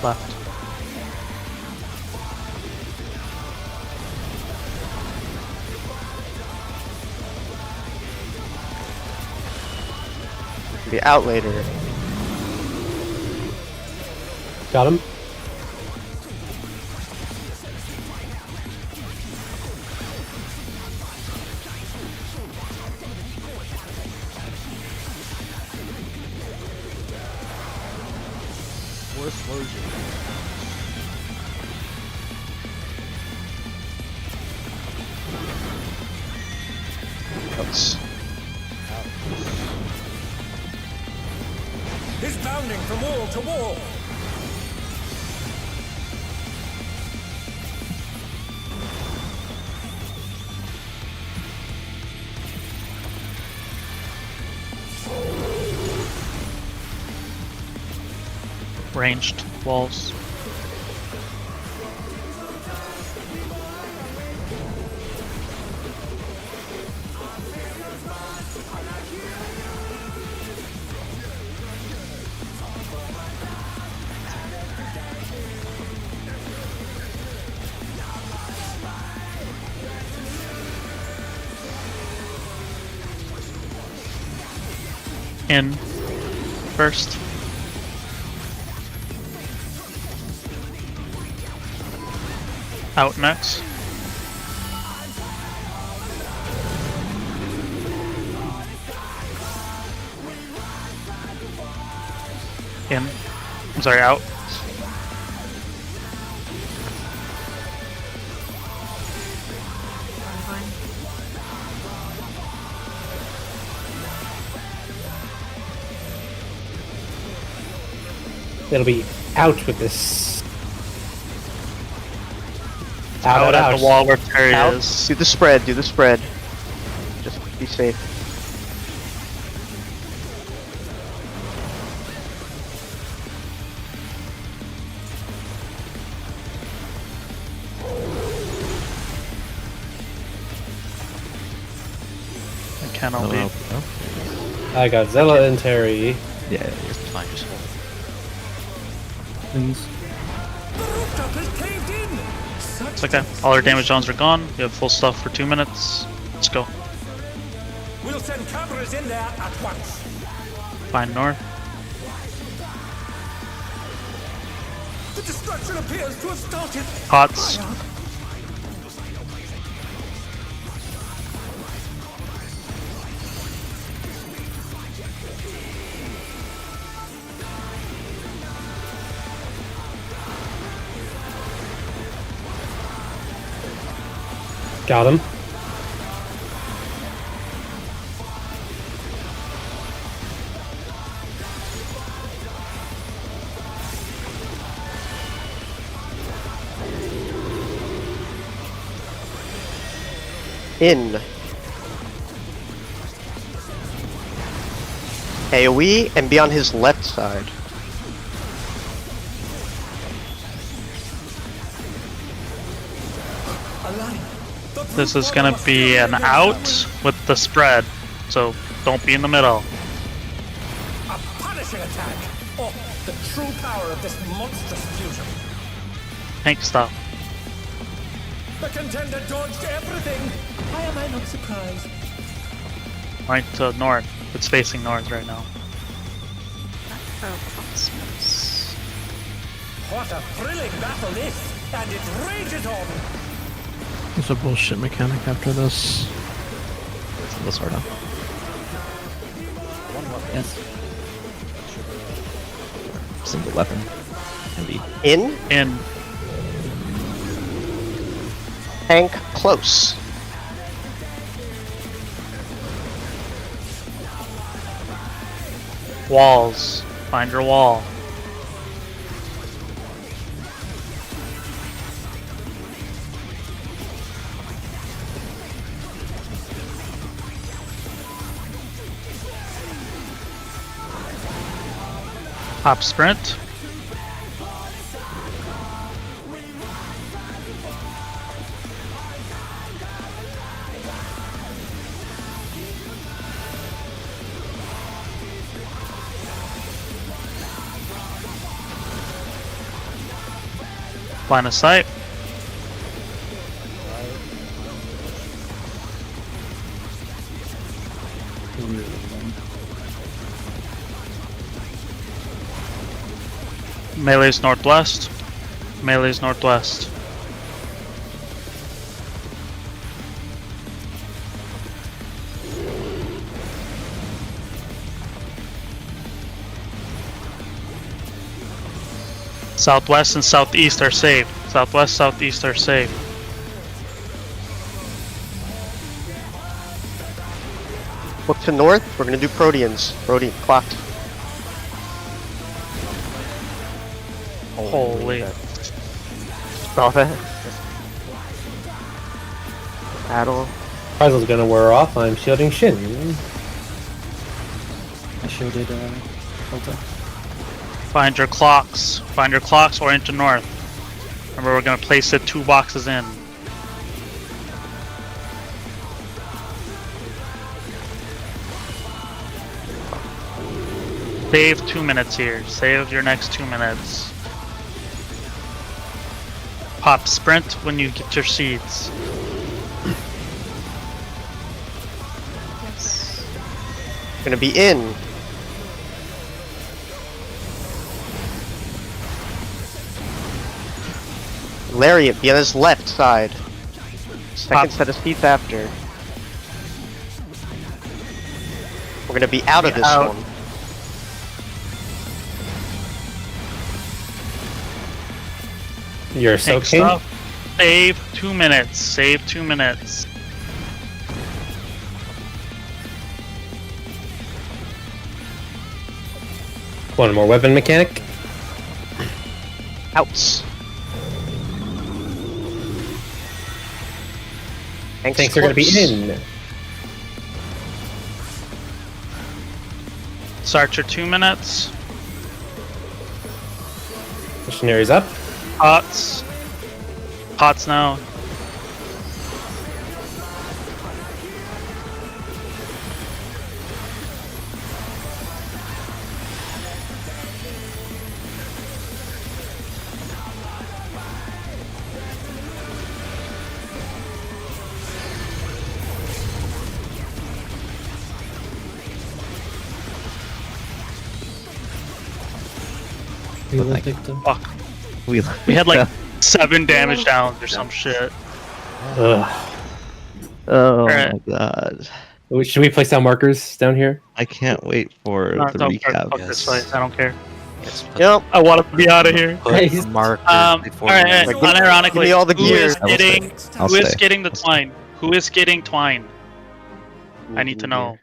Left. Be out later. Got him. Worst version. spreads. He's bounding from wall to wall. Ranged walls. In first. Out next. In. I'm sorry, out. It'll be out with this. Out at the wall where Terry Out. is. Do the spread. Do the spread. Just be safe. I cannot be. I got Zella and Terry. Yeah, it's fine. Just hold. Please. The rooftop has caved in. It's okay. All our damage zones are gone. We have full stuff for 2 minutes. Let's go. We'll send cameras in there at once. Find north. The destruction appears to have started. Pots. Got him. In. AoE and be on his left side. This is gonna be an out with the spread, so don't be in the middle. A punishing attack. Oh, the true power of this monstrous fusion. Tank stop. The contender dodged everything. Why am I not surprised? Right to north. It's facing north right now. What a thrilling battle this, and it rages on. There's a bullshit mechanic after this. Let's start off. Yes. Single weapon. Can be. In. In. Tank close. Walls. Find your wall. Hop sprint. Line of sight. Melee's northwest. Melee's northwest. Southwest and southeast are safe. Southwest, southeast are safe. Look to north. We're gonna do Proteans. Protean clocked. Holy. Saw that. Battle. Puzzle's gonna wear off. I'm shielding Shin. I shielded Delta. Find your clocks. Find your clocks or into north. Remember, we're gonna place it 2 boxes in. Save 2 minutes here. Save your next 2 minutes. Pop sprint when you get your seeds. Gonna be in. Lariat, be on his left side. Second set of seats after. We're gonna be out of this out. one. You're so Take king. stuff. Save 2 minutes. Save 2 minutes. One more weapon mechanic. Outs. Tanks are gonna be in. Start your 2 minutes. Missionaries up. Pots. Pots now. Fuck. We had like 7 damage downs or some shit. Ugh. Oh Alright. my god. Should we place down markers down here? I can't wait for No, the don't recap. fuck this fight. I don't care. Yes, Yep. I want to be out of here. put a marker before Alright, you alright, leave. unironically, Give me all the who gear. is I will getting, I'll who is stay. getting the twine? Who is getting twine? I need to know.